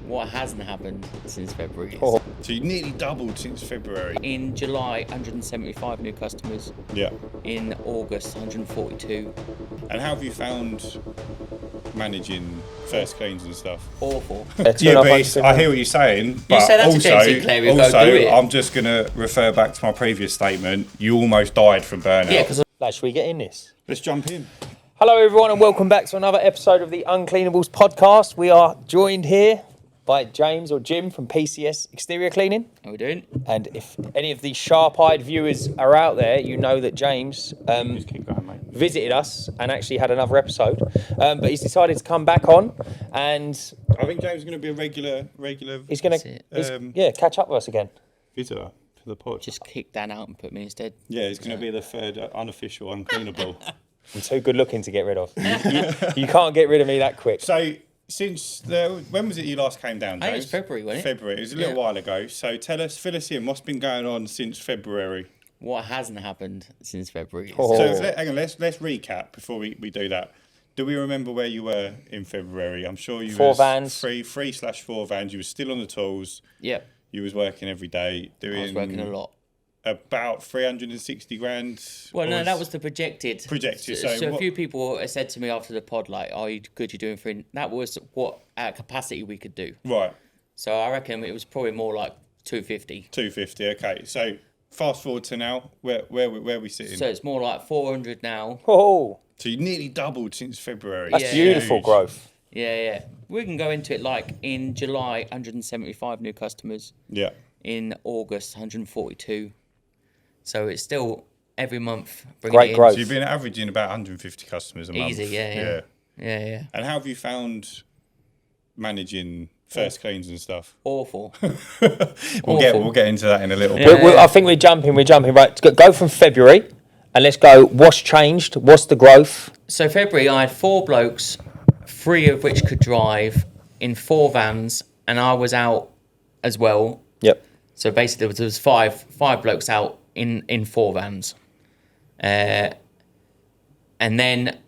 What hasn't happened since February? So you nearly doubled since February. In July, 175 new customers. Yeah. In August, 142. And how have you found managing first cleans and stuff? Awful. Yeah, but I hear what you're saying. But say that to also, James Sinclair, we'll go do it. I'm just going to refer back to my previous statement. You almost died from burnout. Yeah, because Should we get in this? Let's jump in. Hello everyone and welcome back to another episode of the Uncleanables Podcast. We are joined here by James or Jim from PCS Exterior Cleaning. how we doing? And if any of the sharp-eyed viewers are out there, you know that James Just keep going, mate. visited us and actually had another episode. But he's decided to come back on and I think James is going to be a regular he's going to catch up with us again. visitor to the pod. Just kick Dan out and put me instead. Yeah, he's going to be the third unofficial uncleanable. I'm too good looking to get rid of. You can't get rid of me that quick. So, when was it you last came down, James? I think it was February, wasn't it? February. It was a little while ago. So fill us in. What's been going on since February? What hasn't happened since February? Oh. So hang on, let's recap before we do that. Do we remember where you were in February? I'm sure you Four was vans. 3/4 vans. You were still on the tools. Yep. You was working every day doing. I was working a lot. About 360 grand. Well, no, that was the projected. Projected. So So a what- few people said to me after the pod, like, "Are you good? You're doing three." That was what capacity we could do. Right. So I reckon it was probably more like 250. 250. Okay. So fast forward to now. Where we sitting? So it's more like 400 now. Oh, So you nearly doubled since February. that's Yeah. beautiful Huge. growth. Yeah. We can go into it like in July, 175 new customers. Yeah. In August, 142. So it's still every month bringing Great it in. growth. So you've been averaging about 150 customers a month. Easy, yeah. And how have you found managing first cleans and stuff? Awful. We'll get into that in a little Yeah. bit. I think we're jumping right. Go from February and let's go. What's changed? What's the growth? So February, I had 4 blokes, 3 of which could drive, in 4 vans, and I was out as well. Yep. So basically, there was five blokes out in 4 vans, and then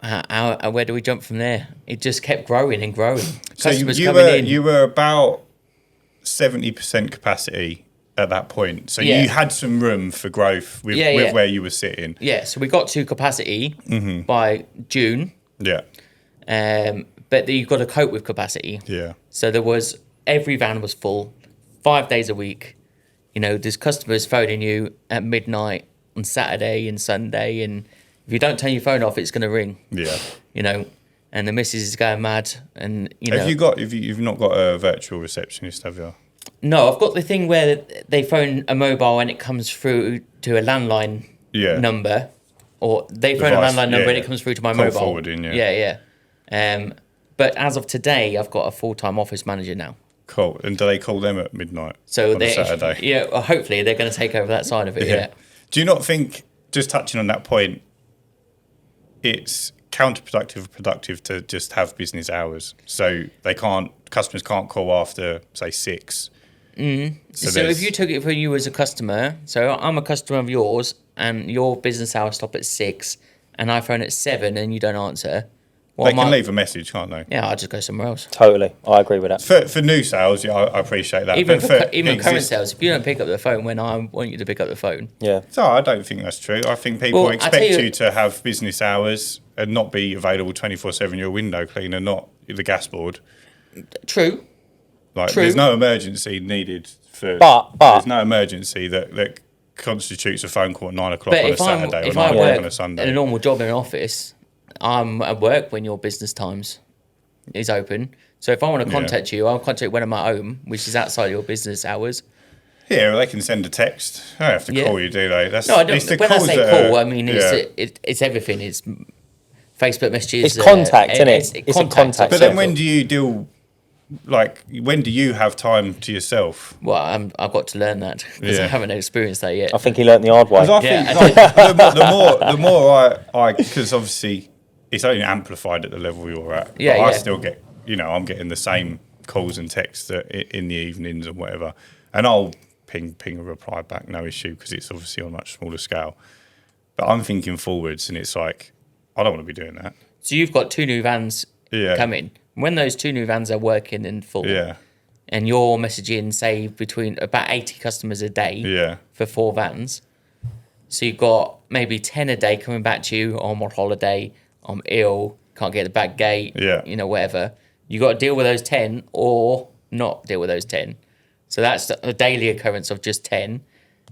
where do we jump from there? It just kept growing and growing. So Customers you coming in. were about 70% capacity at that point. So Yeah. you had some room for growth with where you were sitting. Yeah, so we got to capacity by June, Yeah. but you've got to cope with capacity. Yeah. So every van was full, 5 days a week. You know, there's customers phoning you at midnight on Saturday and Sunday, and if you don't turn your phone off, it's going to ring. Yeah. You know, and the missus is going mad, and you know. You've not got a virtual receptionist, have you? No, I've got the thing where they phone a mobile and it comes through to a landline number, or they phone Device, a landline number and yeah. it comes through to my Call mobile. forwarding, Yeah. But as of today, I've got a full-time office manager now. Cool. And do they call them at midnight So on a Saturday? Yeah, well, hopefully they're going to take over that side of it. Yeah. Do you not think, just touching on that point, it's counterproductive or productive to just have business hours? So customers can't call after, say, 6. So if you took it for you as a customer, so I'm a customer of yours, and your business hours stop at 6, and I phone at 7, and you don't answer. They can leave a message, can't they? Yeah, I'll just go somewhere else. Totally, I agree with that. For new sales, yeah, I appreciate that. Even But current sales, if you don't pick up the phone when I want you to pick up the phone. Yeah. So I don't think that's true. I think people Well, I expect tell you you- to have business hours and not be available 24/7. You're a window cleaner, not the gas board. True. Like, True. there's no emergency needed for. But- there's no emergency that constitutes a phone call at 9 o'clock But on a if I Saturday or 9 o'clock work on a Sunday. in a normal job in an office, I'm at work when your business times is open. So if I want to contact you, I'll contact you when I'm at home, which is outside your business hours. Yeah, well, they can send a text. They don't have to call you, do they? That's, No, I don't. it's the When I calls say that call, are- I mean it's everything. It's Facebook messages. It's contact, isn't it? It's a contact. But then when do you deal? Like, when do you have time to yourself? Well, I've got to learn that because I haven't experienced that yet. I think he learnt the hard way. Because I Yeah, think the more I because obviously it's only amplified at the level you're at. Yeah, but I yeah. still get, I'm getting the same calls and texts in the evenings and whatever, and I'll ping a reply back, no issue, because it's obviously on a much smaller scale. But I'm thinking forwards, and it's like, I don't want to be doing that. So you've got 2 new vans Yeah. coming. When those 2 new vans are working in full, and you're messaging, say, between about 80 customers a day for 4 vans, so you've got maybe 10 a day coming back to you, I'm on holiday, I'm ill, can't get the back gate, whatever. You got to deal with those 10 or not deal with those 10. So that's a daily occurrence of just 10.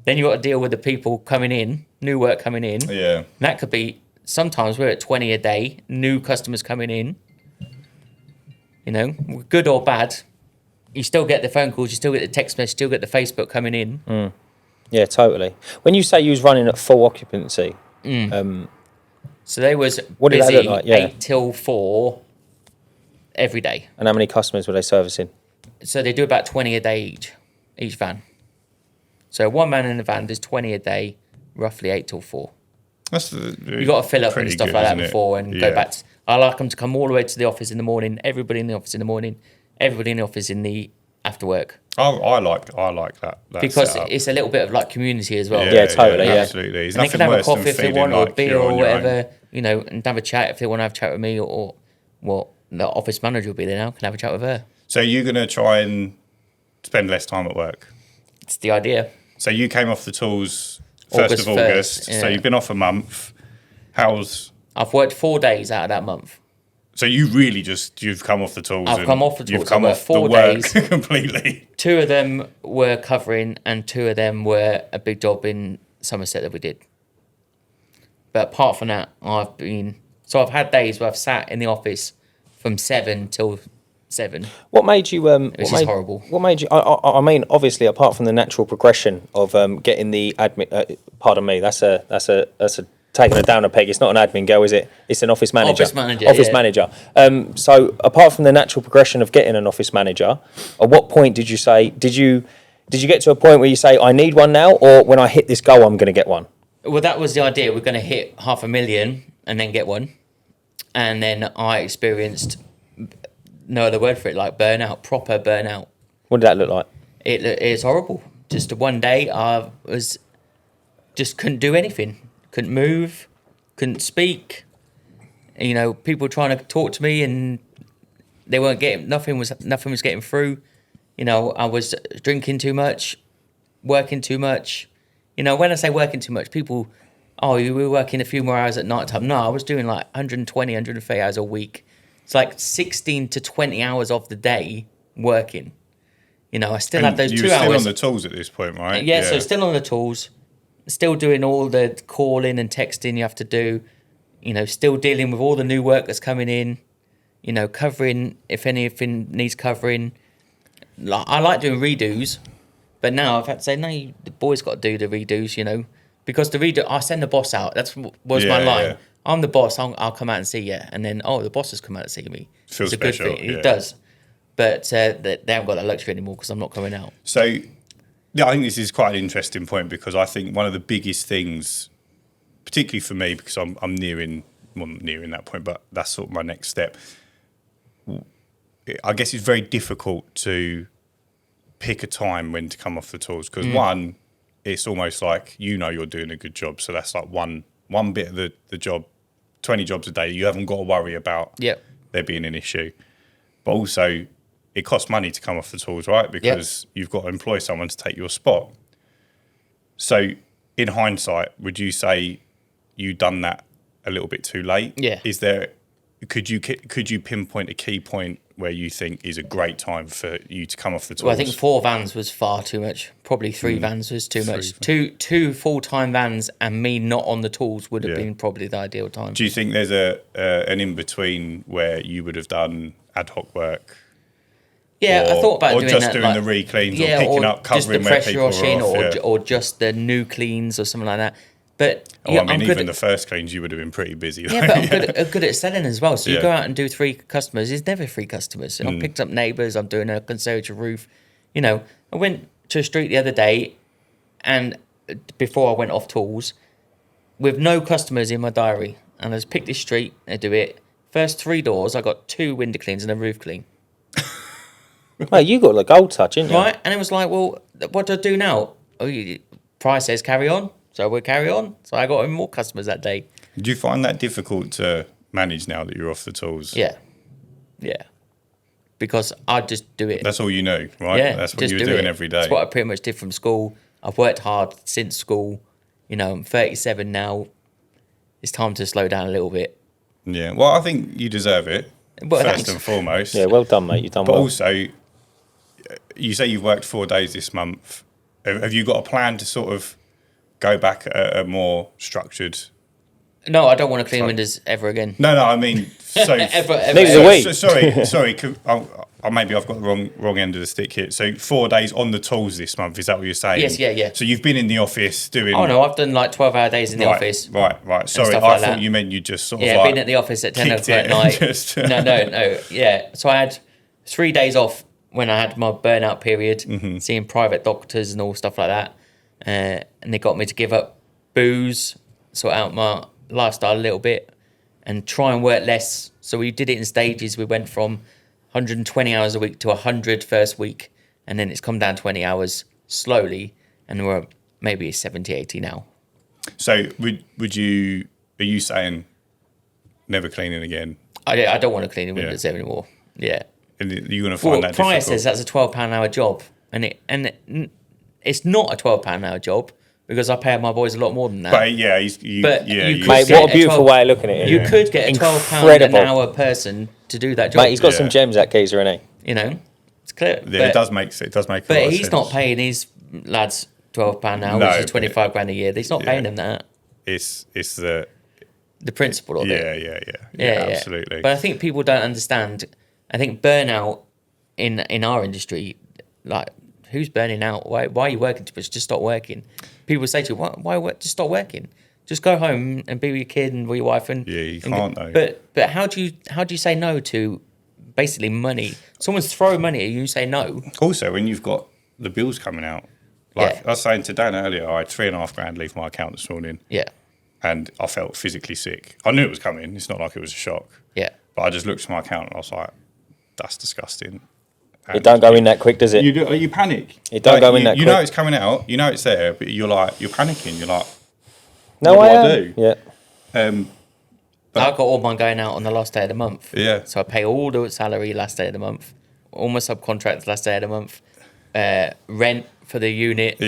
Then you got to deal with the people coming in, new work coming in. Yeah. And that could be, sometimes we're at 20 a day, new customers coming in. Good or bad, you still get the phone calls, you still get the text message, still get the Facebook coming in. Yeah, totally. When you say you was running at full occupancy, so they was what did busy that look like? 8 till 4 every day. And how many customers were they servicing? So they do about 20 a day each van. So one man in a van does 20 a day, roughly 8 till 4. You got to fill up and stuff like that before and go back. I like them to come all the way to the office in the morning. Everybody in the office in the morning. Everybody in the office in the after work. I like that because setup. it's a little bit of like community as well. Yeah, totally. Yeah, absolutely. There's and they nothing can have a worse than coffee if they feeling want, or like a beer you're or on your whatever, own. and have a chat if they want to have a chat with me, or the office manager will be there now. Can have a chat with her. So you're going to try and spend less time at work. It's the idea. So you came off the tools 1st of August. So you've been off a month. I've worked 4 days out of that month. So you really you've come off the tools. I've come off the tools. You've come off 4 the work days completely. 2 of them were covering, and 2 of them were a big job in Somerset that we did. But apart from that, I've had days where I've sat in the office from 7 till 7. What made you? Which is horrible. What made you? I mean, obviously, apart from the natural progression of getting the admin. Pardon me. That's a taking it down a peg. It's not an admin girl, is it? It's an office manager. Office manager. So apart from the natural progression of getting an office manager, at what point did you say? Did you get to a point where you say, I need one now, or when I hit this goal, I'm going to get one? Well, that was the idea. We're going to hit 500,000 and then get one. And then I experienced, no other word for it, like burnout, proper burnout. What did that look like? It's horrible. Just one day I couldn't do anything. Couldn't move, couldn't speak. People trying to talk to me and they weren't getting, nothing was getting through. I was drinking too much, working too much. When I say working too much, people, you were working a few more hours at night time. No, I was doing like 120, 130 hours a week. It's like 16 to 20 hours of the day working. I still had those 2 hours. You were still on the tools at this point, right? Yeah, so still on the tools. Still doing all the calling and texting you have to do, still dealing with all the new work that's coming in, covering if anything needs covering. I like doing redos, but now I've had to say, no, the boys got to do the redos, because the redo, I send the boss out. That's my line. Yeah. I'm the boss, I'll come out and see you. And then, the boss has come out to see me. Feels it's a special. good thing. It does. But they haven't got that luxury anymore because I'm not coming out. So... Yeah, I think this is quite an interesting point because I think one of the biggest things, particularly for me, because I'm nearing that point, but that's sort of my next step. I guess it's very difficult to pick a time when to come off the tools because one, it's almost like you're doing a good job, so that's like one bit of the job, 20 jobs a day. You haven't got to worry about there being an issue, but also. It costs money to come off the tools, right? Because you've got to employ someone to take your spot. So, in hindsight, would you say you done that a little bit too late? Yeah. Could you pinpoint a key point where you think is a great time for you to come off the tools? Well, I think 4 vans was far too much. Probably 3 vans was too much. Two full-time vans and me not on the tools would have been probably the ideal time. Do you think there's an in-between where you would have done ad hoc work? Yeah, I thought about doing that. Or just doing the re-cleans or picking up, covering where people are off. Or just the new cleans or something like that. But even the first cleans, you would have been pretty busy. Yeah, but I'm good at selling as well. So you go out and do 3 customers. There's never 3 customers. I picked up neighbours. I'm doing a conservatory roof. I went to a street the other day and before I went off tools with no customers in my diary. And I just picked this street and do it. First 3 doors, I got 2 window cleans and a roof clean. Well, you got the gold touch, didn't you? Right, and it was like, well, what do I do now? Price says carry on, so we'll carry on. So I got more customers that day. Do you find that difficult to manage now that you're off the tools? Yeah. because I just do it. That's all you know, right? Yeah, That's what just you were do doing it. every day. That's what I pretty much did from school. I've worked hard since school. You know, I'm 37 now. It's time to slow down a little bit. Yeah, well, I think you deserve it, first and foremost. Yeah, well done, mate. You've done well. But also, you say you've worked 4 days this month. Have you got a plan to sort of go back at a more structured... No, I don't want to clean windows ever again. No, I mean... So, ever. Sorry. Maybe I've got the wrong end of the stick here. So 4 days on the tools this month, is that what you're saying? Yes, yeah. So you've been in the office doing... Oh, no, I've done like 12-hour days in the office. Right. Sorry, I thought you meant you just sort of like... Yeah, been at the office at 10 o'clock at night. No, yeah. So I had 3 days off when I had my burnout period, seeing private doctors and all stuff like that. And they got me to give up booze, sort out my lifestyle a little bit, and try and work less. So we did it in stages. We went from 120 hours a week to 100 first week, and then it's come down 20 hours slowly, and we're maybe 70, 80 now. So are you saying never cleaning again? I don't want to clean the windows anymore. Yeah. And you're going to find that Prior difficult? says that's a £12 an hour job, and it's not a £12 an hour job, because I pay my boys a lot more than that. But yeah, mate, what a beautiful way of looking at it. You could get a £12 an hour person to do that job. Mate, he's got some gems, that geezer, isn't he? You know, it's clear. Yeah, it does make sense. But he's not paying his lads £12 an hour, which is 25 grand a year. He's not paying them that. It's the principle of it. Yeah, absolutely. But I think people don't understand. I think burnout in our industry, like, who's burning out? Why are you working too much? Just stop working. People say to you, why work? Just stop working. Just go home and be with your kid and with your wife. And you can't though. But how do you say no to basically money? Someone's throwing money at you, you say no. Also, when you've got the bills coming out, like I was saying to Dan earlier, I had $3.5 grand leave my account this morning. Yeah. And I felt physically sick. I knew it was coming. It's not like it was a shock. Yeah. But I just looked at my account and I was like, that's disgusting. And it don't go in that quick, does it? You panic. It don't go in that quick. You know it's coming out. You know it's there, but you're panicking. You're like, no, what do I do? Yeah. I got all mine going out on the last day of the month. Yeah. So I pay all the salary last day of the month, all my subcontracts last day of the month, rent for the unit,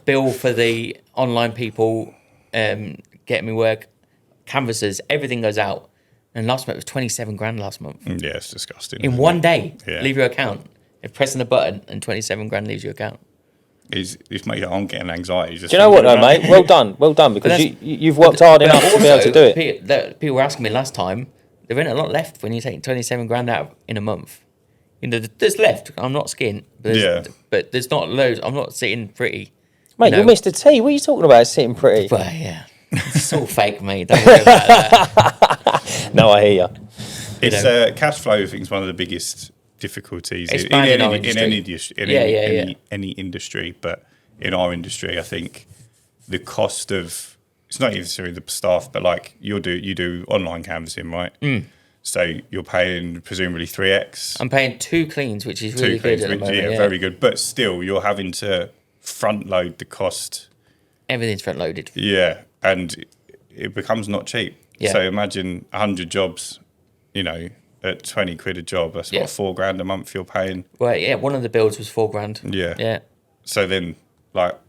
bill for the online people, getting me work, canvassers, everything goes out. And last month was 27 grand last month. Yeah, it's disgusting. In one day, Yeah. leave your account. If pressing a button and 27 grand leaves your account. I'm getting anxiety. Just do you know what though, mate? Well done, because you've worked hard enough to be able to do it. People were asking me last time, there ain't a lot left when you take 27 grand out in a month. You know, there's left. I'm not skint, but there's not loads. I'm not sitting pretty. Mate, you're Mr. T. What are you talking about, sitting pretty? But yeah, it's all fake, mate. Don't worry about that. No, I hear you. It's cash flow. I think is one of the biggest difficulties in any industry, but in our industry, I think the cost of it's not even necessarily the staff, but like you do online canvassing, right? So you're paying presumably 3x. I'm paying 2 cleans, which is really good at the moment. Yeah, very good. But still, you're having to front load the cost. Everything's front loaded. Yeah, and it becomes not cheap. Yeah. So imagine 100 jobs, at 20 quid a job. That's what, 4 grand a month you're paying. Well, yeah, one of the bills was 4 grand. Yeah. So then, like,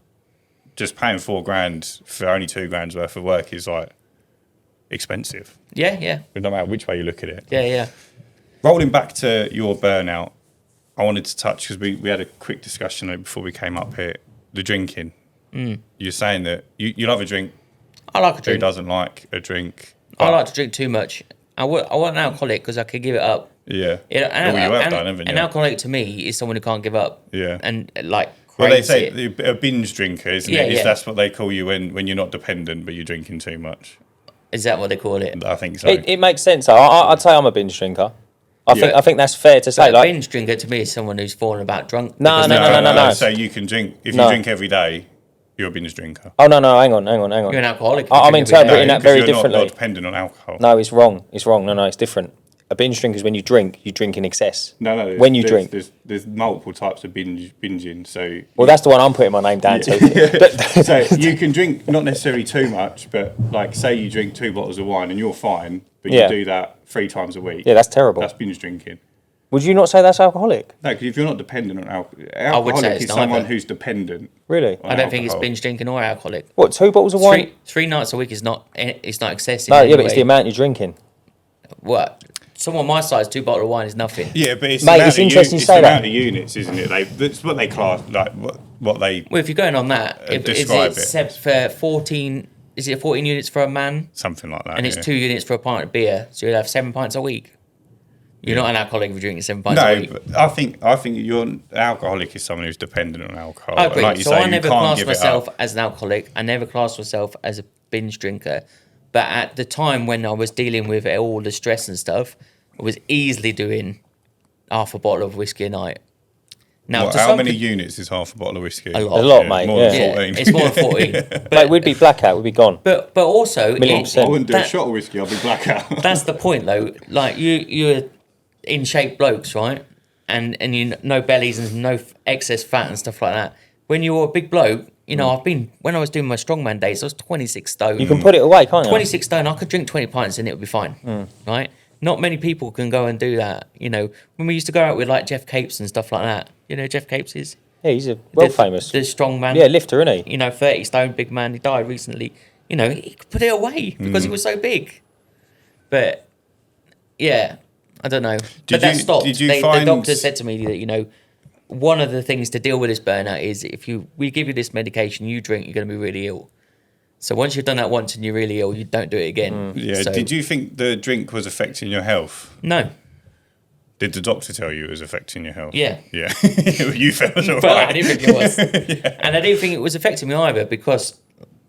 just paying 4 grand for only 2 grand's worth of work is like expensive. Yeah. No matter which way you look at it. Yeah. Rolling back to your burnout, I wanted to touch, because we had a quick discussion before we came up here, the drinking. You're saying that you love a drink. I like a drink. Who doesn't like a drink? I like to drink too much. I want an alcoholic because I could give it up. Yeah. An alcoholic to me is someone who can't give up. Yeah. And like, well, they say a binge drinker, isn't it? Yeah. That's what they call you when you're not dependent, but you're drinking too much. Is that what they call it? I think so. It makes sense. I'd say I'm a binge drinker. I think that's fair to say. But a binge drinker to me is someone who's fallen about drunk. No. So you can drink if you drink every day. You're a binge drinker. Oh no! Hang on. You're an alcoholic. I'm interpreting that very differently. You're not dependent on alcohol. No, it's wrong. No, it's different. A binge drink is when you drink in excess. No. When you drink, there's multiple types of binging. So that's the one I'm putting my name down to. So you can drink not necessarily too much, but like say you drink 2 bottles of wine and you're fine, but you do that 3 times a week. Yeah, that's terrible. That's binge drinking. Would you not say that's alcoholic? No, because if you're not dependent on alcohol, I would say alcoholic it's is someone neither. who's dependent. Really? on I don't think it's alcohol. binge drinking or alcoholic. What, 2 bottles of wine? Three nights a week is not excessive. No, in yeah, any but it's way. the amount you're drinking. What? Someone my size, 2 bottles of wine is nothing. Yeah, but it's Mate, the amount it's of interesting you it's say the that. amount of units, isn't it? That's what they class, like what they Well, if you're going on that, describe is it. for 14? Is it 14 units for a man? something like that. And it's yeah. 2 units for a pint of beer, so you'll have 7 pints a week. You're not an alcoholic if you're drinking 7 pints a No, week. but I think you're an alcoholic is someone who's dependent on alcohol. I And agree. like you So say, I you never can't classed give it myself up. as an alcoholic. I never classed myself as a binge drinker. But at the time when I was dealing with all the stress and stuff, I was easily doing half a bottle of whiskey a night. Now, to How some many peop- units is half a bottle of whiskey? A lot. A lot, mate, More yeah. than Yeah, 14. it's more than 14. Mate, we'd be blackout, we'd be gone. But also, Million it- percent. I wouldn't do a that- shot of whiskey. I'd be blackout. that's the point, though. Like you're in shape blokes, right? And you no bellies and no excess fat and stuff like that. When you're a big bloke, you know, when I was doing my strongman days, I was 26 stone. You can put it away, can't you? 26 stone, I could drink 20 pints and it would be fine, right? Not many people can go and do that. You know, when we used to go out with like Jeff Capes and stuff like that, you know, Jeff Capes is Yeah, he's a world the- famous. the strong man. Yeah, lifter, isn't he? You know, 30 stone, big man. He died recently. You know, he could put it away because he was so big. But yeah, I don't know. But that stopped. did you The find- doctor said to me that, you know, one of the things to deal with this burnout is we give you this medication, you drink, you're going to be really ill. So once you've done that once and you're really ill, you don't do it again. Yeah. So, Did you think the drink was affecting your health? No. Did the doctor tell you it was affecting your health? Yeah. Yeah. You felt all But I right. didn't think it was. And I didn't think it was affecting me either because,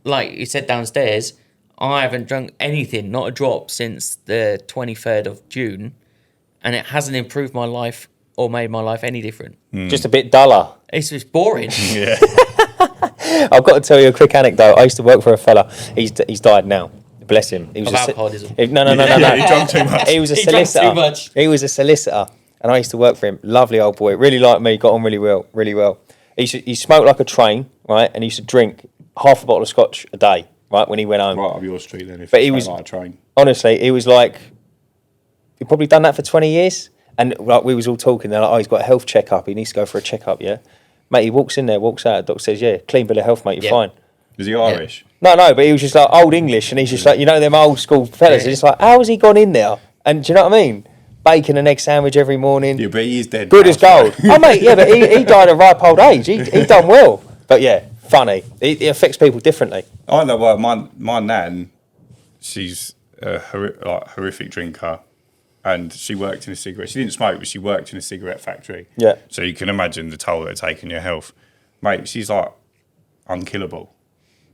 like you said downstairs, I haven't drunk anything, not a drop, since the 23rd of June. And it hasn't improved my life or made my life any different. Just a bit duller. It's just boring. Yeah. I've got to tell you a quick anecdote. I used to work for a fella. He's died now. Bless him. He was Of alcoholism. No. He drank too much. He was a He drank solicitor. too much. He was a solicitor, and I used to work for him. Lovely old boy. Really liked me. Got on really well. Really well. He smoked like a train, right? And he used to drink half a bottle of scotch a day, right? When he went home. Right up your street then. If But he you was- like a train. Honestly, he was like, he'd probably done that for 20 years. And like we was all talking, they're like, oh, he's got a health checkup. He needs to go for a checkup, yeah? Mate, he walks in there, walks out. The doctor says, yeah, clean bill of health, mate, you're Yeah. fine. Is he Irish? No, but he was just like old English, and he's just like, you know, them old school fellas. Yeah. It's like, how has he gone in there? And do you know what I mean? Bacon and egg sandwich every morning. Yeah, but he is dead. Good now, as gold. so- Oh, mate, yeah, but he died at a ripe old age. He done well. But yeah, funny. It affects people differently. I know. Well, my nan, she's a horrific drinker, and she worked in a cigarette. She didn't smoke, but she worked in a cigarette factory. Yeah. So you can imagine the toll that it's taken your health, mate. She's like unkillable.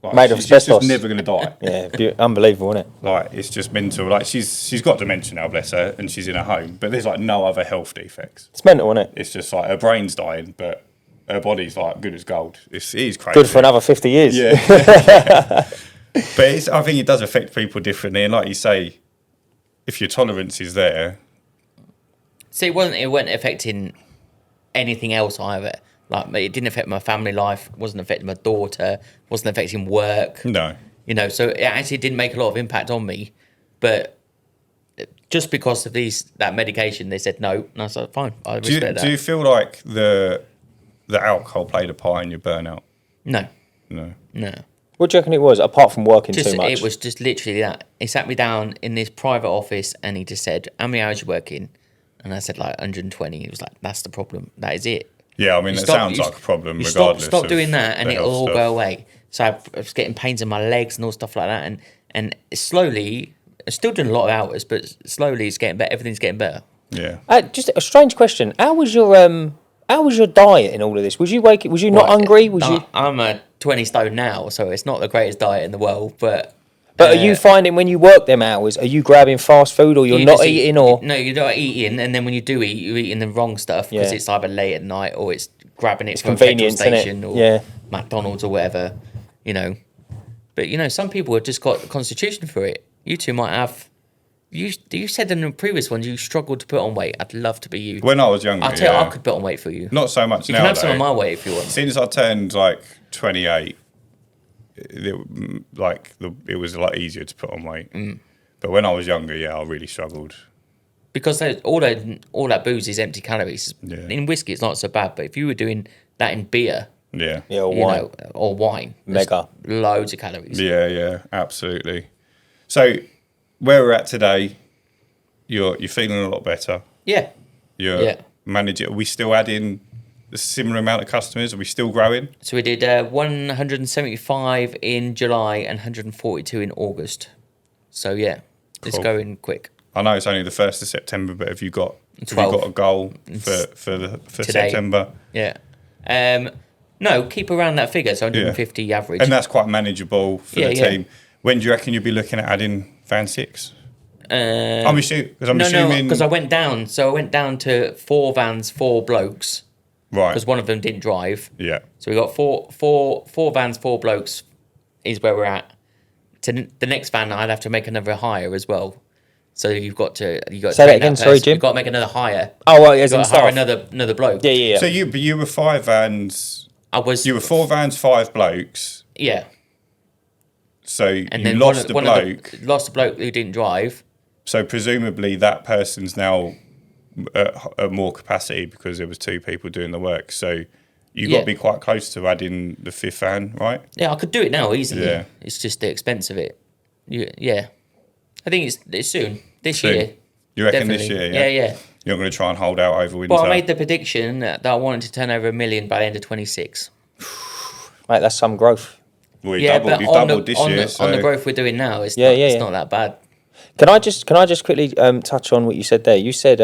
Like, Made of she's just asbestos. never going to die. Yeah, unbelievable, isn't it? Like, it's just mental. Like, she's got dementia now, bless her, and she's in a home, but there's like no other health defects. It's mental, isn't it? It's just like her brain's dying, but her body's like good as gold. It is crazy. Good for another 50 years. Yeah. But I think it does affect people differently, and like you say, if your tolerance is there, See, it wasn't affecting anything else either. Like, it didn't affect my family life, wasn't affecting my daughter, wasn't affecting work. no. You know, so it actually didn't make a lot of impact on me. But just because of that medication, they said no. And I said, fine, I respect that. Do you feel like the alcohol played a part in your burnout? No. No. What do you reckon it was, apart from working too much? It was just literally that. He sat me down in this private office and he just said, how many hours you working? And I said, like, 120. He was like, that's the problem. That is it. Yeah, I mean, it sounds like a problem regardless. Stop of doing that and the it'll health all stuff. go away. So I was getting pains in my legs and all stuff like that. And slowly, I'm still doing a lot of hours, but slowly it's getting better. Everything's getting better. Yeah. Just a strange question. How was your diet in all of this? Was you not hungry? I'm a 20 stone now, so it's not the greatest diet in the world, but... But are you finding when you work them hours, are you grabbing fast food or you're you not just eating or... No, you're not eating, and then when you do eat, you're eating the wrong stuff because Yeah. it's either late at night or it's grabbing it from a convenience, petrol innit? station or Yeah. McDonald's or whatever, you know. But, you know, some people have just got the constitution for it. You two might have... You said in the previous ones you struggled to put on weight. I'd love to be you. When I was younger, I'll tell you, yeah. I could put on weight for you. Not so much You now, can have some though. of my weight if you want. Since I turned like 28, it was a lot easier to put on weight. But when I was younger, yeah, I really struggled. because all that booze is empty calories. Yeah. In whiskey, it's not so bad, but if you were doing that in beer, or wine, or wine, mega loads of calories. Yeah, absolutely. So where we're at today, you're feeling a lot better. Yeah. You're managing. Are we still adding a similar amount of customers? Are we still growing? So we did 175 in July and 142 in August. So it's going quick. I know it's only the 1st of September, but have you got a goal for September? Yeah. No, keep around that figure, so 150 average. And that's quite manageable for the team. When do you reckon you'll be looking at adding van 6? I'm assuming. No, because I went down. So I went down to 4 vans, 4 blokes. Right. Because one of them didn't drive. Yeah. So we got four vans, 4 blokes is where we're at. To the next van, I'd have to make another hire as well. So you've got to say that again. Sorry, Jim. You've got to make another hire. Oh, well, as in hire another bloke. Yeah. So you were 5 vans. You were 4 vans, 5 blokes. Yeah. So and you then lost the bloke. Lost the bloke who didn't drive. So presumably that person's now at more capacity because there was 2 people doing the work. So you got to be quite close to adding the 5th van, right? Yeah, I could do it now easily. Yeah. It's just the expense of it. I think it's soon. This year. You reckon definitely. this year? Yeah. You're going to try and hold out over winter. Well, I made the prediction that I wanted to turn over $1 million by the end of 26. Mate, that's some growth. Well, you've doubled this year. On the growth we're doing now, it's not that bad. Can I just quickly touch on what you said there? You said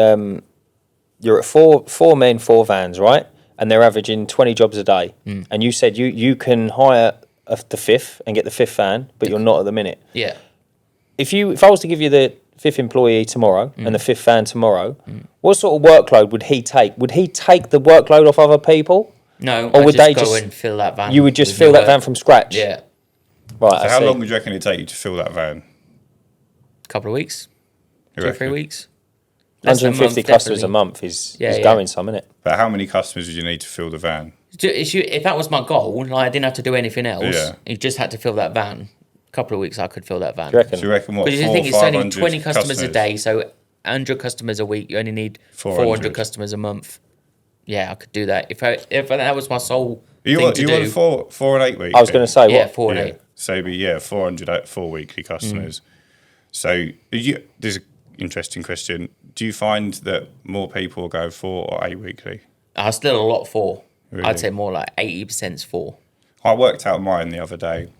you're at four men, 4 vans, right? And they're averaging 20 jobs a day. And you said you can hire the 5th and get the 5th van, but you're not at the minute. Yeah. If I was to give you the 5th employee tomorrow and the 5th van tomorrow, what sort of workload would he take? Would he take the workload off other people? No, or would they just go and fill that van? You would just fill that van from scratch? Yeah. Right. So how long would you reckon it take you to fill that van? A couple of weeks. 2 or 3 weeks. 150 customers a month is going some, isn't it? But how many customers would you need to fill the van? If that was my goal, I didn't have to do anything else. You just had to fill that van. A couple of weeks, I could fill that van. Do you reckon? So you reckon what? Because you think it's only 20 customers a day, so 100 customers a week. You only need 400 customers a month. Yeah, I could do that. If that was my sole thing to do. You want 4 and 8 weeks? I was going to say, 4 and 8. So it'd be 400 4 weekly customers. So there's an interesting question. Do you find that more people are going 4 or 8 weekly? I still a lot 4. Really? I'd say more like 80% 4. I worked out mine the other day,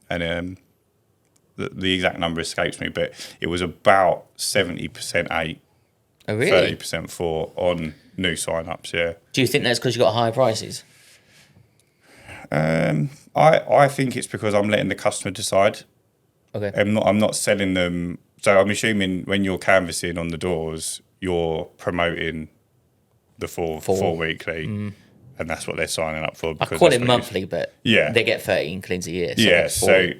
and the exact number escapes me, but it was about 70% 8, Oh, really? 30% 4 on new sign-ups. Yeah. Do you think that's because you got higher prices? I think it's because I'm letting the customer decide. Okay. I'm not selling them. So I'm assuming when you're canvassing on the doors, you're promoting the four weekly, and that's what they're signing up for. I call it monthly, but they get 13 cleans a year. So so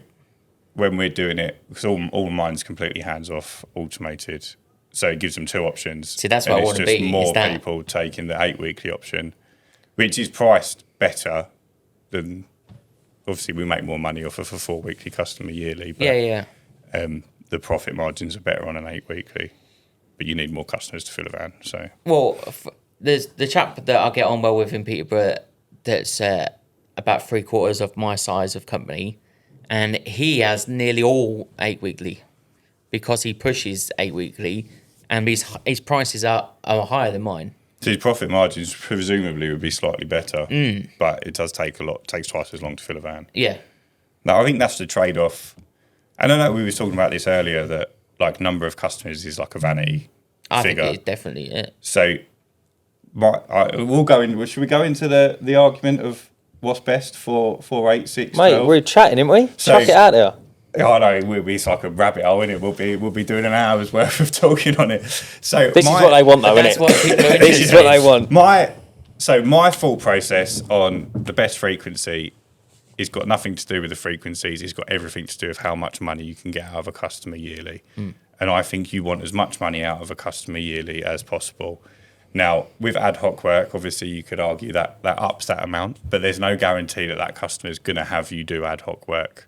when we're doing it, because all mine's completely hands off, automated, so it gives them 2 options. See, that's what I want to be. It's just more people taking the 8 weekly option, which is priced better than. Obviously, we make more money off of a 4 weekly customer yearly. But, the profit margins are better on an 8 weekly, but you need more customers to fill a van. So there's the chap that I get on well with in Peterborough that's about 3/4 of my size of company, and he has nearly all 8 weekly because he pushes 8 weekly, and his prices are higher than mine. So his profit margins presumably would be slightly better, but it does take takes twice as long to fill a van. Yeah. No, I think that's the trade-off. And I know we were talking about this earlier, that like number of customers is like a vanity I figure. think it definitely, yeah. So we'll go in. Should we go into the argument of what's best for 4, 8, 6, Mate, 12? we're chatting, aren't we? So, Chuck it out there. I know it's like a rabbit hole, isn't it? We'll be doing an hour's worth of talking on it. So this is what they want, though, isn't it? This is what they want. My thought process on the best frequency has got nothing to do with the frequencies. It's got everything to do with how much money you can get out of a customer yearly. And I think you want as much money out of a customer yearly as possible. Now, with ad hoc work, obviously you could argue that ups that amount, but there's no guarantee that customer is going to have you do ad hoc work.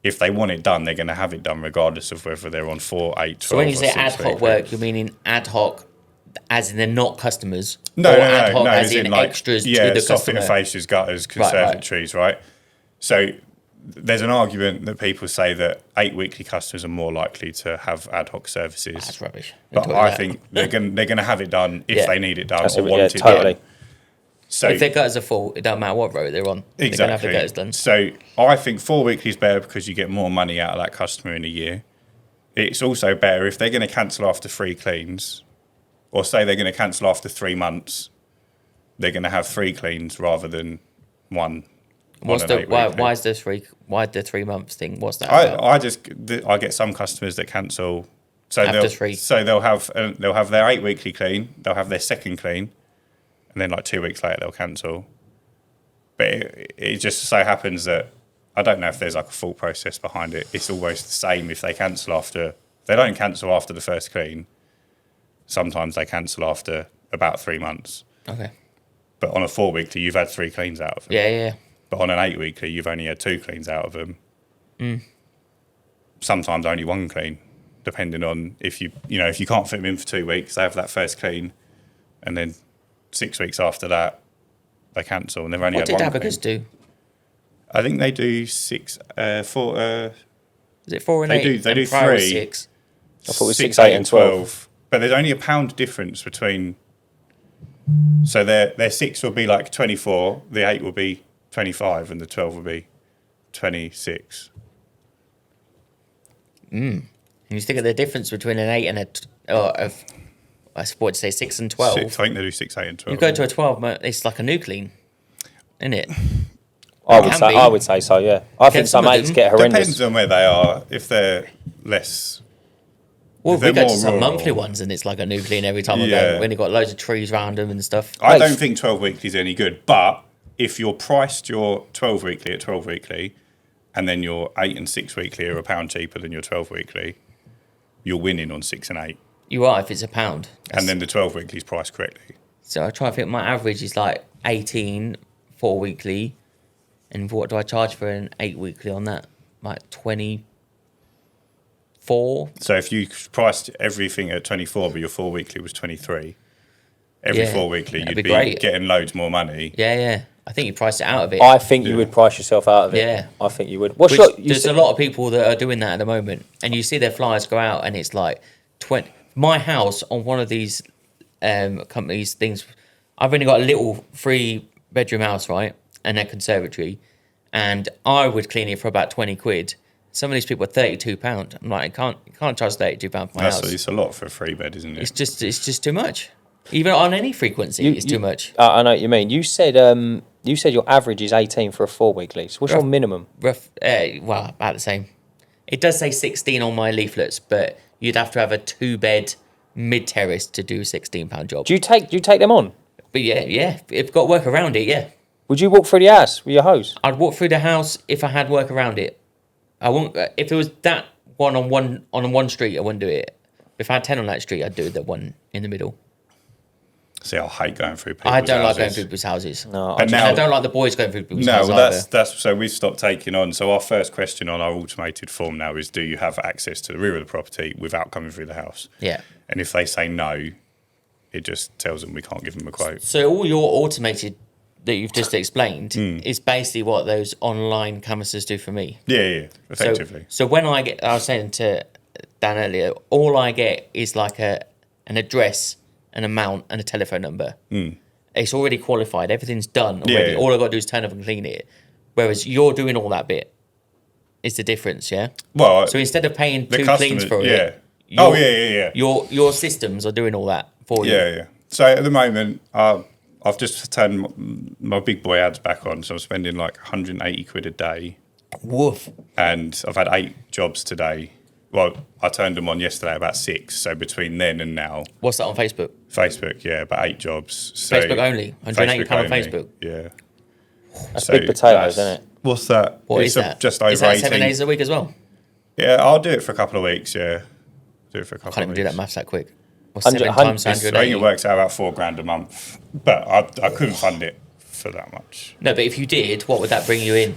if they want it done, they're going to have it done regardless of whether they're on 4, 8, 12. So when you say ad hoc work, you're meaning ad hoc as in they're not customers? Ad hoc as in like, extras to the customer? Soffit faces, gutters, conservatories, right? So there's an argument that people say that 8 weekly customers are more likely to have ad hoc services. That's rubbish. But I think they're going to have it done if they need it done or want it totally. done. So if their gutters are full, it doesn't matter what road they're on. Exactly. They're going to have the gutters done. So I think 4 weekly is better because you get more money out of that customer in a year. It's also better if they're going to cancel after 3 cleans, or say they're going to cancel after 3 months, they're going to have 3 cleans rather than one. Why is the 3 months thing? What's that? I get some customers that cancel. So after 3. So they'll have their 8 weekly clean. They'll have their second clean, and then like 2 weeks later they'll cancel. But it just so happens that I don't know if there's like a full process behind it. It's always the same if they cancel after. They don't cancel after the first clean. Sometimes they cancel after about 3 months. Okay. But on a 4 weekly, you've had 3 cleans out of them. Yeah. But on an 8 weekly, you've only had 2 cleans out of them. Sometimes only 1 clean, depending on if you can't fit them in for 2 weeks, they have that first clean, and then 6 weeks after that, they cancel, and they've only had 1 clean. What did Abacus do? I think they do 6, 4. Is it 4 and 8? They do 3. 6. I thought it was 6, 8, and 12. But there's only £1 difference between. So their 6 will be like 24, the 8 will be 25, and the 12 will be 26. And you think of the difference between an 8 and I suppose say 6 and 12. 6, I think they do 6, 8, and 12. You go to a 12, it's like a new clean, isn't it? I would say so, yeah. I think some 8s get horrendous. Depends on where they are. If they're less. Well, we go to some monthly ones and it's like a new clean every time I go. When you've got loads of trees around them and stuff. I don't think 12 weekly is any good, but if you're priced your 12 weekly at 12 weekly and then your 8 and 6 weekly are £1 cheaper than your 12 weekly, you're winning on 6 and 8. You are if it's £1. And then the 12 weekly is priced correctly. So I try to think my average is like 18 4 weekly. And what do I charge for an 8 weekly on that? Like 24. So if you priced everything at 24, but your 4 weekly was 23, every 4 weekly you'd be getting loads more money. Yeah. I think you priced it out of it. I think you would price yourself out of it. Yeah. I think you would. There's a lot of people that are doing that at the moment. And you see their flyers go out and it's like 20. My house on one of these companies' things, I've only got a little 3-bedroom house, right? And a conservatory. And I would clean it for about 20 quid. Some of these people are £32. I'm like, you can't charge £32 for my house. It's a lot for a 3-bed, isn't it? It's just too much. Even on any frequency, it's too much. I know what you mean. You said your average is 18 for a 4 weekly. So what's your minimum? Well, about the same. It does say 16 on my leaflets, but you'd have to have a 2-bed mid-terrace to do a £16 job. Do you take them on? But yeah. If you've got work around it, yeah. Would you walk through the house with your hose? I'd walk through the house if I had work around it. I won't. If there was that one on one street, I wouldn't do it. If I had 10 on that street, I'd do the one in the middle. See, I hate going through people's houses. I don't like going through people's houses. No, I don't like the boys going through people's houses. No, well, that's so we've stopped taking on. So our first question on our automated form now is: do you have access to the rear of the property without coming through the house? Yeah. And if they say no, it just tells them we can't give them a quote. So all your automated that you've just explained is basically what those online canvassers do for me. Yeah, effectively. So when I was saying to Dan earlier, all I get is like an address, an amount, and a telephone number. It's already qualified. Everything's done already. Yeah. All I've got to do is turn up and clean it. Whereas you're doing all that bit. It's the difference, yeah? Well, so instead of paying 2 cleans for it, your systems are doing all that for you. Yeah. So at the moment, I've just turned my big boy ads back on, so I'm spending like 180 quid a day. Woof. And I've had 8 jobs today. Well, I turned them on yesterday about 6, so between then and now. What's that on Facebook? Facebook, yeah, about 8 jobs. So Facebook only? £180 on Facebook? Yeah. That's big potatoes, isn't it? What's that? What is that? Just over is that 18. 7 days a week as well? Yeah, I'll do it for a couple of weeks, yeah. Do it for a couple of weeks. Can't even do that maths that quick. What's 100 7 times 180? I think it works out about £4,000 a month, but I couldn't fund it for that much. No, but if you did, what would that bring you in?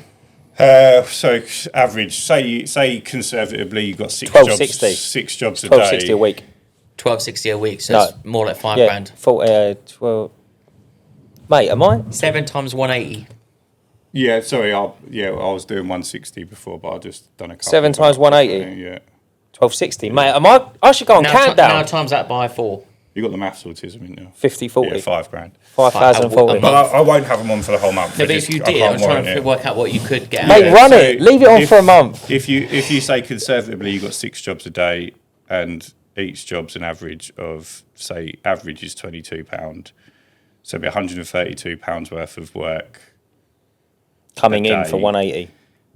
So average, say conservatively, you've got 12.60. six jobs a 12.60 day. a week. 12.60 a week, so it's more like £5 grand. 12. Mate, am I? 7 times 180. Yeah, sorry, I was doing 160 before, but I just done a couple. 7 times 180? Yeah. 12.60. Mate, I should go on countdown. Now times that by 4. You got the maths autism, haven't you? 50, 40. Yeah, £5 grand. 5,040. But I won't have them on for the whole month. No, but if you did, I'm trying to work out what you could get. Mate, run it. Leave it on for a month. If you say conservatively, you've got 6 jobs a day, and each job's an average of, say, average is £22. So it'd be £132 worth of work coming in for 180.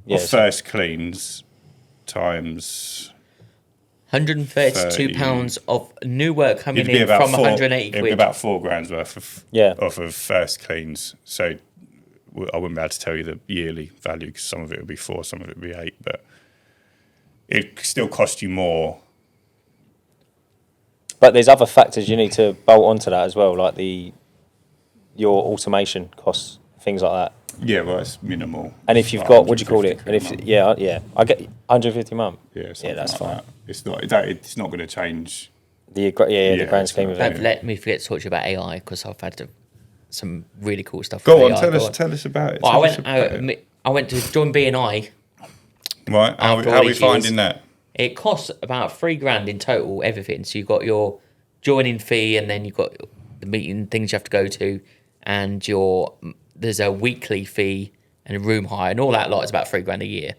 Yes. Or first cleans times £132 of new work coming in from 180 quid. It'd be about £4 grand's worth of first cleans. So I wouldn't be able to tell you the yearly value because some of it would be 4, some of it would be 8, but it still cost you more. But there's other factors you need to bolt onto that as well, like your automation costs, things like that. Yeah, well, it's minimal. And if you've got, what do you call it? And if I get 150 a month. Yeah, that's fine. That. It's not going to change the grand scheme of it. Don't let me forget to talk to you about AI because I've had some really cool stuff. Go on, tell us about it. Well, I went to join BNI. Right, how are we finding that? It costs about £3 grand in total, everything. So you've got your joining fee, and then you've got the meeting things you have to go to, and there's a weekly fee and a room hire, and all that lot is about £3 grand a year.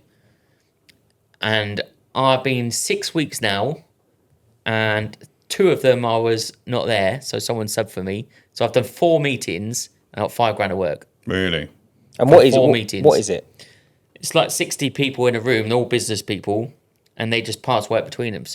And I've been 6 weeks now, and 2 of them I was not there, so someone subbed for me. So I've done 4 meetings and I got £5 grand of work. Really? And what is it? Meetings. What is it? It's like 60 people in a room, they're all business people, and they just pass work between them.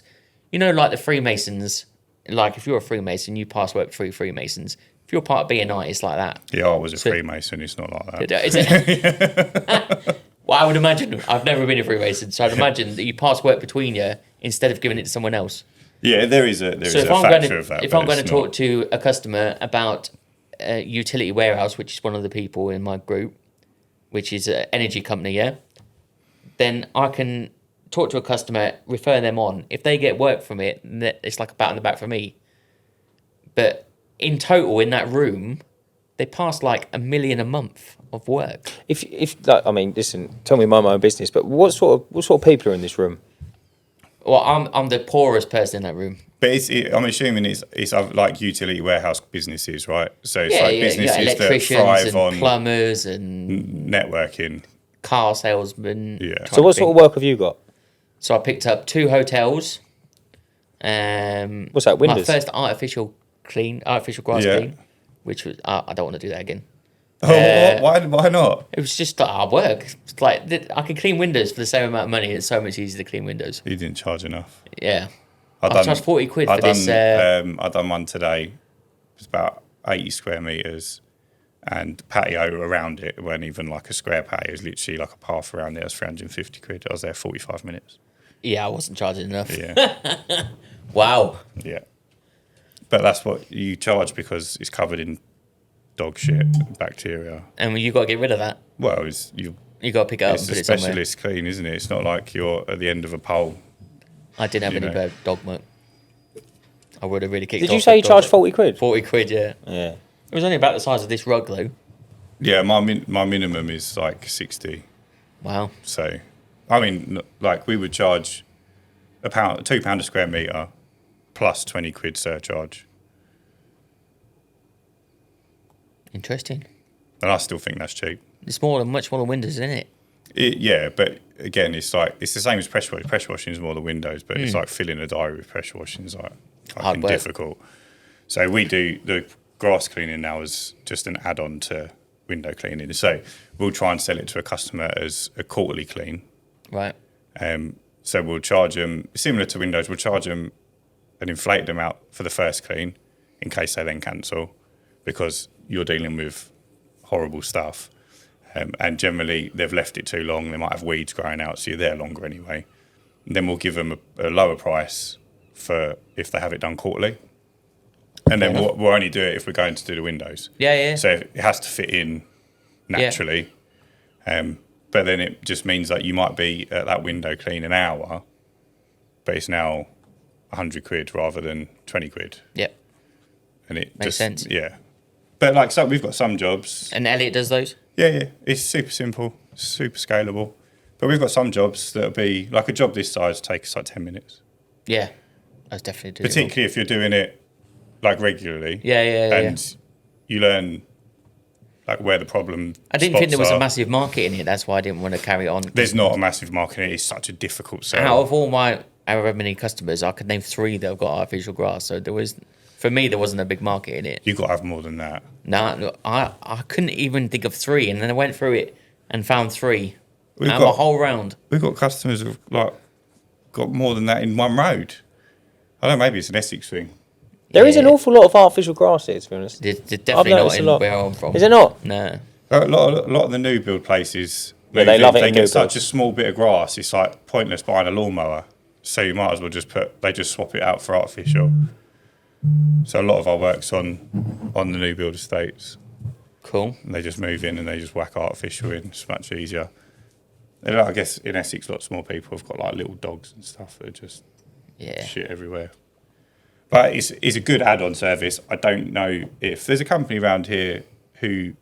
You know, like the Freemasons, like if you're a Freemason, you pass work through Freemasons. If you're part of BNI, it's like that. Yeah, I was a Freemason. It's not like that. Is it? Well, I would imagine. I've never been a Freemason, so I'd imagine that you pass work between you instead of giving it to someone else. Yeah, there is a factor of that. If I'm going to talk to a customer about a utility warehouse, which is one of the people in my group, which is an energy company, then I can talk to a customer, refer them on. If they get work from it, it's like a pat on the back for me. But in total, in that room, they pass like $1 million a month of work. Listen, tell me my own business, but what sort of people are in this room? Well, I'm the poorest person in that room. But I'm assuming it's like utility warehouse businesses, right? So it's businesses that thrive on plumbers and networking, car salesmen. Yeah. So what sort of work have you got? So I picked up 2 hotels. What's that? Windows. My first artificial grass clean, which was I don't want to do that again. Why not? It was just hard work. It's like I could clean windows for the same amount of money. It's so much easier to clean windows. You didn't charge enough. Yeah, I charged 40 quid for this. I done one today. It was about 80 square meters, and patio around it. It wasn't even like a square patio. It was literally like a path around there. It was 350 quid. I was there 45 minutes. Yeah, I wasn't charging enough. Yeah. Wow. Yeah. But that's what you charge because it's covered in dog shit, bacteria. And you got to get rid of that. Well, you got to pick it up and put it somewhere. It's a specialist clean, isn't it? It's not like you're at the end of a pole. I didn't have any dog work. I would have really kicked off. Did you say you charged 40 quid? 40 quid, yeah. Yeah. It was only about the size of this rug, though. Yeah, my minimum is like 60. Wow. So, I mean, like we would charge £2 a square metre plus 20 quid surcharge. Interesting. And I still think that's cheap. It's much smaller windows, isn't it? Yeah, but again, it's the same as pressure washing. Pressure washing is more the windows, but it's like filling a diary with pressure washing is like fucking difficult. So we do the grass cleaning now as just an add-on to window cleaning. So we'll try and sell it to a customer as a quarterly clean. Right. So we'll charge them, similar to windows, we'll charge them an inflated amount for the first clean in case they then cancel because you're dealing with horrible stuff. And generally, they've left it too long. They might have weeds growing out, so you're there longer anyway. And then we'll give them a lower price for if they have it done quarterly. And then we'll only do it if we're going to do the windows. Yeah. So it has to fit in naturally. But then it just means that you might be at that window clean an hour, but it's now 100 quid rather than 20 quid. Yep. And it Makes sense. Yeah. But like, so we've got some jobs. And Elliot does those? Yeah. It's super simple, super scalable. But we've got some jobs that'll be, like a job this size take us like 10 minutes. Yeah. That's definitely doable. Particularly if you're doing it like regularly. Yeah. And you learn like where the problem I didn't think there was are. a massive market in it. That's why I didn't want to carry it on. There's not a massive market in it. It's such a difficult sell. Out of all my however many customers, I could name 3 that have got artificial grass. So there wasn't a big market in it. You've got to have more than that. No, I couldn't even think of 3. And then I went through it and found 3. Out of a whole round. We've got customers who've like got more than that in one road. I don't know, maybe it's an Essex thing. There is an awful lot of artificial grass here, to be honest. There's definitely not in where I'm from. Is it not? No. A lot of the new build places, they love it. They in get new such builds. a small bit of grass. It's like pointless buying a lawnmower. So you might as well they just swap it out for artificial. So a lot of our work's on the new build estates. Cool. And they just move in and they just whack artificial in. It's much easier. And I guess in Essex, lots more people have got like little dogs and stuff that are just shit everywhere. But it's a good add-on service. I don't know if there's a company around here who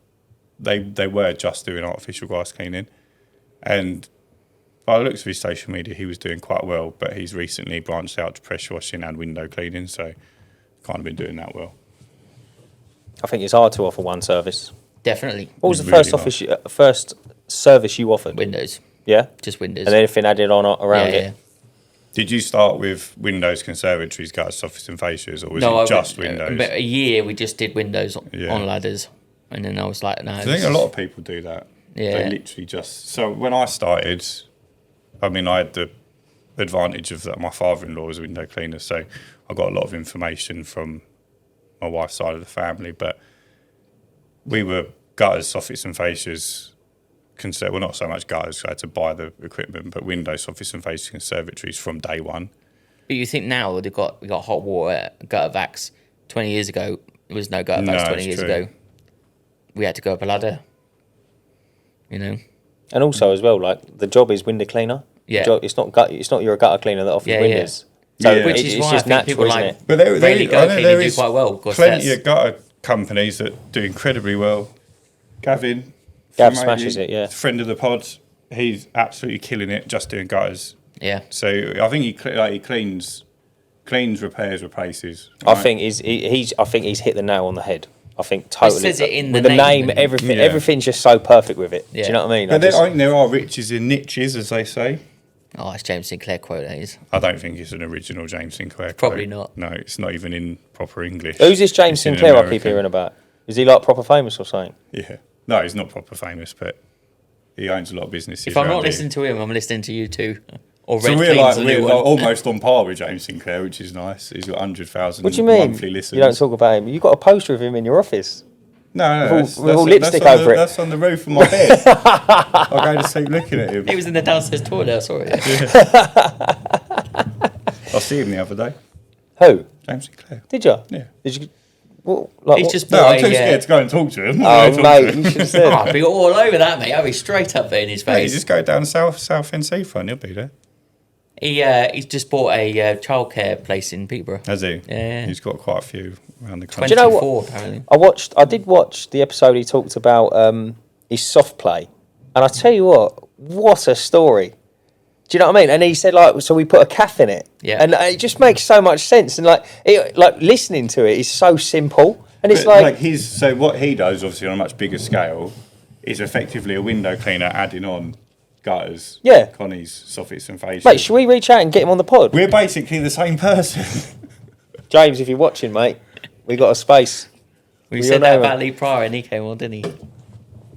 they were just doing artificial grass cleaning, and by the looks of his social media, he was doing quite well. But he's recently branched out to pressure washing and window cleaning, so kind of been doing that well. I think it's hard to offer one service. Definitely. What was the Really first service you offered? Windows. Yeah? Just windows. And anything added on around it? Yeah. Did you start with windows, conservatories, gutters, soffits and fascias, or was it just windows? About a year we just did windows on ladders, and then I was like, no. I think a lot of people do that. Yeah. They literally just... So when I started, I mean, I had the advantage of that my father-in-law was a window cleaner, so I got a lot of information from my wife's side of the family, but we were gutters, soffits and fascias, well, not so much gutters, I had to buy the equipment, but windows, soffits and fascias, conservatories from day one. But you think now we got hot water, gutter vacs. 20 years ago, there was no gutter vacs 20 years ago. We had to go up a ladder, you know. And also as well, like the job is window cleaner. Yeah. It's not you're a gutter cleaner that offers windows. So which is it's why just I think people natural, isn't like it? But really gutter cleaning do quite well. Plenty of gutter companies that do incredibly well. Gav smashes it, yeah. Friend of the pod, he's absolutely killing it, just doing gutters. Yeah. So I think he cleans, repairs, replaces. I right? think he's hit the nail on the head. I think totally. says it in with the the name. name, everything's just so perfect with it. Yeah. Do you know what I mean? But I think there are riches in niches, as they say. Oh, it's James Sinclair quote, that is. I don't think it's an original James Sinclair quote. Probably not. No, it's not even in proper English. Who's this James It's in Sinclair I keep American. hearing about? Is he like proper famous or something? Yeah. No, he's not proper famous, but he owns a lot of businesses. If I'm around not here. listening to him, I'm listening to you too. Or So Red we're Clean's like a new one. almost on par with James Sinclair, which is nice. He's got 100,000 What do you mean? monthly listens. You don't talk about him. You got a poster of him in your office. No, With all lipstick over it. That's on the roof of my bed. I go to sleep looking at him. He was in the downstairs toilet, I saw it. I see him the other day. Who? James Sinclair. Did you? Yeah. Did you? What, like, He's what? just No, bought I'm too scared to go and talk to him. Oh, mate, you should have said. I'd be all over that, mate. I'd be straight up there in his Hey, you face. just go down South End Seafront, he'll be there. He's just bought a childcare place in Peterborough. Has he? Yeah. He's got quite a few around the 24, country. Do you know what? apparently. I did watch the episode he talked about his soft play, and I tell you what a story. Do you know what I mean? And he said so we put a calf in it, Yeah. and it just makes so much sense. And listening to it is so simple, and it's But, so what he does, obviously on a much bigger scale, is effectively a window cleaner adding on gutters, Yeah. connies, soffits and fascias. mate, should we reach out and get him on the pod? We're basically the same person. James, if you're watching, mate, we got a space. We With said your that name about on. Lee Pryor and he came on, didn't he?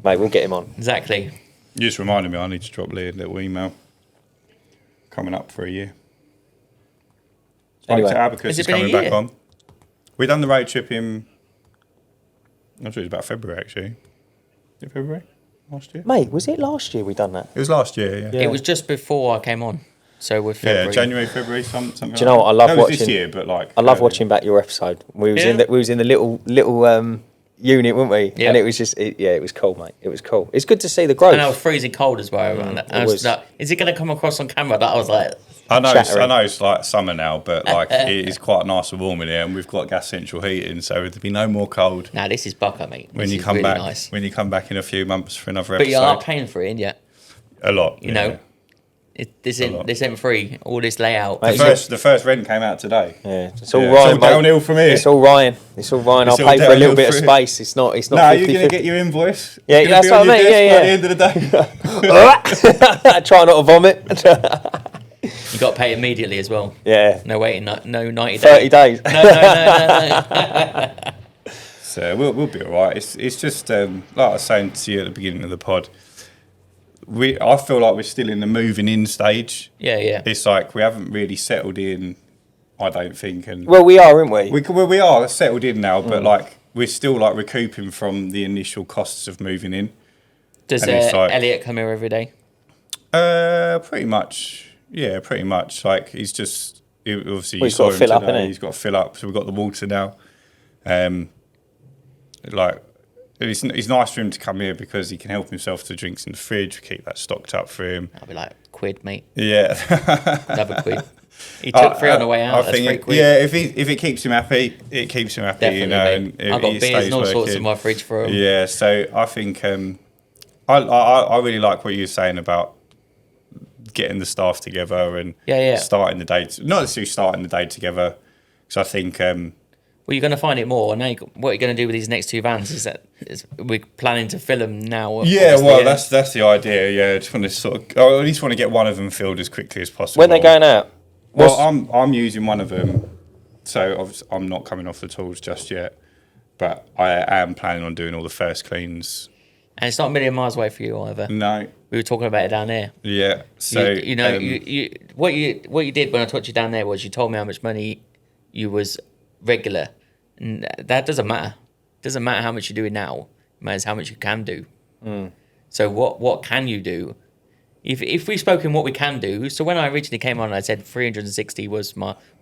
Mate, we'll get him on. Exactly. You just reminded me I need to drop Lee a little email. Coming up for a year. Anyway. Spoke to Abacus Has is it been a coming back year? on. We done the road trip in, I'm sure it was about February actually. Is it February? Last year? Mate, was it last year we done that? It was last year, yeah. Yeah. It was just before I came on. So we're February. Yeah, January, February, something. Do you know what I love that was watching? this year, but like I love watching back your episode. We was Yeah. in the little unit, weren't we? Yep. And it was just, it was cool, mate. It was cool. It's good to see the growth. And I was freezing cold as well. And I was like, is it going to come across on camera? That I was like, I know it's like summer now, but like it is quite nice and warm in here, and we've got gas central heating, so there'll be no more cold. nah, this is bucker, mate. When you come back, when you come back in a few months for another episode. But you are paying for it, ain't you? A lot, you know. This ain't free. All this layout. The first rent came out today. Yeah, it's all Ryan. It's all downhill from here. It's all Ryan. I'll pay for a little bit of space. It's not. No, you're gonna get your invoice. Yeah, that's what I mean. Yeah. At the end of the day, try not to vomit. You got to pay immediately as well. Yeah. No waiting. No 90 days. 30 days. No. So we'll be all right. It's just like I was saying to you at the beginning of the pod. I feel like we're still in the moving in stage. Yeah. It's like we haven't really settled in, I don't think. And well, we are, aren't we? We are settled in now, but like we're still like recouping from the initial costs of moving in. Does Elliot come here every day? Pretty much. Yeah, pretty much. Like he's just obviously he's got to fill up, isn't he? He's got to fill up. So we've got the water now. Like. It's nice for him to come here because he can help himself to drinks in the fridge, keep that stocked up for him. I'll be like, quid, mate. Yeah. Another quid. He took 3 on the way out. That's 3 quid. Yeah, if it keeps him happy, it keeps him happy. Definitely, you know. And I've got beers and all sorts in my fridge for him. Yeah, so I think I really like what you were saying about getting the staff together and starting the day. Not necessarily starting the day together, because I think. Well, you're going to find it more. And what you're going to do with these next 2 vans is we're planning to fill them now. Yeah, well, that's the idea. Yeah, I just want to I at least want to get one of them filled as quickly as possible. When they're going out? Well, I'm using one of them, so obviously I'm not coming off the tools just yet. But I am planning on doing all the first cleans. And it's not a million miles away for you either. No. We were talking about it down there. Yeah. So what you did when I talked to you down there was you told me how much money you was regular. And that doesn't matter. It doesn't matter how much you're doing now. It matters how much you can do. So what can you do? If we spoke in what we can do, so when I originally came on, I said 360 was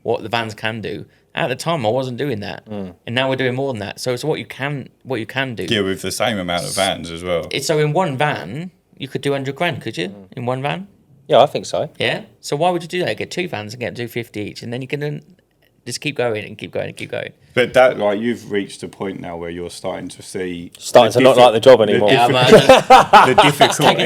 what the vans can do. At the time, I wasn't doing that, and now we're doing more than that. So it's what you can do. Yeah, with the same amount of vans as well. So in one van, you could do 100 grand, could you? In one van? Yeah, I think so. Yeah. So why would you do that? Get 2 vans and get 250 each, and then you can just keep going and keep going and keep going. But that, like, you've reached a point now where you're starting to see... not like the job anymore. The difficulty...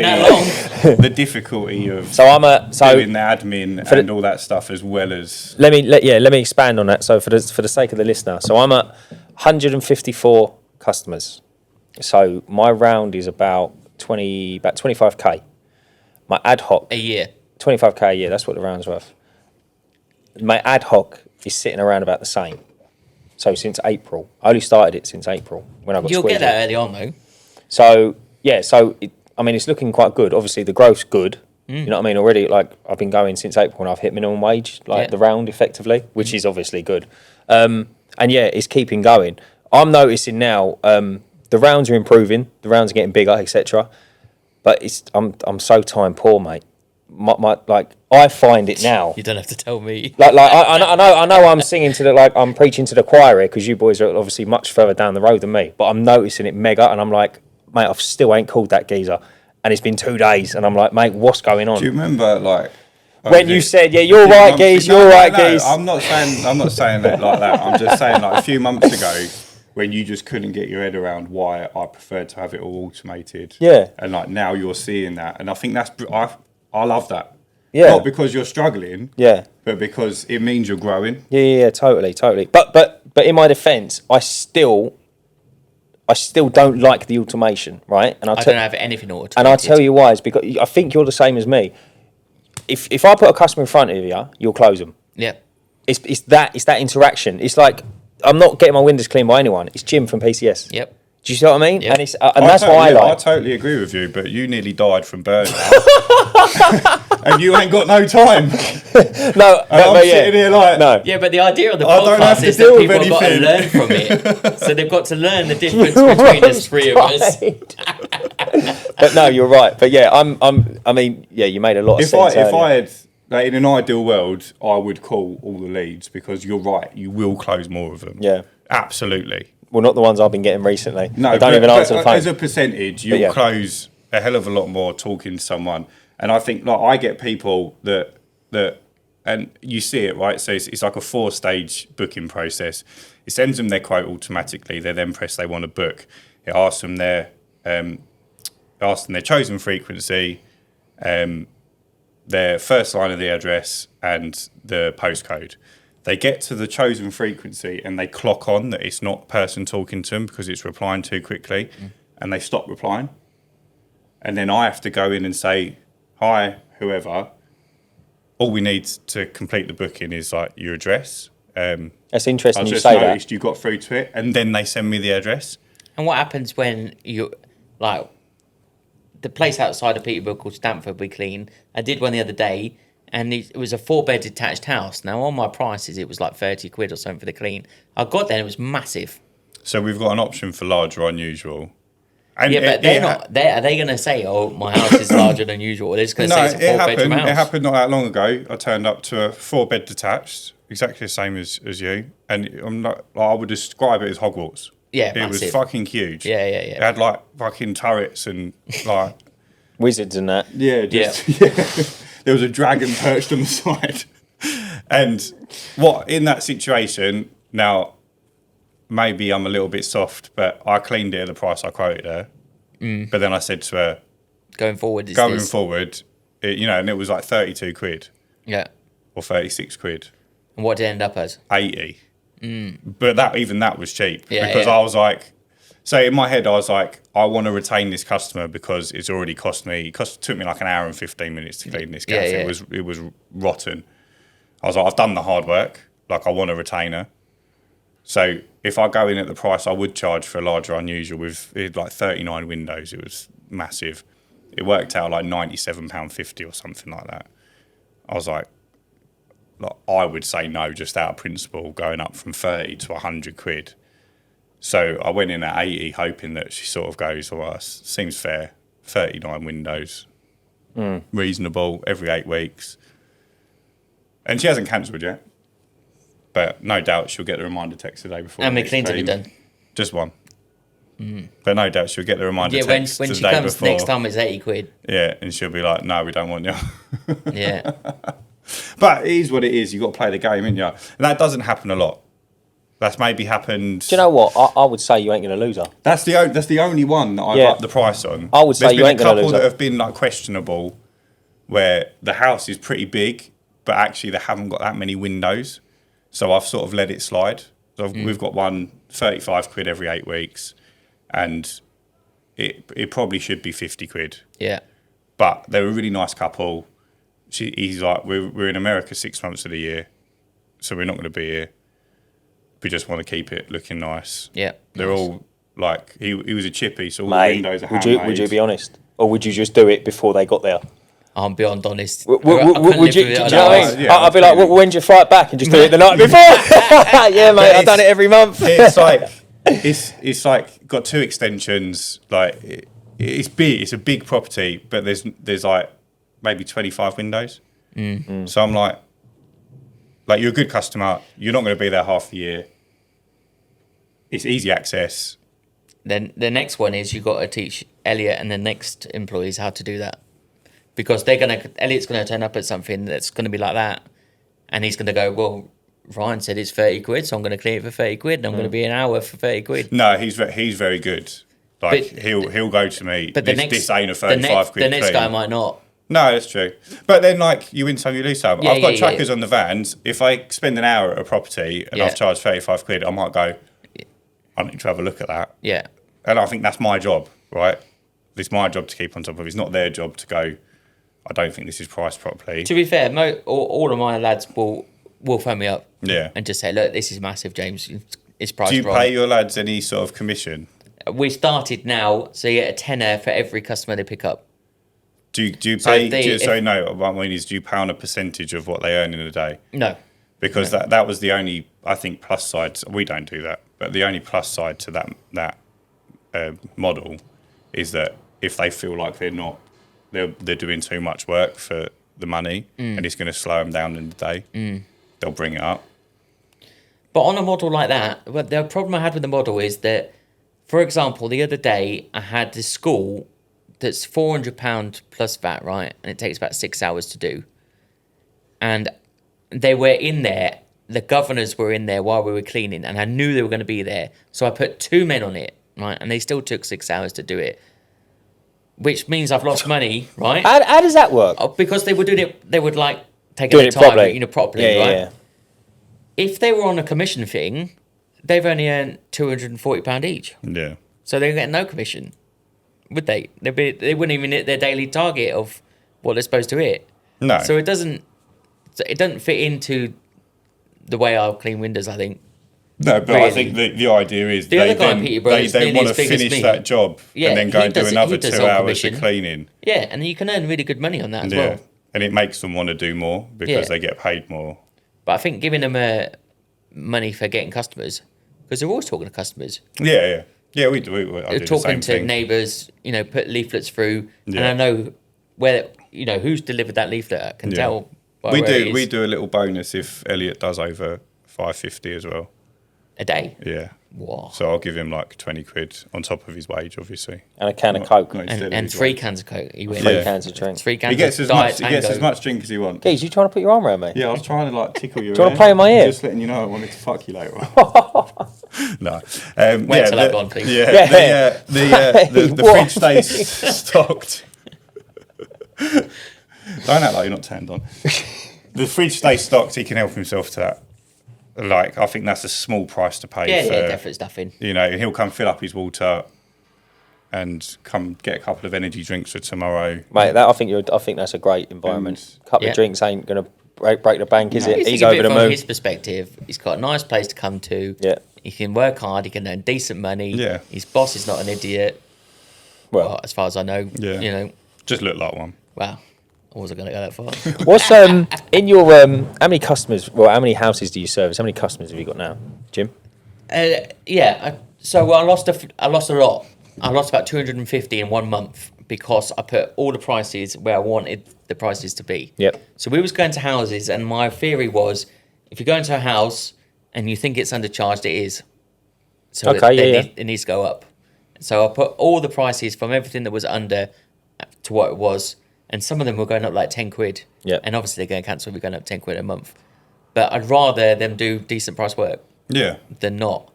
the difficulty of doing the admin and all that stuff as well as... Let me expand on that. So for the sake of the listener, so I'm at 154 customers. So my round is about 25k. My ad hoc... A year. 25k a year, that's what the round's worth. My ad hoc is sitting around about the same. So since April. I only started it since April when I got You'll squeezed get that early on, though. So, it's looking quite good. Obviously, the growth's good. You know what I mean? Already, like, I've been going since April and I've hit minimum wage, the round, effectively, which is obviously good. It's keeping going. I'm noticing now the rounds are improving. The rounds are getting bigger, etc. But I'm so time poor, mate. I find it now. You don't have to tell me. I know I'm singing to I'm preaching to the choir here because you boys are obviously much further down the road than me. But I'm noticing it mega, and I'm like, mate, I still ain't called that geezer, and it's been 2 days, and I'm like, mate, what's going on? Do you remember when you said, "Yeah, you're right, geez, you're right, geez"? I'm not saying that like that. I'm just saying a few months ago, when you just couldn't get your head around why I preferred to have it all automated. Yeah. And now you're seeing that, and I think I love that. Yeah. Not because you're struggling. Yeah. But because it means you're growing. Yeah, totally. But in my defence, I still don't like the automation, right? And I don't have anything automated. And I'll tell you why. Is because I think you're the same as me. If I put a customer in front of you, you'll close them. Yeah. It's that interaction. It's like I'm not getting my windows cleaned by anyone. It's Jim from PCS. Yep. Do you see what I mean? Yep. And that's why I like. I totally agree with you, but you nearly died from burnout, and you ain't got no time. No, I'm sitting here no. Yeah, but the idea of the podcast is that people have got to learn from it. So they've got to learn the difference between the 3 of us. But no, you're right. But yeah, you made a lot of sense. If I had, in an ideal world, I would call all the leads because you're right. You will close more of them. Yeah. Absolutely. Well, not the ones I've been getting recently. No, I don't even answer the phone. As a percentage, you'll close a hell of a lot more talking to someone. And I think, like, I get people that and you see it, right? So it's like a 4-stage booking process. It sends them their quote automatically. They then press they want to book. It asks them their chosen frequency, their first line of the address, and the postcode. They get to the chosen frequency and they clock on that it's not person talking to them because it's replying too quickly, and they stop replying. And then I have to go in and say, hi, whoever. All we need to complete the booking is like your address. That's interesting. I you just say noticed that. you got through to it, and then they send me the address. And what happens when you, like, the place outside of Peterborough called Stamford we clean? I did one the other day, and it was a 4-bed detached house. Now on my prices, it was like 30 quid or something for the clean. I got there, and it was massive. So we've got an option for large or unusual. And yeah, but they're not. Are they going to say, "Oh, my house is larger than usual"? Or they're just going to say it's a 4-bedroom house. It happened not that long ago. I turned up to a 4-bed detached, exactly the same as you, and I'm not. I would describe it as Hogwarts. Yeah, it massive. was fucking huge. Yeah. It had like fucking turrets and like wizards and that. Yeah. There was a dragon perched on the side, and what in that situation now. Maybe I'm a little bit soft, but I cleaned it at the price I quoted her. But then I said to her, going forward, and it was like 32 quid. Yeah. Or 36 quid. And what did it end up as? 80. But that was cheap. Yeah, because I was like, so in my head, I was like, I want to retain this customer because it's already took me like an hour and 15 minutes to clean this gaff. Yeah. It was rotten. I was like, I've done the hard work. Like, I want to retain her. So if I go in at the price I would charge for a larger unusual with like 39 windows, it was massive. It worked out like £97.50 or something like that. I was like, I would say no just out of principle, going up from 30 to 100 quid. So I went in at 80 hoping that she sort of goes, well, seems fair, 39 windows, reasonable, every 8 weeks. And she hasn't cancelled yet. But no doubt she'll get the reminder text the day before. How many cleans have you done? Just one. But no doubt she'll get the reminder text when the she day comes before. Next time it's 80 quid. Yeah, and she'll be like, no, we don't want you. Yeah. But it is what it is. You've got to play the game, ain't you? And that doesn't happen a lot. That's maybe happened... Do you know what? I would say you ain't going to lose her. That's the only one that I've upped the price on. I would say you ain't going to lose her. There's been a couple that have been like questionable where the house is pretty big, but actually they haven't got that many windows. So I've sort of let it slide. So we've got one 35 quid every 8 weeks, and it probably should be 50 quid. Yeah. But they're a really nice couple. He's like, we're in America 6 months of the year, so we're not going to be here. We just want to keep it looking nice. Yeah. They're all like, he was a chippy, so all Mate, the windows are handmade. would you be honest? Or would you just do it before they got there? I'm beyond honest. Would you? Do you know what I mean? Yeah, I'd be like, when do you fight back and just do it the night before? Yeah, mate, I've done it every month. It's like it's like got 2 extensions. Like it's big. It's a big property, but there's like maybe 25 windows. So I'm like you're a good customer. You're not going to be there half the year. It's easy access. Then the next one is you got to teach Elliot and the next employees how to do that. Because Elliot's going to turn up at something that's going to be like that. And he's going to go, well, Ryan said it's 30 quid, so I'm going to clean it for 30 quid. And I'm going to be an hour for 30 quid. No, he's very good. Like, but he'll go to me, but this ain't a 35 quid The next clean. guy might not. No, that's true. But then, like, you win some, you lose some. Yeah, I've got trackers on the vans. If I spend an hour at a property and I've charged 35 quid, I might go, I need to have a look at that. Yeah. And I think that's my job, right? It's my job to keep on top of. It's not their job to go, I don't think this is priced properly. To be fair, all of my lads will phone me up and just say, look, this is massive, James. It's priced wrong. Do you pay your lads any sort of commission? We started now, so you get a tenner for every customer they pick up. Do you pay? What I mean is, do you pay on a percentage of what they earn in a day? No. Because that was the only, I think, plus side. We don't do that, but the only plus side to that model is that if they feel like they're doing too much work for the money and it's going to slow them down in the day, they'll bring it up. But on a model like that, the problem I had with the model is that, for example, the other day I had this school that's £400 plus VAT, right? And it takes about 6 hours to do. And they were in there, the governors were in there while we were cleaning, and I knew they were going to be there. So I put 2 men on it, right? And they still took 6 hours to do it, which means I've lost money, right? How does that work? Because they were doing it, they would like take Doing their it time, properly. properly, Yeah, right? yeah. If they were on a commission thing, they've only earned £240 each. Yeah. So they get no commission, would they? They wouldn't even hit their daily target of what they're supposed to hit. No. So it doesn't fit into the way I'll clean windows, I think. No, but really. I think the idea is The other guy in Peterborough is they nearly want to as big as finish me. that job Yeah, and then go he and do does- another he does 2 on hours commission. of cleaning. Yeah, and you can earn really good money on that as Yeah. well. And it makes them want to do more because Yeah. they get paid more. But I think giving them money for getting customers, because they're always talking to customers. Yeah. Yeah, we do. I They're do the talking same to thing. neighbours, put leaflets through, and Yeah. I know where, who's delivered that leaflet. I can Yeah. tell by where it is. We do a little bonus if Elliot does over 550 as well. A day. Yeah. Wow. So I'll give him like 20 quid on top of his wage, obviously. And a can of Coke. Not instead of And his 3 wage. cans of Coke. He wins. 3 Yeah. cans of drink. 3 cans He gets of as Diet much Tango. drink as he wants. Geez, you trying to put your arm around me? Yeah, I was trying to like tickle your Do you wanna play in my ear? Just letting you know I wanted to fuck you later. No. Wait till I've gone, please. Yeah. The What? fridge stays stocked. Don't act like you're not turned on. The fridge stays stocked. He can help himself to that. Like, I think that's a small price to pay. Yeah, for, definitely stuffing. He'll come fill up his water and come get a couple of energy drinks for tomorrow. Mate, I think that's a great environment. Couple Yeah. of drinks ain't gonna break the bank, is it? He's He's thinking a over bit the from moon. his perspective. He's got a nice place to come to. Yeah. He can work hard. He can earn decent money. Yeah. His boss is not an idiot. Well, As far as I know. Yeah. Just look like one. Wow. I wasn't going to go that far. what's in your how many customers? Well, how many houses do you service? How many customers have you got now, Jim? So I lost a lot. I lost about 250 in 1 month because I put all the prices where I wanted the prices to be. Yep. So we was going to houses, and my theory was, if you go into a house and you think it's undercharged, it is. So Okay, it needs to go up. So I put all the prices from everything that was under to what it was, and some of them were going up like 10 quid. Yeah. And obviously they're going to cancel. We're going up 10 quid a month. But I'd rather them do decent price work Yeah. than not.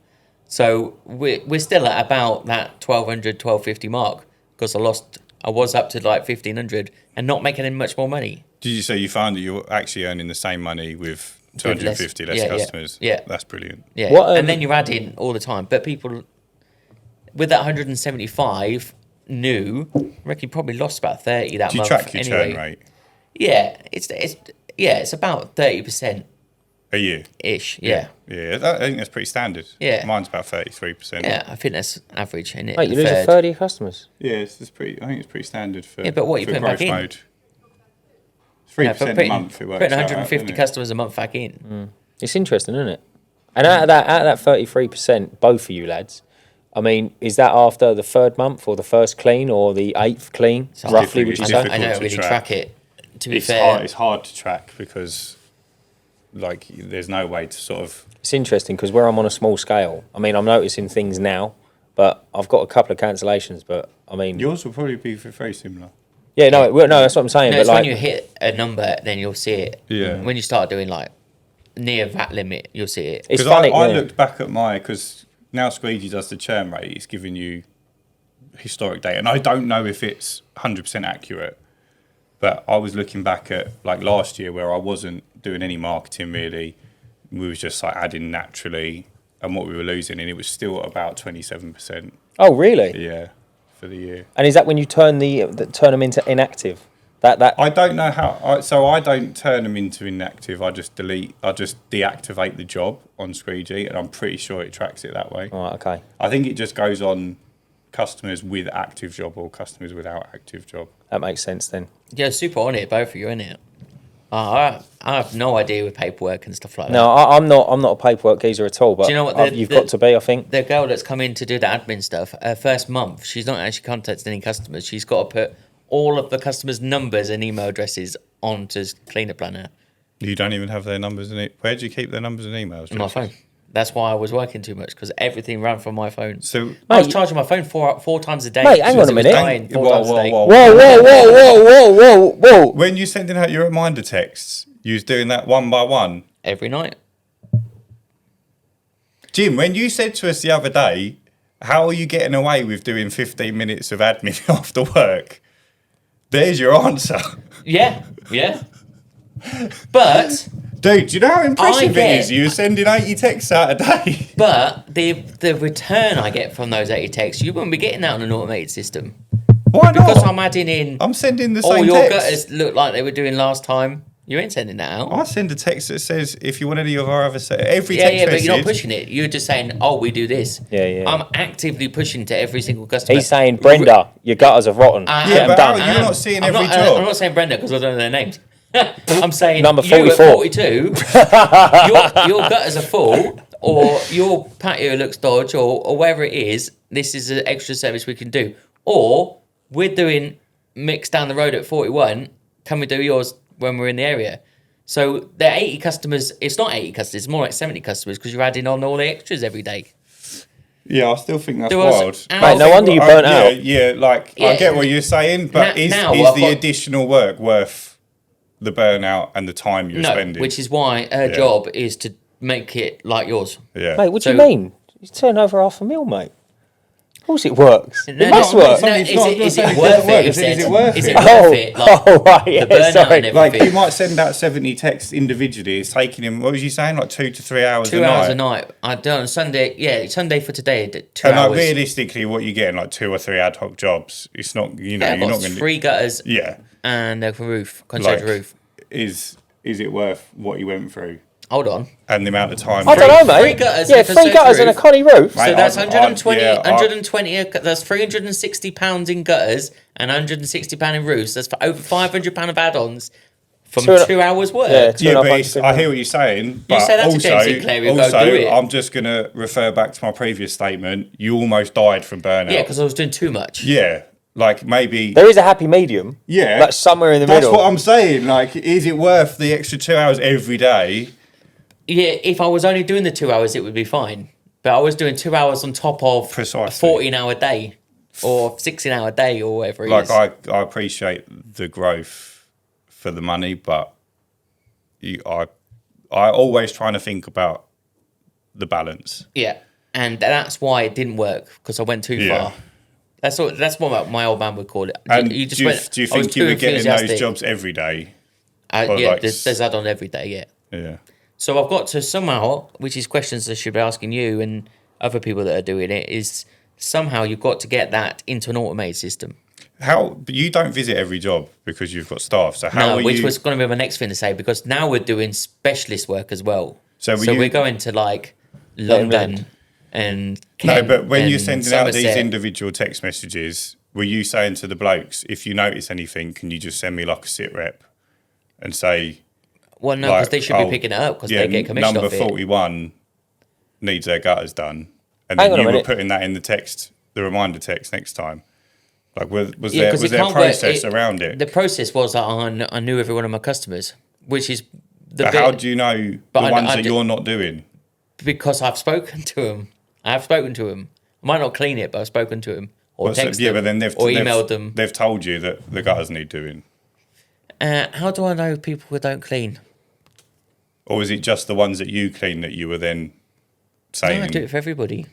So we're still at about that 1,200, 1,250 mark because I was up to like 1,500 and not making any much more money. Did you say you found that you're actually earning the same money with 250 less customers? Yeah. That's brilliant. Yeah. What, and then you're adding all the time. But people, with that 175 new, I reckon you probably lost about 30 that Do you month. track your anyway. churn rate Yeah. It's about 30%. a year? Ish, yeah. Yeah, I think that's pretty standard. Yeah. Mine's about 33%. Yeah, I think that's average, isn't it? Mate, you lose a third of your customers. Yeah, I think it's pretty standard for, Yeah, but what, you for put 'em back growth in? mode. 3% a month, it works putting out, 150 doesn't it? customers a month back in. It's interesting, isn't it? And out of that 33%, both of you lads, I mean, is that after the 3rd month or the first clean or the 8th clean? So Roughly, would it's you I say? don't difficult to really track. track it, to be It's fair. hard. It's hard to track because, like, there's no way to sort of. It's interesting because where I'm on a small scale, I mean, I'm noticing things now, but I've got a couple of cancellations. But I mean, Yours will probably be very similar. yeah, no, that's what I'm saying. No, but it's like, when you hit a number, then you'll see it. Yeah. When you start doing like near that limit, you'll see it. it's Because funny. I yeah. looked back at because now Squeegee does the churn rate, it's giving you historic data. And I don't know if it's 100% accurate, but I was looking back at like last year where I wasn't doing any marketing really. We was just like adding naturally and what we were losing, and it was still about 27%. Oh, really? Yeah, for the year. And is that when you turn turn them into inactive? That I don't know how. So I don't turn them into inactive. I just deactivate the job on Squeegee, and I'm pretty sure it tracks it that way. Right, okay. I think it just goes on customers with active job or customers without active job. That makes sense then. Yeah, super on it, both of you, innit? I have no idea with paperwork and stuff like that. No, I'm not a paperwork geezer at all. But Do you know what you've got to be, I think. The girl that's come in to do the admin stuff, her first month, she's not actually contacted any customers. She's got to put all of the customers' numbers and email addresses onto Cleaner Planner. You don't even have their numbers in it. Where do you keep their numbers and emails? On my phone. That's why I was working too much, because everything ran from my phone. So I was charging my phone four times a day. Mate, hang on a minute. Whoa. When you're sending out your reminder texts, you was doing that one by one? Every night. Jim, when you said to us the other day, how are you getting away with doing 15 minutes of admin after work? There's your answer. Yeah. But... Dude, do you know how impressive it is? You're sending 80 texts out a day. But the return I get from those 80 texts, you wouldn't be getting that on an automated system. Why not? Because I'm adding in... I'm sending the all same your text. gutters look like they were doing last time. You ain't sending that out. I send a text that says, if you want any of our other... Every text message... but you're not pushing it. You're just saying, we do this. Yeah. I'm actively pushing to every single customer. He's saying, Brenda, your gutters are rotten. But done. you're not seeing every job. I'm not saying Brenda because I don't know their names. I'm saying number 44. You at 42, your gutters are full, or your patio looks dodgy, or wherever it is. This is an extra service we can do. Or we're doing mix down the road at 41. Can we do yours when we're in the area? So there are 80 customers. It's not 80 customers. It's more like 70 customers because you're adding on all the extras every day. Yeah, I still think that's wild. Mate, no wonder you burnt out. Yeah, I get what you're saying, but is the additional work worth the burnout and the time you're spending? Which is why her job is to make it like yours. Yeah. Mate, what do you mean? You turn over $500,000, mate. Of course it works. It must work. Is it worth it? Is it worth it? Right, sorry. Like, you might send out 70 texts individually. It's taking him, what was you saying, like 2 to 3 hours a night? 2 hours a night. I done on Sunday, Sunday for today, 2 hours. And realistically, what you're getting, like 2 or 3 ad hoc jobs, it's not, you're not going to... 3 gutters and a roof, concierge roof. Is it worth what you went through? Hold on. And the amount of time. I don't know, mate. 3 gutters. Yeah, 3 gutters and a connie roof. Mate, so that's 120. That's £360 in gutters and £160 in roofs. That's for over £500 of add-ons from 2 hours work. But I hear what you're saying. But you say that to James Sinclair, he'll go do it. I'm just going to refer back to my previous statement. You almost died from burnout. Yeah, because I was doing too much. Yeah. Like, maybe... There is a happy medium. Yeah. Like, somewhere in the middle. That's what I'm saying. Like, is it worth the extra 2 hours every day? Yeah, if I was only doing the 2 hours, it would be fine. But I was doing 2 hours on top of a 14-hour day or 16-hour day or whatever it is. Like, I appreciate the growth for the money, but I always trying to think about the balance. Yeah, and that's why it didn't work, because I went too far. That's what my old man would call it. And do you think you were getting those jobs every day? There's add-on every day, Yeah. So I've got to somehow, which is questions I should be asking you and other people that are doing it, is somehow you've got to get that into an automated system. But you don't visit every job because you've got staff. So which was going to be my next thing to say, because now we're doing specialist work as well. So we're going to like London and Kent. No, but when you're sending out these individual text messages, were you saying to the blokes, if you notice anything, can you just send me like a sit rep and say... Well, no, because they should be picking it up because they get commission off it. Number 41 needs their gutters done. And then you were putting that in the text, the reminder text next time. Like, was there a process around it? The process was that I knew every one of my customers, which is the How do you know the ones that you're not doing? Because I've spoken to them. I might not clean it, but I've spoken to them. Or texted them, but then emailed them. They've told you that the gutters need doing. How do I know people who don't clean? Or was it just the ones that you clean that you were then saying? No, I do it for everybody.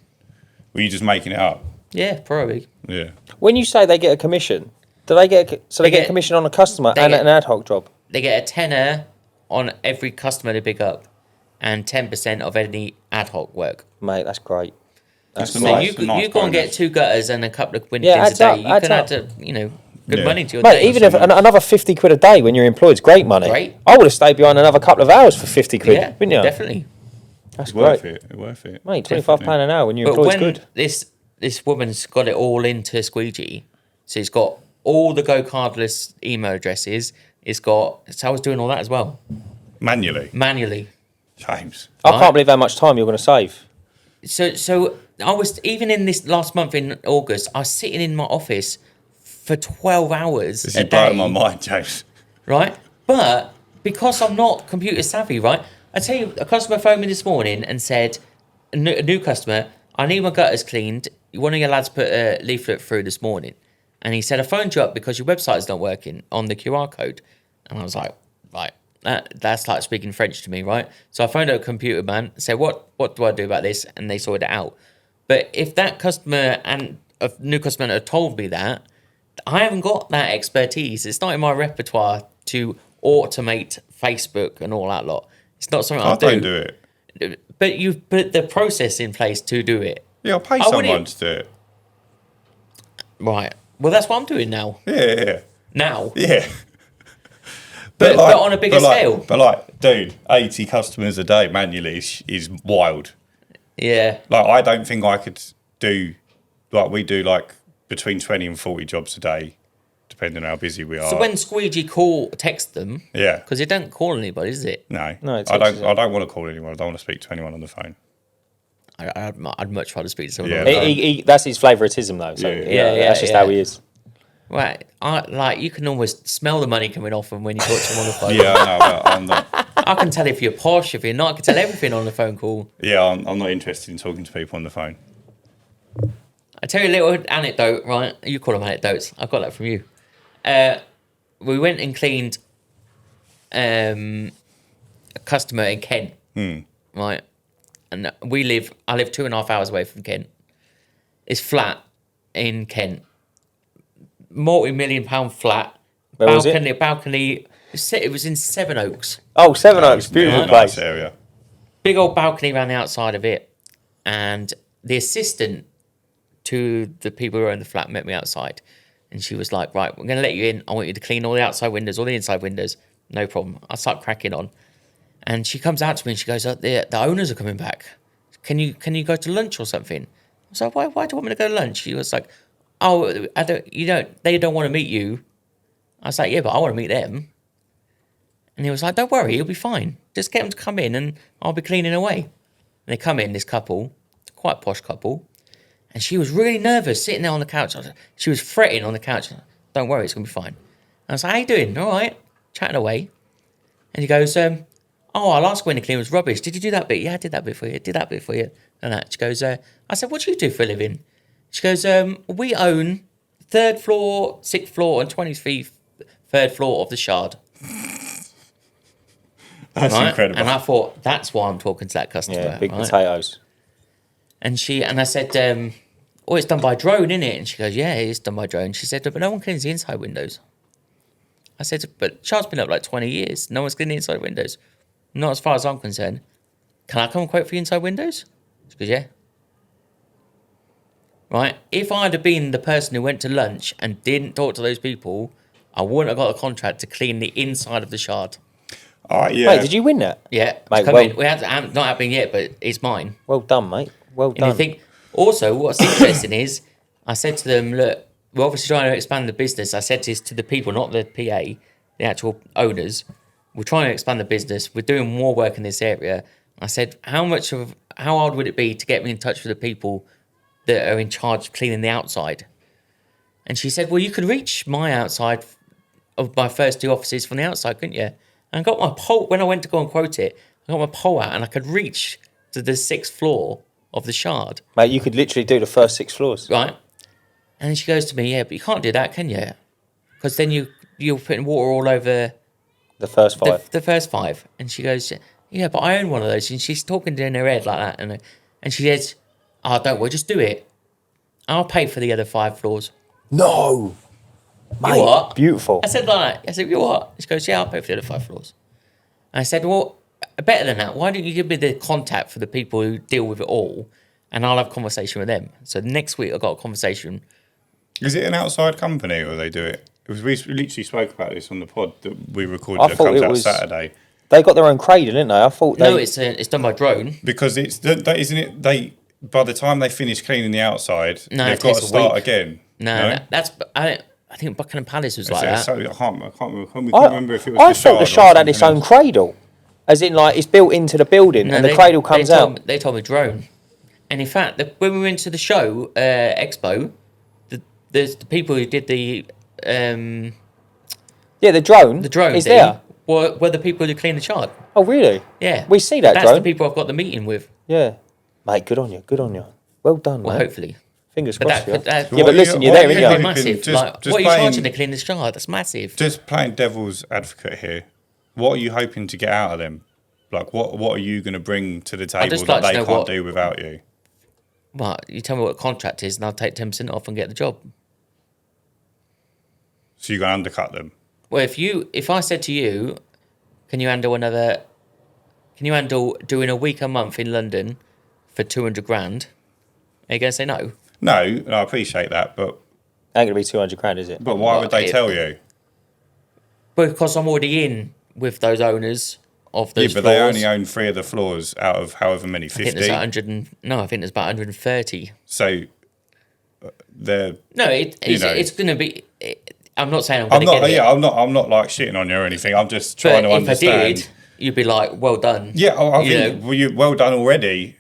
Were you just making it up? Yeah, probably. Yeah. When you say they get a commission, do they get a commission on a customer and an ad hoc job? They get a tenner on every customer they pick up, and 10% of any ad hoc work. Mate, that's great. That's so you go and get 2 gutters and a couple of windows a day. You can add good money to your day. Mate, even if another 50 quid a day when you're employed is great money. Great. I would have stayed behind another couple of hours for 50 quid, wouldn't you? Definitely. That's worth great. it. Worth it. Mate, £25 an hour when you're employed is good. This woman's got it all into Squeegee. So it's got all the Go Cardless email addresses. So I was doing all that as well. Manually. James. I can't believe how much time you're going to save. So I was, even in this last month in August, I was sitting in my office for 12 hours This is blowing my mind, James. Right? But because I'm not computer savvy, right? I tell you, a customer phoned me this morning and said, a new customer. I need my gutters cleaned. One of your lads put a leaflet through this morning, and he said, I phoned you up because your website is not working on the QR code. And I was like, right, that's like speaking French to me, right? So I phoned up a computer man, said, what do I do about this? And they sorted it out. But if that customer and a new customer had told me that, I haven't got that expertise. It's not in my repertoire to automate Facebook and all that lot. It's not something I do. I don't do it. But you've put the process in place to do it. Yeah, I'll pay someone to do it. Right. Well, that's what I'm doing now. Yeah. Now. Yeah. But on a bigger scale. But like, dude, 80 customers a day manually is wild. Yeah. Like, I don't think I could do, like, we do like between 20 and 40 jobs a day, depending on how busy we are. So when Squeegee text them, yeah, because it don't call anybody, is it? No, I don't want to call anyone. I don't want to speak to anyone on the phone. I'd much rather speak to someone. Yeah. On the phone. He, that's his favouritism, though. So that's just how he is. Right, you can almost smell the money coming off him when you talk to him on the phone. Yeah, I know. I'm not. I can tell if you're posh, if you're not. I can tell everything on the phone call. Yeah, I'm not interested in talking to people on the phone. I tell you a little anecdote, right? You call them anecdotes. I got that from you. We went and cleaned a customer in Kent, right? And I live 2.5 hours away from Kent. It's flat in Kent. Multi-million-pound flat. Where was it? Balcony. It was in Sevenoaks. Oh, Sevenoaks, beautiful place. Nice area. Big old balcony around the outside of it. And the assistant to the people who were in the flat met me outside. And she was like, right, we're going to let you in. I want you to clean all the outside windows, all the inside windows. No problem. I start cracking on. And she comes out to me and she goes, the owners are coming back. Can you go to lunch or something? I was like, why do you want me to go to lunch? She was like, oh, they don't want to meet you. I was like, yeah, but I want to meet them. And he was like, don't worry, you'll be fine. Just get them to come in and I'll be cleaning away. And they come in, this couple, quite posh couple. And she was really nervous sitting there on the couch. She was fretting on the couch. Don't worry, it's going to be fine. And I was like, how you doing? All right. Chatting away. And he goes, our last winter clean was rubbish. Did you do that bit? Yeah, I did that bit for you. Did that bit for you. And that. She goes, I said, what do you do for a living? She goes, we own 3rd floor, 6th floor, and 23rd floor of the Shard. That's right? Incredible. And I thought, that's why I'm talking to that customer. Yeah, big potatoes. And I said, it's done by drone, isn't it? And she goes, yeah, it's done by drone. She said, but no one cleans the inside windows. I said, but Shard's been up like 20 years. No one's cleaned the inside windows. Not as far as I'm concerned. Can I come and quote for the inside windows? She goes, yeah. Right? If I'd have been the person who went to lunch and didn't talk to those people, I wouldn't have got a contract to clean the inside of the Shard. All right, yeah. Wait, did you win that? Yeah. Mate, We haven't not happened yet, but it's mine. Well done, mate. Well done. And you think, also, what's interesting is, I said to them, look, we're obviously trying to expand the business. I said this to the people, not the PA, the actual owners. We're trying to expand the business. We're doing more work in this area. I said, how hard would it be to get me in touch with the people that are in charge of cleaning the outside? And she said, well, you could reach my outside of my first 2 offices from the outside, couldn't you? And I got my pole, when I went to go and quote it, I got my pole out and I could reach to the 6th floor of the Shard. Mate, you could literally do the first 6 floors. Right. And she goes to me, yeah, but you can't do that, can you? Because then you're putting water all over the first 5. The first 5. And she goes, yeah, but I own one of those. And she's talking in her head like that. And she says, oh, don't worry, just do it. I'll pay for the other 5 floors. No. Mate, you what? Beautiful. I said like that. I said, you what? She goes, yeah, I'll pay for the other 5 floors. And I said, well, better than that, why don't you give me the contact for the people who deal with it all, and I'll have a conversation with them. So next week I got a conversation. Is it an outside company or they do it? We literally spoke about this on the pod that we recorded. That comes out Saturday. They got their own cradle, didn't they? I thought no, it's done by drone. Because isn't it? By the time they finish cleaning the outside, they've got to start again. No? That's I think Buckingham Palace was like that. So I can't remember if it was. I thought the Shard had its own cradle, as in like it's built into the building and the cradle comes out. They told me drone, and in fact, when we went to the show expo, the people who did the the drone is thing, there. Were the people who clean the Shard. Oh really? Yeah, we see that That's drone. the people I've got the meeting with. Yeah. Mate, good on you. Well done, Well, man. Hopefully. Fingers But crossed. that- But listen, you're there, aren't That's you? massive. Just What are you playing- charging to clean this yard? That's massive. Just playing devil's advocate here. What are you hoping to get out of them? Like, what are you going to bring to the table just that like to they know can't what- do without you? Well, you tell me what a contract is, and I'll take 10% off and get the job. So you're going to undercut them? Well, if I said to you, can you handle doing a week a month in London for 200 grand? Are you going to say no? No, I appreciate that, but Ain't gonna be 200 grand, is it? why Well, would they tell you? Because I'm already in with those owners of those Yeah, but floors. they only own 3 of the floors out of however many, I 50. think there's 100. I think there's about 130. So they're. No, it's going to be. I'm not saying I'm I'm going to not. get it. Yeah, I'm not like shitting on you or anything. I'm just trying But to if understand. I did, you'd be like, well done. Yeah, I You think you're well done already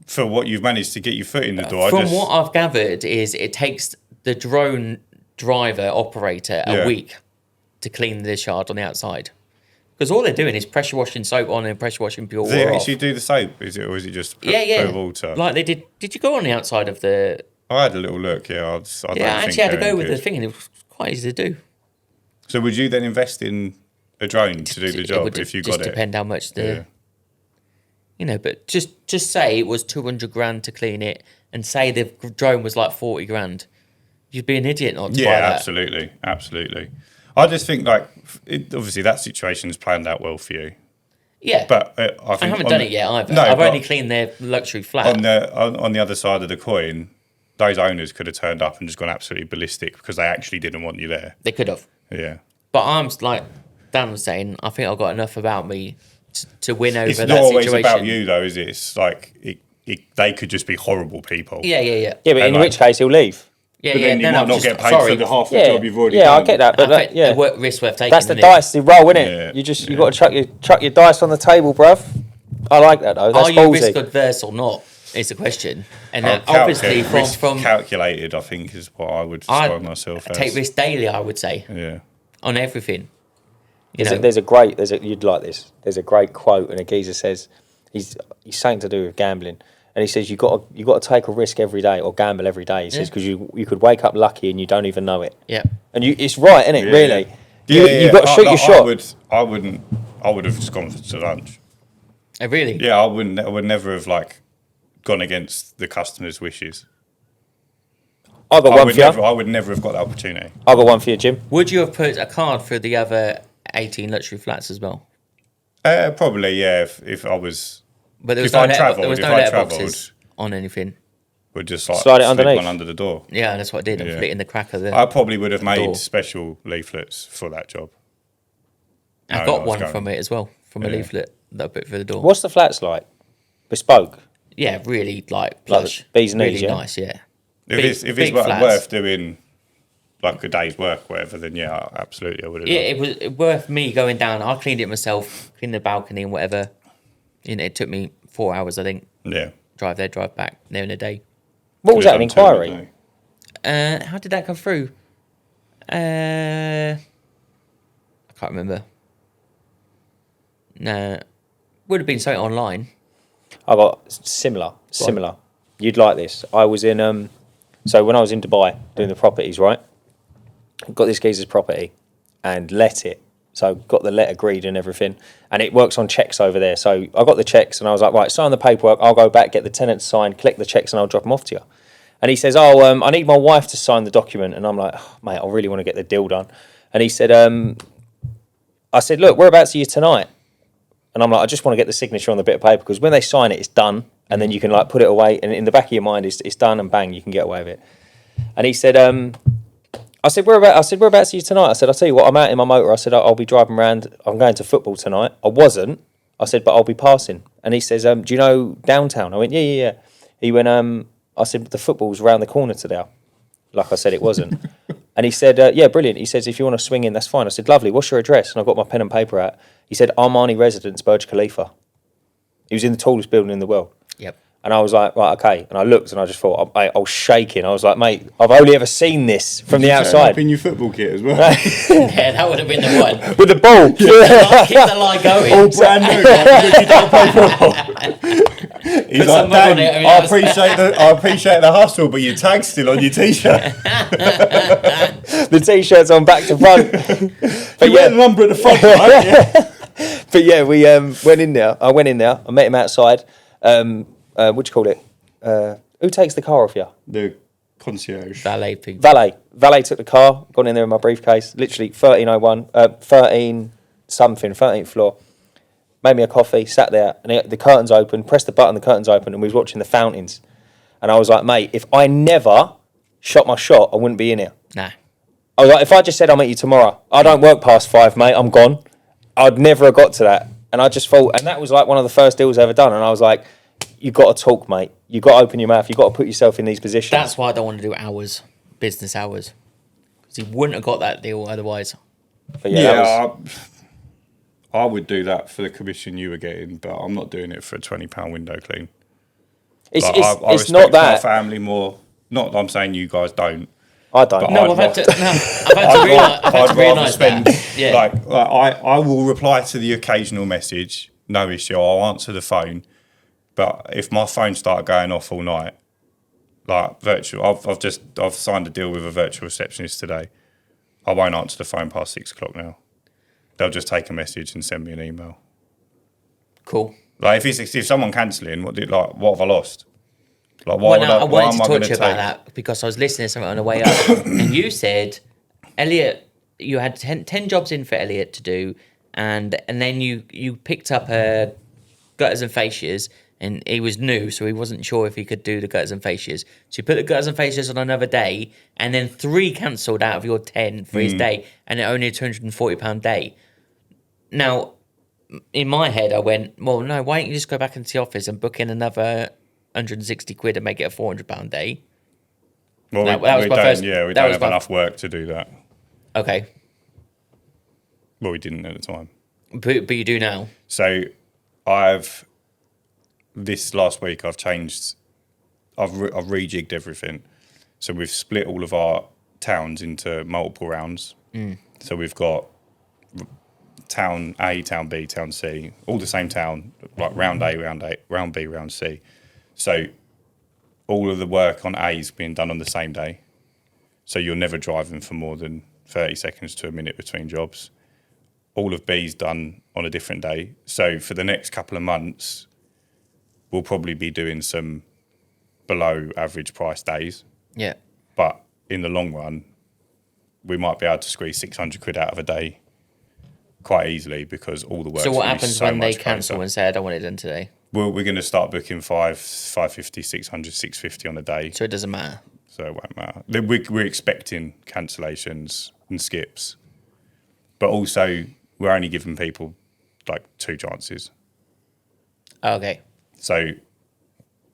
for what you've managed to get your foot in the door. From what I've gathered, is it takes the drone driver operator a week to clean the yard on the outside, because all they're doing is pressure washing soap on and pressure washing pure They water actually off. do the soap, is it, or is it just put water? Like they did. Did you go on the outside of the? I had a little look. Yeah, I don't I think actually had to they're go with any the good. thing, and it was quite easy to do. So would you then invest in a drone to do the It job would if you just got it? depend how much Yeah. But just say it was 200 grand to clean it, and say the drone was like 40 grand. You'd be an idiot not to buy Yeah, that. absolutely. I just think obviously that situation's planned out well for you. Yeah, But I think I haven't done it yet either. No, I've but only cleaned their luxury flat. on the other side of the coin, those owners could have turned up and just gone absolutely ballistic because they actually didn't want you there. They could have. Yeah. But I'm like Dan was saying, I think I've got enough about me to win over It's that not always situation. about you though, is it? It's like they could just be horrible people. Yeah. Yeah, but in like- which case he'll leave. Yeah, But then you might not get paid sorry. for the half the Yeah, job you've already yeah, done. I get that, but I think yeah, the risk worth taking. that's the isn't it? dice, the roll, innit? Yeah, You got to chuck your dice on the table, bruv. I like that though. That's Are you ballsy. risk adverse or not? Is the question. And Calculate- obviously, risk from calculated, I think is what I would describe myself I as. take risk daily. I would say Yeah. on everything. There's a you'd like this. There's a great quote, and a geezer says he's something to do with gambling, and he says you got to take a risk every day or gamble every day. He says because you could wake up lucky and you don't even know it. Yeah. And it's right, isn't it? Yeah. Really. Yeah, You've got to shoot your shot. I would have just gone to lunch. Oh, really? Yeah, I would never have gone against the customer's wishes. I got one for you. I would never have got the opportunity. I got one for you, Jim. Would you have put a card for the other 18 luxury flats as well? Probably, yeah. If I was, But there was If no I travelled- there was if no I letterboxes travelled- on anything. would just Slide it slip underneath. one under the door. Yeah, that's what I did. I Yeah. put it in the crack of the. I probably would have made door. special leaflets for that job. I No, got I was one going- from it as well, from a Yeah. leaflet that I put for the door. What's the flats like? Bespoke. Yeah, really Like plush. bees really knees, yeah? nice, yeah. If it's big worth flats. doing like a day's work, whatever, then yeah, absolutely, I would have. Yeah, it was worth me going down. I cleaned it myself, cleaned the balcony and whatever. It took me 4 hours, I think. Yeah. Drive there, drive back, there in a day. What was that, an inquiry? How did that come through? I can't remember. No, would have been something online. I got similar. You'd like this. I was in so when I was in Dubai doing the properties, right? Got this geezer's property and let it. So got the let agreed and everything, and it works on checks over there. So I got the checks and I was like, right, sign the paperwork. I'll go back, get the tenant signed, collect the checks, and I'll drop them off to you. And he says, I need my wife to sign the document. And I'm like, oh, mate, I really want to get the deal done. And he said, I said, look, whereabouts are you tonight? And I'm like, I just want to get the signature on the bit of paper because when they sign it, it's done. And then you can put it away. And in the back of your mind, it's done and bang, you can get away with it. And he said, I said, whereabouts are you tonight? I said, I'll tell you what, I'm out in my motor. I said, I'll be driving around. I'm going to football tonight. I wasn't. I said, but I'll be passing. And he says, do you know downtown? I went, yeah. He went, I said, the football's round the corner today. Like I said, it wasn't. And he said, yeah, brilliant. He says, if you want to swing in, that's fine. I said, lovely. What's your address? And I got my pen and paper out. He said, Armani Residence, Burj Khalifa. He was in the tallest building in the world. Yep. And I was like, right, okay. And I looked and I just thought, I was shaking. I was like, mate, I've only ever seen this from the outside. in your football kit as well. Yeah, that would have been the one. With the ball. Keep the line going. All brand new. He's like, Dan, I appreciate the hustle, but your tag's still on your t-shirt. The t-shirt's on back to front. But yeah, the number at the front, right? Yeah. But yeah, we went in there. I went in there. I met him outside. What do you call it? Who takes the car off you? The concierge. Valet people. Valet took the car. Gone in there in my briefcase. Literally 13th floor. Made me a coffee. Sat there, and the curtains open. Pressed the button. The curtains open, and we was watching the fountains. And I was like, mate, if I never shot my shot, I wouldn't be in here. Nah. I was like, if I just said I'll meet you tomorrow, I don't work past 5, mate. I'm gone. I'd never have got to that. And I just thought, and that was like one of the first deals I ever done. And I was like, you got to talk, mate. You got to open your mouth. You got to put yourself in these positions. That's why I don't want to do business hours, because he wouldn't have got that deal otherwise. But yeah, I would do that for the commission you were getting, but I'm not doing it for a £20 window clean. It's respect not that. My family more. Not that I'm saying you guys don't. I don't. No, I've had to realise that. Yeah. Like I will reply to the occasional message, no issue. I'll answer the phone, but if my phone started going off all night, like virtual, I've signed a deal with a virtual receptionist today. I won't answer the phone past 6 o'clock now. They'll just take a message and send me an email. Cool. Like if someone cancelling, what have I lost? Like, I wanted to talk to you about that because I was listening to something on the way up, and you said, Elliot, you had 10 jobs in for Elliot to do, and then you picked up gutters and fascias, and he was new, so he wasn't sure if he could do the gutters and fascias. So you put the gutters and fascias on another day, and then 3 cancelled out of your 10 for his day, and it only a £240 day. Now, in my head, I went, well, no, why don't you just go back into the office and book in another 160 quid and make it a £400 day? Well, we don't have enough work to do that. Okay. Well, we didn't at the time. But you do now. So this last week I've rejigged everything. So we've split all of our towns into multiple rounds. So we've got town A, town B, town C, all the same town, like round A, round B, round C. So all of the work on A is being done on the same day. So you're never driving for more than 30 seconds to a minute between jobs. All of B's done on a different day. So for the next couple of months, we'll probably be doing some below average price days. Yeah. But in the long run, we might be able to squeeze 600 quid out of a day quite easily because all the work. So what happens when they cancel and say, I don't want it done today? Well, we're going to start booking 550, 600, 650 on a day. So it doesn't matter. So it won't matter. We're expecting cancellations and skips, but also we're only giving people like 2 chances. Okay. So,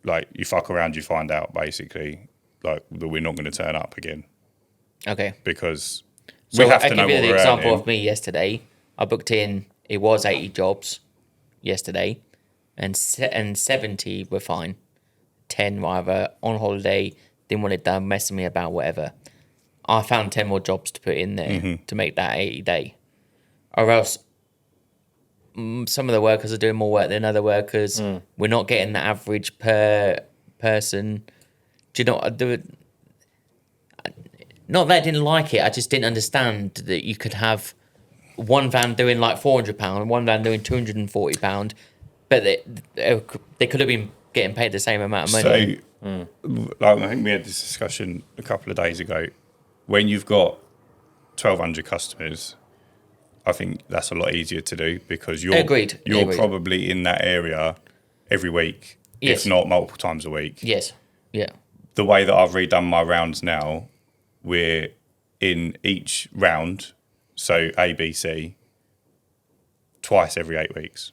like, you fuck around, you find out basically like that we're not going to turn up again. Okay. Because we have to know what we're earning. The example of me yesterday. I booked in. It was 80 jobs yesterday, and 70 were fine. 10 were either on holiday, didn't want it done, messing me about, whatever. I found 10 more jobs to put in there to make that 80 day, or else some of the workers are doing more work than other workers. We're not getting the average per person. Do you know what I do? Not that I didn't like it, I just didn't understand that you could have one van doing like £400 and one van doing £240, but they could have been getting paid the same amount of money. So, like, I think we had this discussion a couple of days ago. When you've got 1,200 customers, I think that's a lot easier to do because you're probably in that area every week, if not multiple times a week. Yes. Yeah. The way that I've redone my rounds now, we're in each round, so A, B, C, twice every 8 weeks.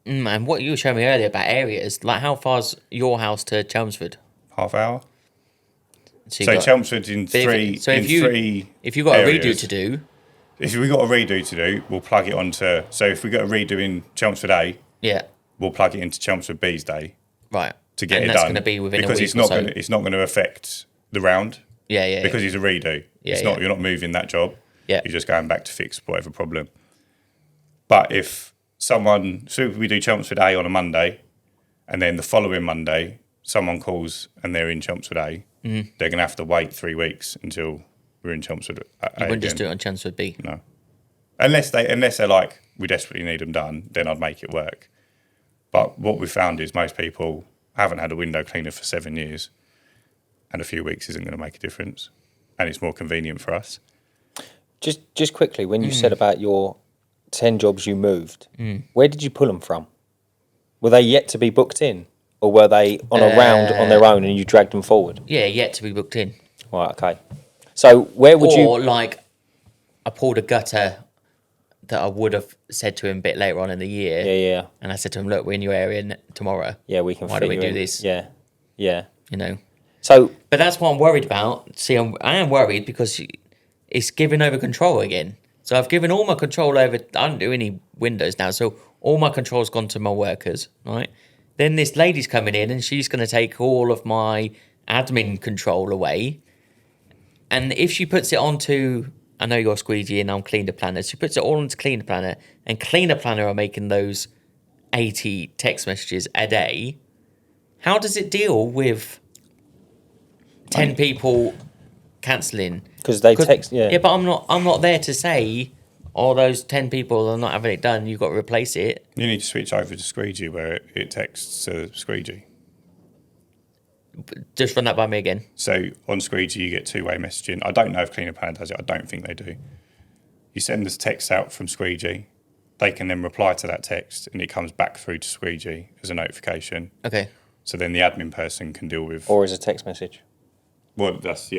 And what you were showing me earlier about areas, like how far's your house to Chelmsford? Half hour. So Chelmsford's in three. If you've got a redo to do. If we've got a redo to do, we'll plug it onto. So if we got a redo in Chelmsford A, we'll plug it into Chelmsford B's day. Right. To get and it that's done. Going to be within because a week it's not going to affect the round. Yeah. Because it's a redo. You're not moving that job. Yeah. You're just going back to fix whatever problem. But if we do Chelmsford A on a Monday, and then the following Monday, someone calls and they're in Chelmsford A, they're going to have to wait 3 weeks until we're in Chelmsford A. You wouldn't just do it on Chelmsford B? No. Unless they're like, we desperately need them done, then I'd make it work. But what we found is most people haven't had a window cleaner for 7 years, and a few weeks isn't going to make a difference, and it's more convenient for us. Just quickly, when you said about your 10 jobs you moved, where did you pull them from? Were they yet to be booked in, or were they on a round on their own and you dragged them forward? Yeah, yet to be booked in. Right, okay. So where would you... Or like, I pulled a gutter that I would have said to him a bit later on in the year. Yeah. And I said to him, look, we're in your area tomorrow. Yeah, we can. Why don't we do this? Yeah. You know. So, but that's what I'm worried about. See, I am worried because it's giving over control again. So I've given all my control over. I don't do any windows now, so all my control's gone to my workers, right? Then this lady's coming in, and she's going to take all of my admin control away. And if she puts it onto, I know you're Squeegee and I'm Cleaner Planner. She puts it all into Cleaner Planner, and Cleaner Planner are making those 80 text messages a day. How does it deal with 10 people cancelling? Because they text, Yeah, but I'm not there to say, oh, those 10 people are not having it done, you've got to replace it. You need to switch over to Squeegee where it texts to Squeegee. Just run that by me again. So on Squeegee, you get two-way messaging. I don't know if Cleaner Planner does it. I don't think they do. You send this text out from Squeegee. They can then reply to that text, and it comes back through to Squeegee as a notification. Okay. So then the admin person can deal with... Or as a text message. Well, that's...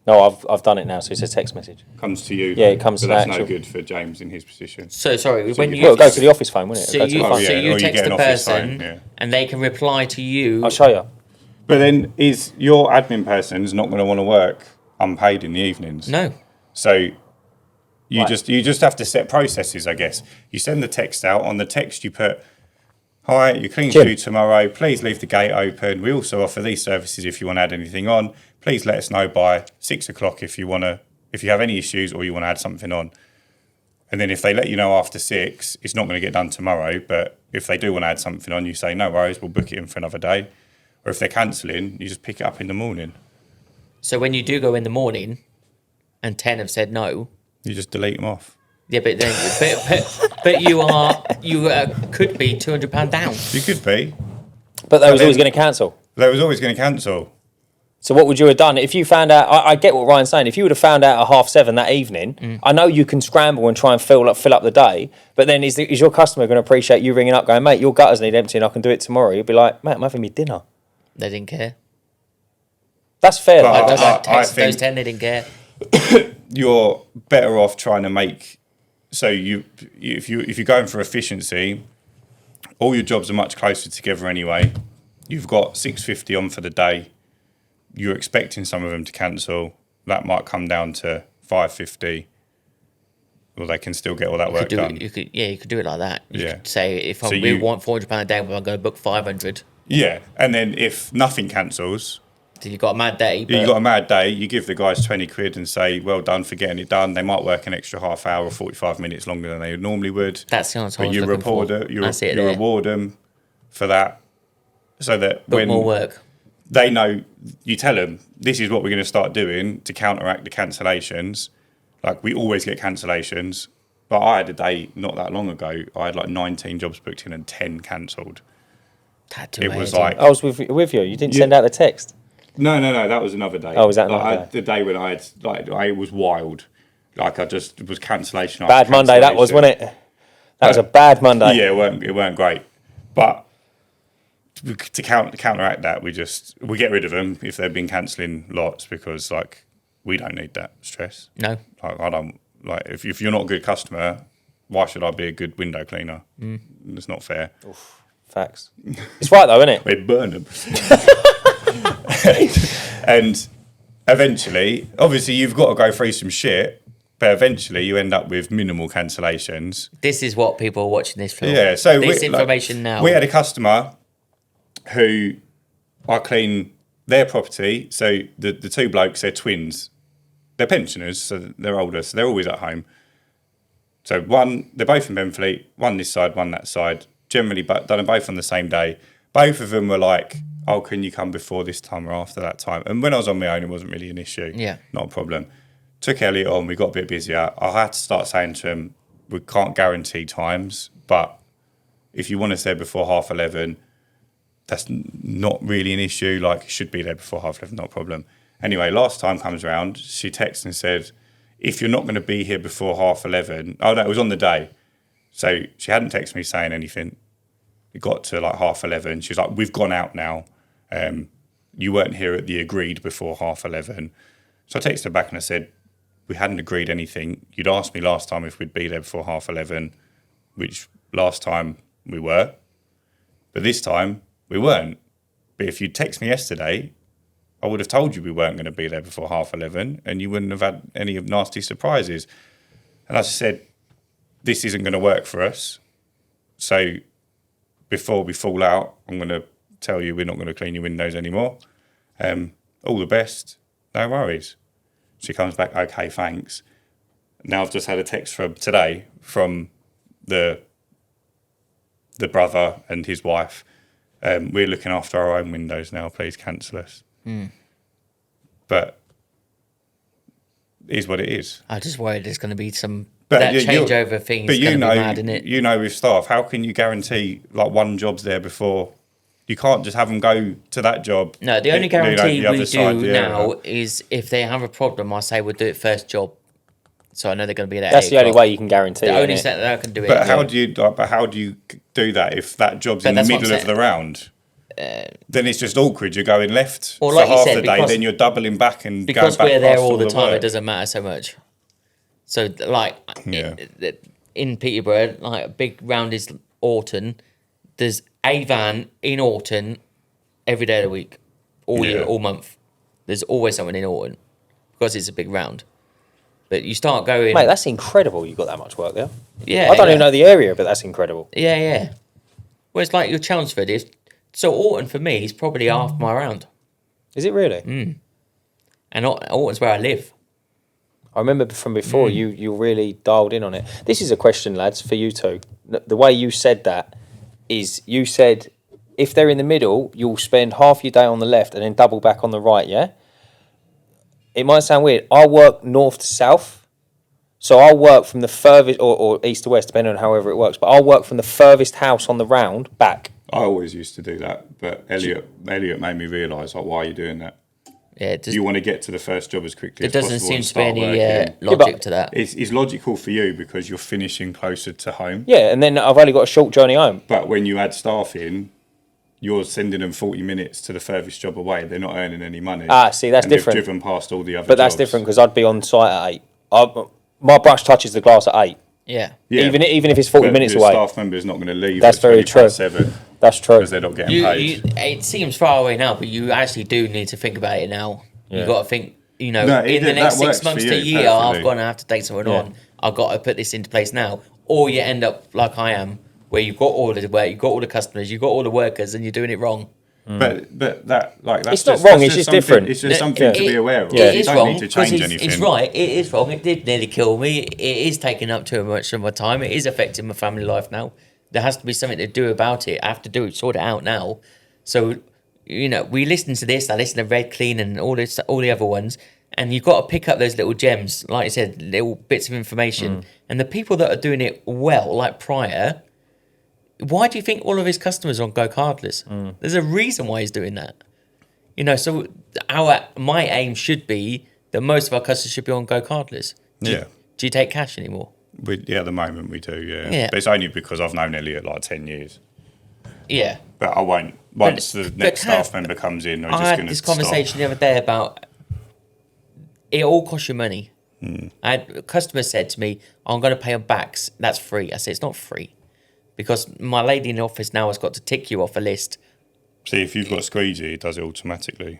No, I've done it now, so it's a text message. Comes to you. Yeah, it comes to that's actual... no good for James in his position. So, sorry, when you... Well, go to the office phone, wouldn't it? So you text the person, phone, and they can reply to you. I'll show you. But then is your admin person's not going to want to work unpaid in the evenings? No. So you just have to set processes, I guess. You send the text out. On the text you put, hi, your clean's due tomorrow. Please leave the gate open. We also offer these services if you want to add anything on. Please let us know by 6 o'clock if you have any issues or you want to add something on. And then if they let you know after 6, it's not going to get done tomorrow. But if they do want to add something on, you say, no worries, we'll book it in for another day. Or if they're cancelling, you just pick it up in the morning. So when you do go in the morning and 10 have said no, you just delete them off. Yeah, but you could be £200 down. You could be. But they was always going to cancel. They was always going to cancel. So what would you have done if you found out? I get what Ryan's saying. If you would have found out at 7:30 that evening, I know you can scramble and try and fill up the day. But then is your customer going to appreciate you ringing up, going, mate, your gutters need emptying, I can do it tomorrow? You'll be like, mate, I'm having me dinner. They didn't care. That's fair. I think those 10, they didn't care. You're better off trying to make. So if you're going for efficiency, all your jobs are much closer together anyway. You've got 650 on for the day. You're expecting some of them to cancel. That might come down to 550. Well, they can still get all that work done. You could do it like that. You Yeah. could say, if we want £400 a day, we're going to book 500. Yeah, and then if nothing cancels, then you've got a mad day. You've got a mad day. You give the guys 20 quid and say, well done for getting it done. They might work an extra half hour or 45 minutes longer than they normally would. That's the answer. But you reward them for that, so that when more work, they know, you tell them this is what we're going to start doing to counteract the cancellations. Like, we always get cancellations, but I had a day not that long ago. I had like 19 jobs booked in and 10 cancelled. It was like, I was with you. You didn't send out the text. No, that was another day. Oh, was that another day? The day when I had, it was wild. Like, it was cancellation. Bad Monday that was, wasn't it? That was a bad Monday. Yeah, it weren't great. But to counteract that, we get rid of them if they've been cancelling lots, because, like, we don't need that stress. No. Like, I don't, like, if you're not a good customer, why should I be a good window cleaner? It's not fair. Oof, facts. It's right though, isn't it? We burn them. And eventually, obviously, you've got to go through some shit, but eventually you end up with minimal cancellations. This is what people are watching this for. Yeah, so now. We had a customer who I clean their property. So the two blokes, they're twins. They're pensioners, so they're older, so they're always at home. So they're both in Benfleet, one this side, one that side. Generally, done them both on the same day. both of them were like, oh, can you come before this time or after that time? And when I was on my own, it wasn't really an issue. Yeah. Not a problem. Took Elliot on, we got a bit busier. I had to start saying to him, we can't guarantee times, but if you want us there before 11:30, that's not really an issue. Like, you should be there before 11:30, not a problem. Anyway, last time comes around, she texted and said, if you're not going to be here before 11:30, oh no, it was on the day. So she hadn't texted me saying anything. It got to like 11:30. She was like, we've gone out now. You weren't here at the agreed before 11:30. So I texted her back and I said, we hadn't agreed anything. You'd asked me last time if we'd be there before 11:30, which last time we were. But this time we weren't. But if you'd text me yesterday, I would have told you we weren't going to be there before 11:30 and you wouldn't have had any nasty surprises. And I just said, this isn't going to work for us. So before we fall out, I'm going to tell you we're not going to clean your windows anymore. All the best. No worries. She comes back, okay, thanks. Now I've just had a text from today from the brother and his wife. We're looking after our own windows now. Please cancel us. But it is what it is. I just worried there's going to be some But changeover thing. But you know, be mad, innit? You know, with staff, how can you guarantee like one job's there before? You can't just have them go to that job. No, the only guarantee we do now is if they have a problem, I say we'll do it first job. So I know they're going to be there. That's the only way you can guarantee. The only set that I can do it. But how do you do that if that job's in the middle of the round? Then it's just awkward. You're going left for half the day, then you're doubling back and because going back we're there all the time. work. It doesn't matter so much. So like in Peterborough, like a big round is Orton. There's a van in Orton every day of the week, all year, all month. There's always someone in Orton because it's a big round. But you start going... Mate, that's incredible you've got that much work there. Yeah. I don't even know the area, but that's incredible. Yeah, yeah. Well, it's like your Chelmsford is... So Orton, for me, is probably half my round. Is it really? And Orton's where I live. I remember from before, you really dialed in on it. This is a question, lads, for you two. The way you said that is you said if they're in the middle, you'll spend half your day on the left and then double back on the right, yeah? It might sound weird. I work north to south. So I'll work from the furthest, or east to west, depending on however it works. But I'll work from the furthest house on the round back. I always used to do that. But Elliot made me realise, like, why are you doing that? Yeah, you want to get to the first job as quickly as possible. There doesn't seem to be any logic to that. It's logical for you because you're finishing closer to home. Yeah, and then I've only got a short journey home. But when you add staff in, you're sending them 40 minutes to the furthest job away. They're not earning any money. See, that's different. They've driven past all the other But that's different because I'd be on site at 8. My brush touches the glass at 8. Yeah. Even if it's 40 minutes away. The staff member is not going to leave. That's very true. 7 That's true. Because they're not getting paid. It seems far away now, but you actually do need to think about it now. Yeah. You've got to think, in the next 6 months to a year, I'm going to have to take someone on. I've got to put this into place now. Or you end up like I am, where you've got all the work, you've got all the customers, you've got all the workers, and you're doing it wrong. But that's it's not wrong. It's just different. It's just something to be aware of. Yeah. It is you don't need to change anything. It's right. It is wrong. It did nearly kill me. It is taking up too much of my time. It is affecting my family life now. There has to be something to do about it. I have to sort it out now. So, we listen to this. I listen to Red Clean and all the other ones, and you've got to pick up those little gems, like I said, little bits of information. And the people that are doing it well, like Pryor. Why do you think all of his customers are on Go Cardless? There's a reason why he's doing that. So my aim should be that most of our customers should be on Go Cardless. Do you take cash anymore? At the moment we do, yeah. But it's only because I've known Elliot like 10 years. Yeah. But I won't. Once the next staff member comes in, I had this conversation the other day about it all costs you money. A customer said to me, I'm going to pay on backs. That's free. I said, it's not free. Because my lady in the office now has got to tick you off a list. See, if you've got squeegee, it does it automatically.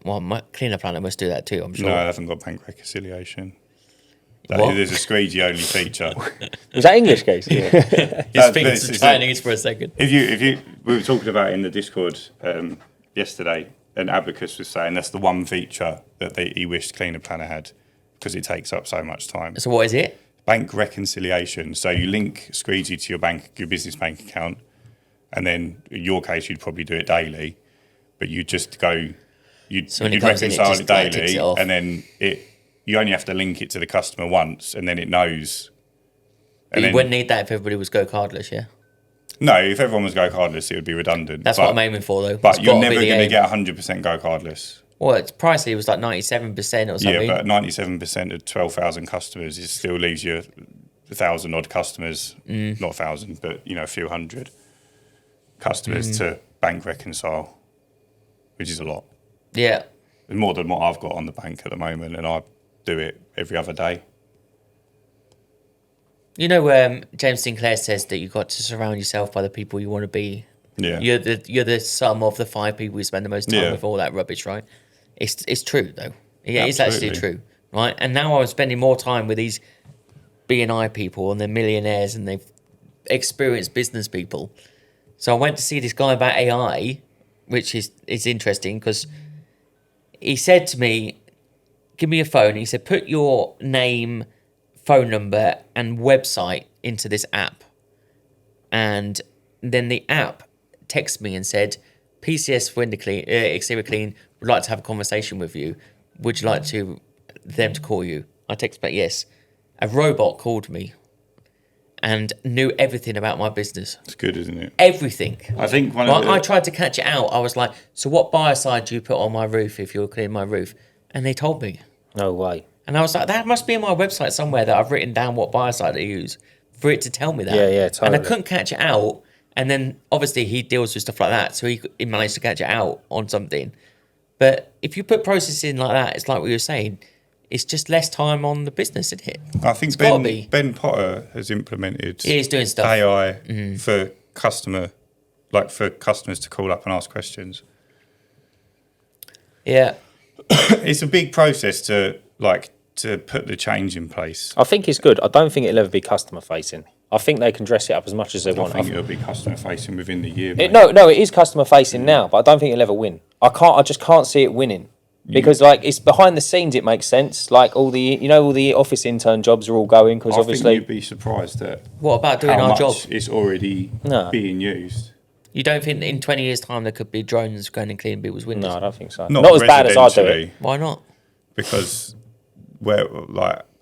Well, my cleaner planner must do that too, I'm sure. No, I haven't got bank reconciliation. There's a squeegee only feature. Was that English, case? Just speaking to Chinese for a second. We were talking about it in the Discord yesterday, and Abacus was saying that's the one feature that he wished Cleaner Planner had because it takes up so much time. So what is it? Bank reconciliation. So you link squeegee to your business bank account, And then in your case, you'd probably do it daily, but you'd just go, you'd reconcile it daily, and then you only have to link it to the customer once, and then it knows. But you wouldn't need that if everybody was go cardless, yeah? No, if everyone was go cardless, it would be redundant. That's what I'm aiming for, though. But you're never going to get 100% go cardless. Well, it's pricey. It was like 97% or something. Yeah, but 97% of 12,000 customers, it still leaves you 1,000 odd customers, not 1,000, but a few hundred customers to bank reconcile, which is a lot. Yeah. It's more than what I've got on the bank at the moment, and I do it every other day. James Sinclair says that you've got to surround yourself by the people you want to be. Yeah. You're the sum of the 5 people you spend the most time with, all that rubbish, right? It's true, though. Yeah, it's actually true, right? And now I'm spending more time with these B&I people, and they're millionaires, and they've experienced business people. So I went to see this guy about AI, which is interesting, because he said to me, give me your phone. He said, put your name, phone number, and website into this app. And then the app texted me and said, PCS window clean, exterior clean, would like to have a conversation with you. Would you like them to call you? I texted back, yes. A robot called me and knew everything about my business. It's good, isn't it? Everything. I think I tried to catch it out. I was like, so what biocide do you put on my roof if you're cleaning my roof? And they told me. No way. And I was like, that must be in my website somewhere that I've written down what biocide I use for it to tell me that. Yeah, totally. And I couldn't catch it out. And then obviously he deals with stuff like that, so he managed to catch it out on something. But if you put processes in like that, it's like what you were saying, it's just less time on the business, isn't it? I think Ben Potter has implemented He's doing stuff. AI for customers to call up and ask questions. Yeah. It's a big process to put the change in place. I think it's good. I don't think it'll ever be customer facing. I think they can dress it up as much as they want. I think it'll be customer facing within the year. No, it is customer facing now, but I don't think it'll ever win. I just can't see it winning. Because it's behind the scenes, it makes sense. Like all the office intern jobs are all going because obviously you'd be surprised at what about doing our job? It's already being used. You don't think in 20 years' time there could be drones going and cleaning people's windows? No, I don't think so. Not as bad as I do it. Why not? Because where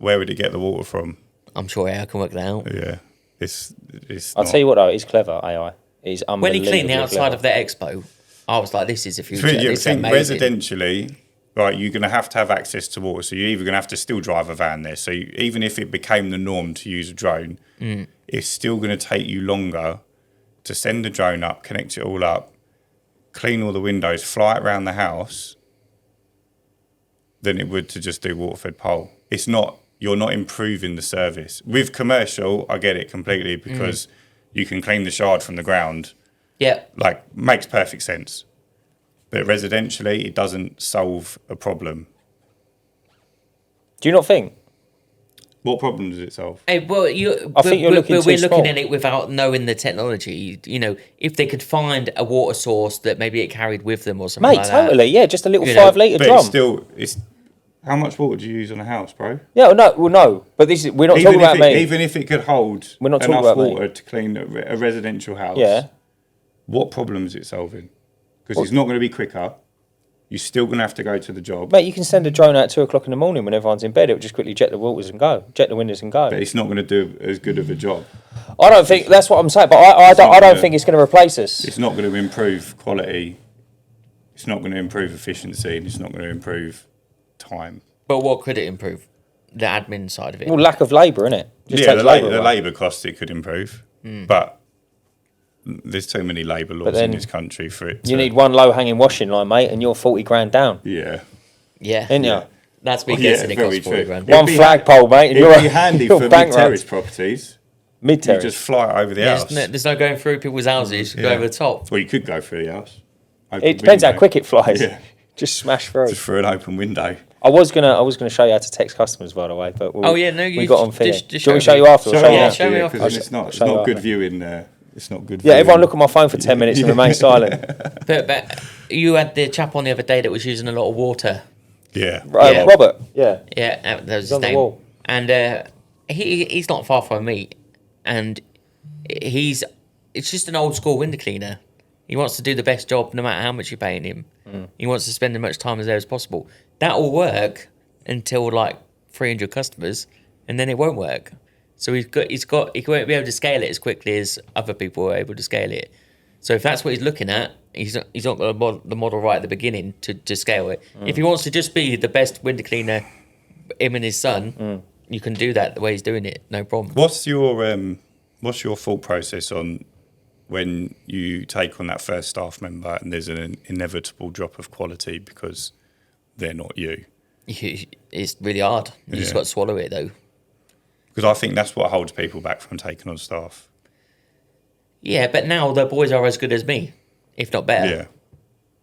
would it get the water from? I'm sure AI can work that out. Yeah, it's. I'll tell you what though, it's clever AI. It's unbelievably when he cleaned the outside clever. of the expo, I was like, this is a future. I think residentially, right, you're going to have access to water, so you're either going to have to still drive a van there. So even if it became the norm to use a drone, it's still going to take you longer to send the drone up, connect it all up, clean all the windows, fly it around the house, than it would to just do water-fed pole. You're not improving the service. With commercial, I get it completely because you can clean the shard from the ground. Yeah. Makes perfect sense. But residentially, it doesn't solve a problem. Do you not think? What problem does it solve? Hey, well, I think you're looking we're too looking small. at it without knowing the technology. If they could find a water source that maybe it carried with them or something Mate, like that. totally, yeah, just a little 5 litre drum. But it's how much water do you use on a house, bro? Yeah, no, but we're not talking about me. Even if it could hold We're not talking enough about water to clean a residential house, what problem is it solving? Because it's not going to be quicker. You're still going to have to go to the job. Mate, you can send a drone out at 2 o'clock in the morning when everyone's in bed. It will just quickly jet the windows and go. But it's not going to do as good of a job. I don't think that's what I'm saying. But I don't think it's going to replace us. It's not going to improve quality. It's not going to improve efficiency, and it's not going to improve time. But what could it improve? The admin side of it. Well, lack of labour, innit? The labour costs it could improve, but there's too many labour laws in this country for it. You need one low-hanging washing line, mate, and you're 40 grand down. Yeah. Ain't you? That's big. It costs 40 grand. One flagpole, mate, and it'd be handy for mid-terrace properties. Mid-terrace. You just fly it over the house. There's no going through people's houses. You go over the top. Well, you could go through the house. It depends how quick it flies. Yeah. Just smash through. Just through an open window. I was gonna show you how to text customers, by the way, but we got on finished. Do you want me to show you after? Show me after. Because it's not good viewing there. It's not good. Yeah, everyone look at my phone for 10 minutes and remain silent. But you had the chap on the other day that was using a lot of water. Yeah. Robert. Yeah. Yeah, that was his name. And he's not far from me, and he's it's just an old school window cleaner. He wants to do the best job no matter how much you're paying him. He wants to spend as much time as there as possible. That will work until like 300 customers, and then it won't work. So he won't be able to scale it as quickly as other people are able to scale it. So if that's what he's looking at, he's not got the model right at the beginning to scale it. If he wants to just be the best window cleaner, him and his son, you can do that the way he's doing it, no problem. What's your thought process on when you take on that first staff member and there's an inevitable drop of quality because they're not you? It's really hard. You just got to swallow it, though. Because I think that's what holds people back from taking on staff. Yeah, but now the boys are as good as me, if not better.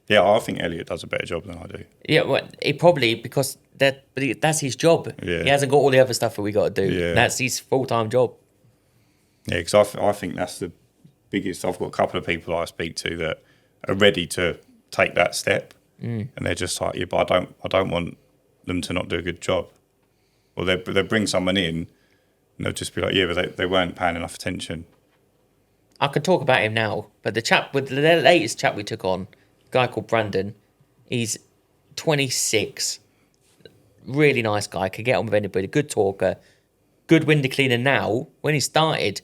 Yeah, I think Elliot does a better job than I do. Yeah, well, it probably because that's his job. Yeah. He hasn't got all the other stuff that we got to do. Yeah. That's his full-time job. Yeah, because I think that's the biggest. I've got a couple of people I speak to that are ready to take that step, and they're just like, yeah, but I don't want them to not do a good job. Or they bring someone in, and they'll just be like, yeah, but they weren't paying enough attention. I could talk about him now, but the latest chap we took on, a guy called Brandon, he's 26, really nice guy, could get on with anybody, good talker, good window cleaner now. When he started,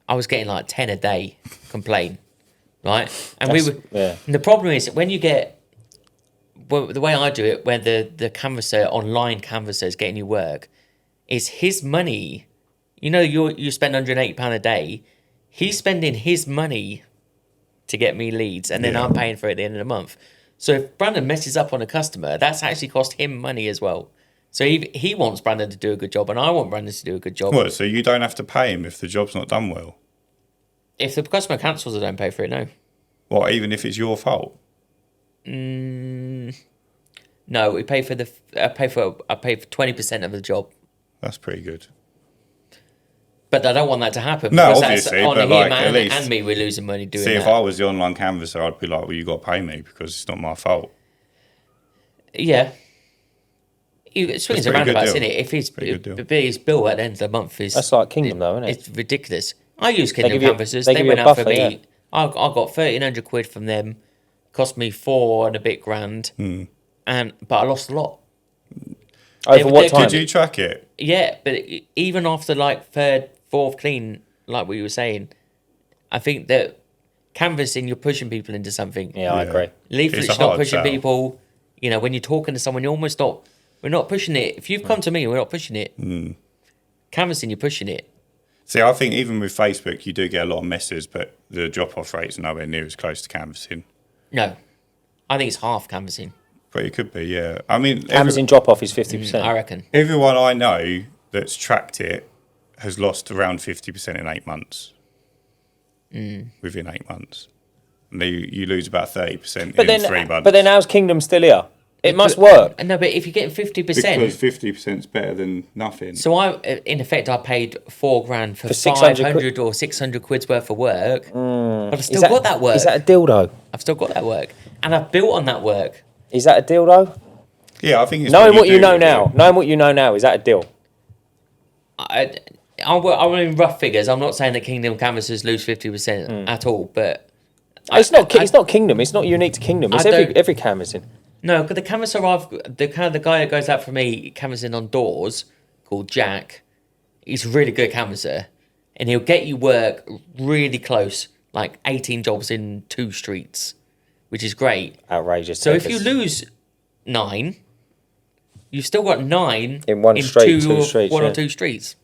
I was getting like 10 a day complain, right? And and the problem is when you get, well, the way I do it, where the canvasser, online canvasser is getting you work, is his money. You know, you spend £180 a day. He's spending his money to get me leads, and then I'm paying for it at the end of the month. So if Brandon messes up on a customer, that's actually cost him money as well. So he wants Brandon to do a good job, and I want Brandon to do a good job. What, so you don't have to pay him if the job's not done well? If the customer cancels, I don't pay for it, no. What, even if it's your fault? No, we pay for I pay for 20% of the job. That's pretty good. But I don't want that to happen. No, because obviously, that's on but him like, at least, and me, we're losing money doing that. that. See, if I was the online canvasser, I'd be like, well, you got to pay me because it's not my fault. Yeah. It swings and roundabouts, isn't it? If his bill at the end of the month is... That's like Kingdom, though, isn't it? It's ridiculous. I use Kingdom canvassers. They went out for me. Yeah. I got 1,300 quid from them. Cost me $4 and a bit grand. But I lost a lot. Over what time? Did you track it? Yeah, but even after like third, fourth clean, like what you were saying, I think that canvassing, you're pushing people into something. Yeah, I agree. Leaflet's not pushing people. You know, when you're talking to someone, you're almost not... We're not pushing it. If you've come to me, we're not pushing it. Canvassing, you're pushing it. See, I think even with Facebook, you do get a lot of messes, but the drop-off rate's nowhere near as close to canvassing. No. I think it's half canvassing. But it could be, yeah. I mean... Canvassing drop-off is 50%. I reckon. Everyone I know that's tracked it has lost around 50% in 8 months. Within 8 months. And you lose about 30% in 3 months. But then how's Kingdom still here? It must work. No, but if you're getting 50%... Because 50% is better than nothing. So in effect, I paid $4,000 for 500 or 600 quid's worth of work. But I've still got that work. Is that a deal, though? I've still got that work. And I've built on that work. Is that a deal, though? Yeah, I think it's... Knowing what you know now, is that a deal? I'm in rough figures. I'm not saying that Kingdom canvassers lose 50% at all, but... It's not Kingdom. It's not unique to Kingdom. It's every canvassing. No, because the canvasser the guy that goes out for me canvassing on doors, called Jack, he's a really good canvasser, and he'll get you work really close, like 18 jobs in 2 streets, which is great. Outrageous. So if you lose 9, you've still got 9 in one street, 2 streets, or 2 streets.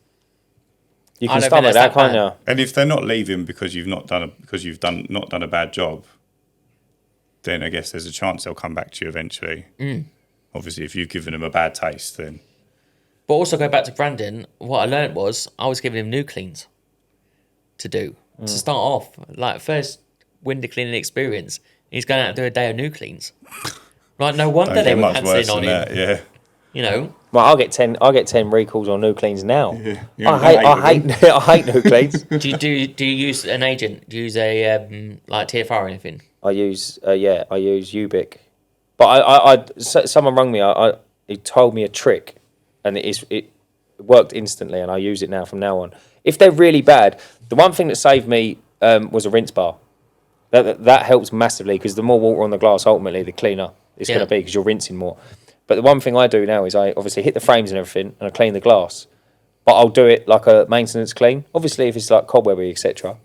You can stomach that, can't you? And if they're not leaving because you've not done a bad job, then I guess there's a chance they'll come back to you eventually. Obviously, if you've given them a bad taste, then... But also go back to Brandon, what I learned was I was giving him new cleans to do. To start off, like first window cleaning experience, he's going out and do a day of new cleans. Right, no wonder they were cancelling on him. That, yeah. You know? Well, I'll get 10 recalls on new cleans now. Yeah. I hate new cleans. Do you use an agent? Do you use a like TFR or anything? I use Ubic, but someone rang me. He told me a trick, and it worked instantly, and I use it now from now on. If they're really bad, the one thing that saved me was a rinse bar. That helps massively because the more water on the glass, ultimately, the cleaner it's going to be because you're rinsing more. But the one thing I do now is I obviously hit the frames and everything and I clean the glass. But I'll do it like a maintenance clean. Obviously, if it's like cobwebby, etc.,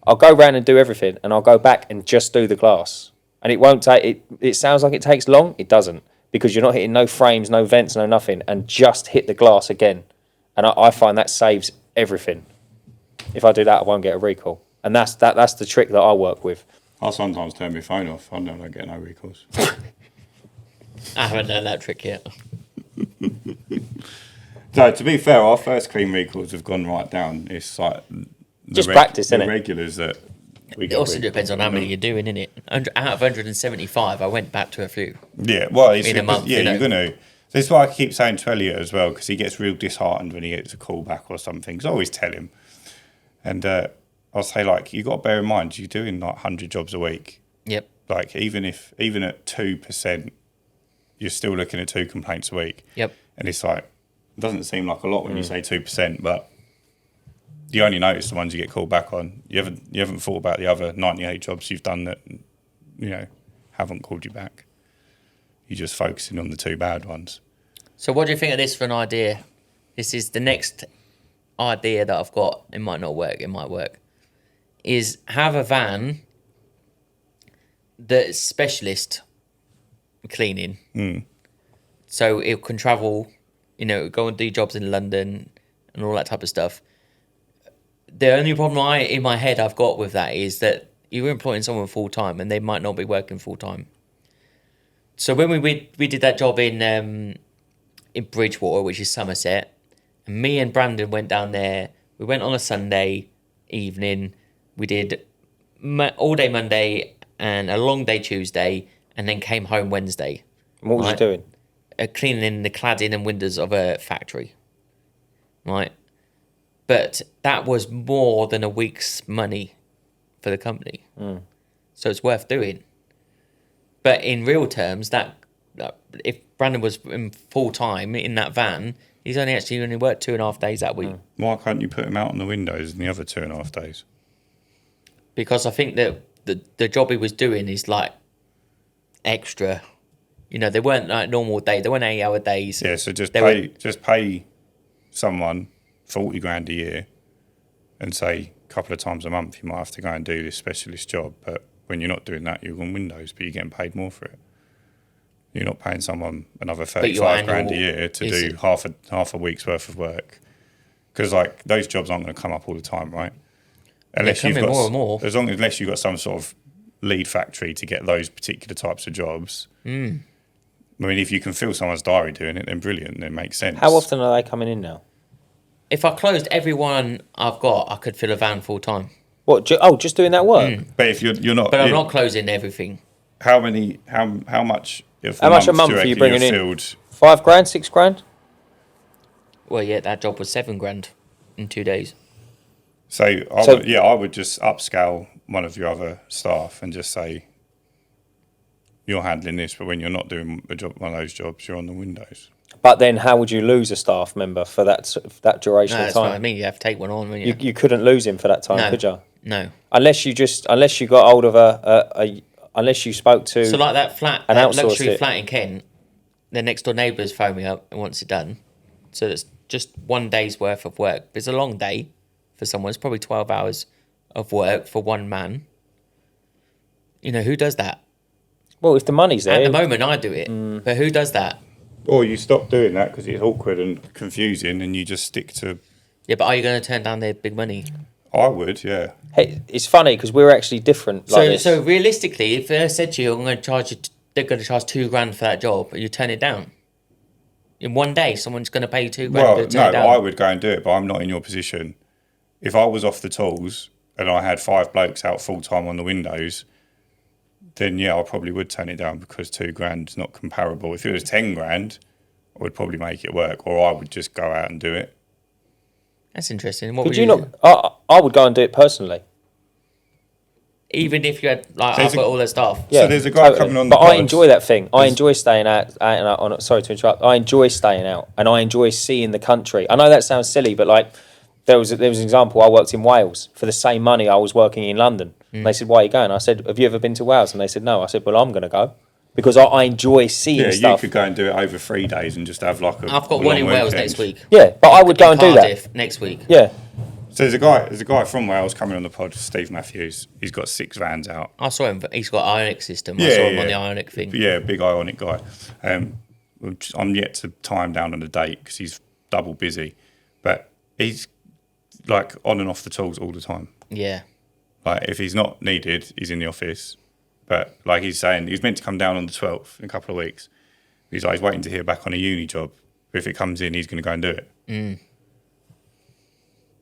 I'll go round and do everything and I'll go back and just do the glass. And it won't take... It sounds like it takes long. It doesn't. Because you're not hitting no frames, no vents, no nothing. And just hit the glass again. And I find that saves everything. If I do that, I won't get a recall. And that's the trick that I work with. I sometimes turn my phone off. I don't get no recalls. I haven't done that trick yet. So to be fair, our first clean recalls have gone right down. It's like just practice, isn't it? Regulars that we get. It also depends on how many you're doing, innit? Out of 175, I went back to a few. Yeah, well, in a month. Yeah, you're gonna. This is why I keep saying to Elliot as well, because he gets real disheartened when he gets a call back or something. Because I always tell him, and I'll say like, you got to bear in mind, you're doing like 100 jobs a week. Yep. Like even at 2%, you're still looking at 2 complaints a week. Yep. And it's like, it doesn't seem like a lot when you say 2%, but you only notice the ones you get called back on. You haven't thought about the other 98 jobs you've done that, haven't called you back. You're just focusing on the 2 bad ones. So what do you think of this for an idea? This is the next idea that I've got. It might not work. It might work. Is have a van that's specialist cleaning. So it can travel, go and do jobs in London and all that type of stuff. The only problem in my head I've got with that is that you're employing someone full time and they might not be working full time. So when we did that job in Bridgewater, which is Somerset, and me and Brandon went down there. We went on a Sunday evening. We did all day Monday and a long day Tuesday, and then came home Wednesday. What was you doing? Cleaning the cladding and windows of a factory. Right? But that was more than a week's money for the company. So it's worth doing. But in real terms, that if Brandon was full time in that van, he's only worked 2.5 days that week. Why can't you put him out on the windows in the other 2.5 days? Because I think that the job he was doing is like extra. They weren't like normal days. They weren't 8-hour days. Yeah, so just pay someone 40 grand a year and say a couple of times a month you might have to go and do this specialist job. But when you're not doing that, you're on windows, but you're getting paid more for it. You're not paying someone another 35 grand a year to do half a week's worth of work. Because like those jobs aren't going to come up all the time, right? Unless you've got more and more. Unless you've got some sort of lead factory to get those particular types of jobs. I mean, if you can fill someone's diary doing it, then brilliant. It makes sense. How often are they coming in now? If I closed every one I've got, I could fill a van full time. What? Just doing that work? But if you're not, but I'm not closing everything. How much? How much a month are you bringing in? Filled? 5 grand, 6 grand? Well, yeah, that job was 7 grand in 2 days. So I would just upscale one of your other staff and just say, you're handling this, but when you're not doing one of those jobs, you're on the windows. But then how would you lose a staff member for that duration of That's time? what I mean. You have to take one on, wouldn't you? You couldn't lose him for that time, could you? No. Unless you got hold of unless you spoke to... So like that flat, and that outsourced luxury it. flat in Kent, their next door neighbours phone me up and wants it done. So it's just 1 day's worth of work. It's a long day for someone. It's probably 12 hours of work for one man. Who does that? Well, if the money's there... At the moment, I do it. But who does that? Or you stop doing that because it's awkward and confusing and you just stick to... Yeah, but are you going to turn down their big money? I would, yeah. Hey, it's funny because we're actually different. So realistically, if they said to you, I'm going to charge you, they're going to charge 2 grand for that job, you turn it down. In 1 day, someone's going to pay you 2 grand to turn it down. I would go and do it, but I'm not in your position. If I was off the tools and I had 5 blokes out full time on the windows, then yeah, I probably would turn it down because 2 grand is not comparable. If it was 10 grand, I would probably make it work, or I would just go out and do it. That's interesting. Could you not? I would go and do it personally. Even if you had I've got all their stuff. Yeah, so there's a guy coming on. But I enjoy that thing. I enjoy staying out and out. Sorry to interrupt. I enjoy staying out, and I enjoy seeing the country. I know that sounds silly, but like There was an example. I worked in Wales for the same money I was working in London. And they said, "Why are you going?" I said, "Have you ever been to Wales?" And they said, "No." I said, "Well, I'm going to go because I enjoy seeing stuff." You could go and do it over 3 days and just have like a. I've got one in Wales next week. Yeah, but I would go and do that next week. Yeah. So there's a guy from Wales coming on the pod, Steve Matthews. He's got 6 vans out. I saw him. He's got Ionic system. I saw him on the Ionic thing. Yeah, big Ionic guy. I'm yet to tie him down on a date because he's double busy, but he's like on and off the tools all the time. Yeah. Like if he's not needed, he's in the office. But like he's saying, he's meant to come down on the 12th in a couple of weeks. He's waiting to hear back on a uni job. If it comes in, he's going to go and do it.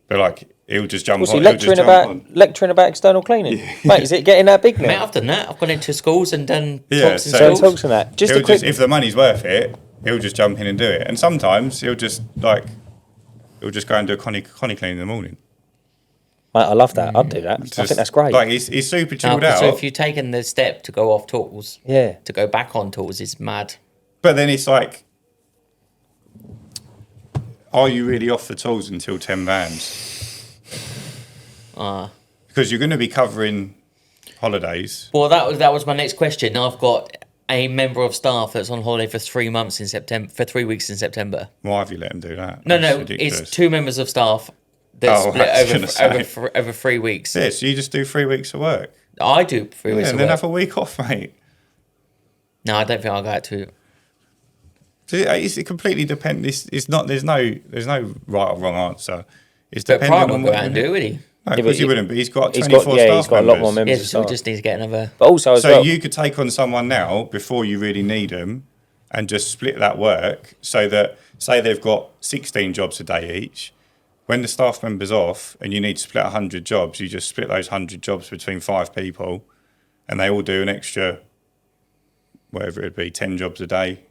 But like he'll just jump Was on. he lecturing about external cleaning? Yeah. Mate, is it getting that big now? Mate, I've done that. I've gone into schools and done talks in schools. Talks and that. If the money's worth it, he'll just jump in and do it. And sometimes he'll just go and do a connie clean in the morning. Mate, I love that. I'd do that. I think that's great. Like he's super chilled out. So if you've taken the step to go off tools, to go back on tools is mad. But then it's like, are you really off the tools until 10 vans? Because you're going to be covering holidays. Well, that was my next question. I've got a member of staff that's on holiday for 3 months in September, for 3 weeks in September. Why have you let him do that? No, it's 2 members of staff that split over 3 weeks. Yeah, so you just do 3 weeks of work. I do 3 weeks of work. And then have a week off, mate. No, I don't think I'll go out to. It completely depends. It's not. There's no right or wrong answer. It's but depending Prime on will go out and do, would he? No, because he wouldn't. But he's got 24 staff he's got a lot more members. Yeah, so we just need to get another. But also as so well, you could take on someone now before you really need them, and just split that work so that say they've got 16 jobs a day each. When the staff member's off and you need to split 100 jobs, you just split those 100 jobs between 5 people, and they all do an extra, whatever it'd be, 10 jobs a day,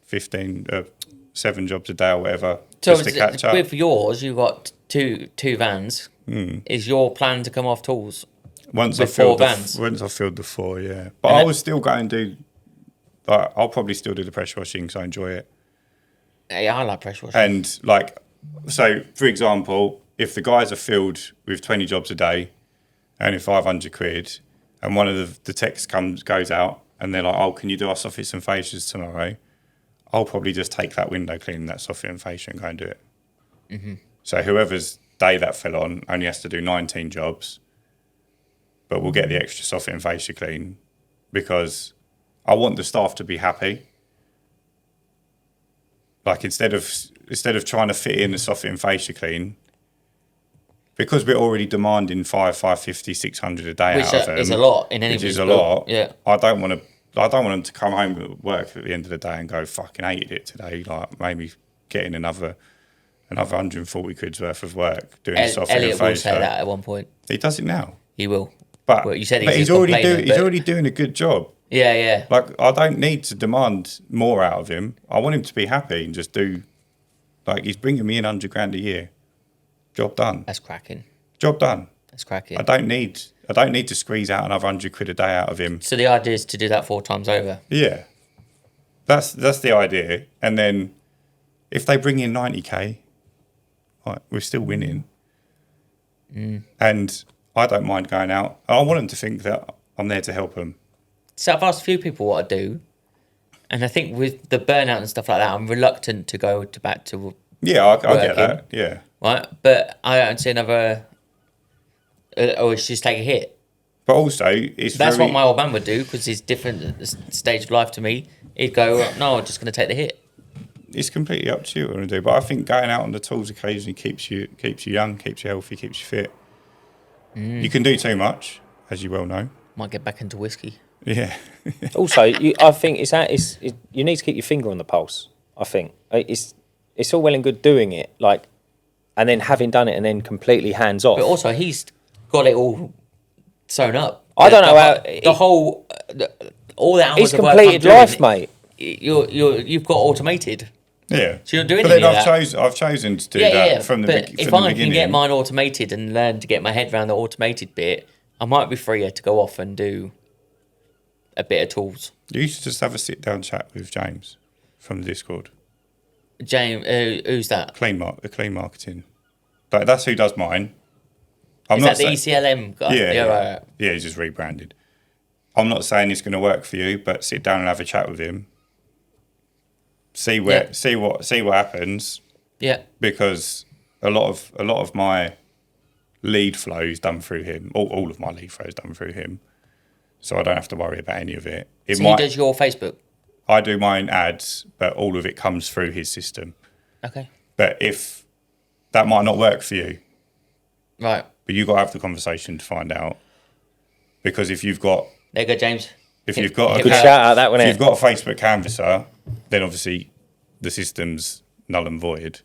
7 jobs a day or whatever, So just to catch up. With yours, you've got two vans. Is your plan to come off tools? Once I filled the 4, yeah. But I will still go and do. Like, I'll probably still do the pressure washing because I enjoy it. Yeah, I like pressure washing. And like, so for example, if the guys are filled with 20 jobs a day, only 500 quid, and one of the texts goes out, and they're like, "Oh, can you do our soffits and fascias tomorrow?" I'll probably just take that window clean, that soffit and fascia, and go and do it. Mm-hmm. So whoever's day that fell on only has to do 19 jobs, but we'll get the extra soffit and fascia clean because I want the staff to be happy. Like instead of trying to fit in the soffit and fascia clean, because we're already demanding 550, 600 a day out of them. Which is a lot in any business. Which is a lot. Yeah. I don't want them to come home at work at the end of the day and go, fucking hated it today. Like maybe getting another 140 quid's worth of work doing soffit and fascia. Elliot will say that at one point. He does it now. He will. But, well, you said he's already doing a good job. Yeah, yeah. Like, I don't need to demand more out of him. I want him to be happy and just do, like, he's bringing me in 100 grand a year. Job done. That's cracking. Job done. That's cracking. I don't need to squeeze out another 100 quid a day out of him. So the idea is to do that 4 times over. Yeah. That's the idea. And then if they bring in 90k, right, we're still winning. And I don't mind going out. I want them to think that I'm there to help them. So I've asked a few people what I do, and I think with the burnout and stuff like that, I'm reluctant to go back to. Yeah, I get that. Yeah. Right, but I don't see another. It's just take a hit. But also, that's what my old man would do because he's different stage of life to me. He'd go, no, I'm just going to take the hit. It's completely up to you what you want to do. But I think going out on the tools occasionally keeps you young, keeps you healthy, keeps you fit. You can do too much, as you well know. Might get back into whiskey. Yeah. Also, I think you need to keep your finger on the pulse. I think it's all well and good doing it, like, and then having done it and then completely hands off. But also, he's got it all sewn up. I don't know how all the hours. He's of work completed life, mate. You've got automated. Yeah. So you're doing but then I've chosen to do that from the beginning. If I can get mine automated and learn to get my head around the automated bit, I might be freer to go off and do a bit of tools. You should just have a sit down chat with James from the Discord. James, who's that? Clean marketing. Like, that's who does mine. Is that the ECLM guy? Yeah, Right. Yeah, he's just rebranded. I'm not saying it's going to work for you, but sit down and have a chat with him. See what happens. Yeah. Because a lot of my lead flow is done through him. All of my lead flow is done through him. So I don't have to worry about any of it. He does your Facebook? I do my own ads, but all of it comes through his system. Okay. But if that might not work for you. Right. But you've got to have the conversation to find out. Because if you've got... There you go, James. If you've got good shout out that one. If you've got a Facebook canvasser, then obviously the system's null and void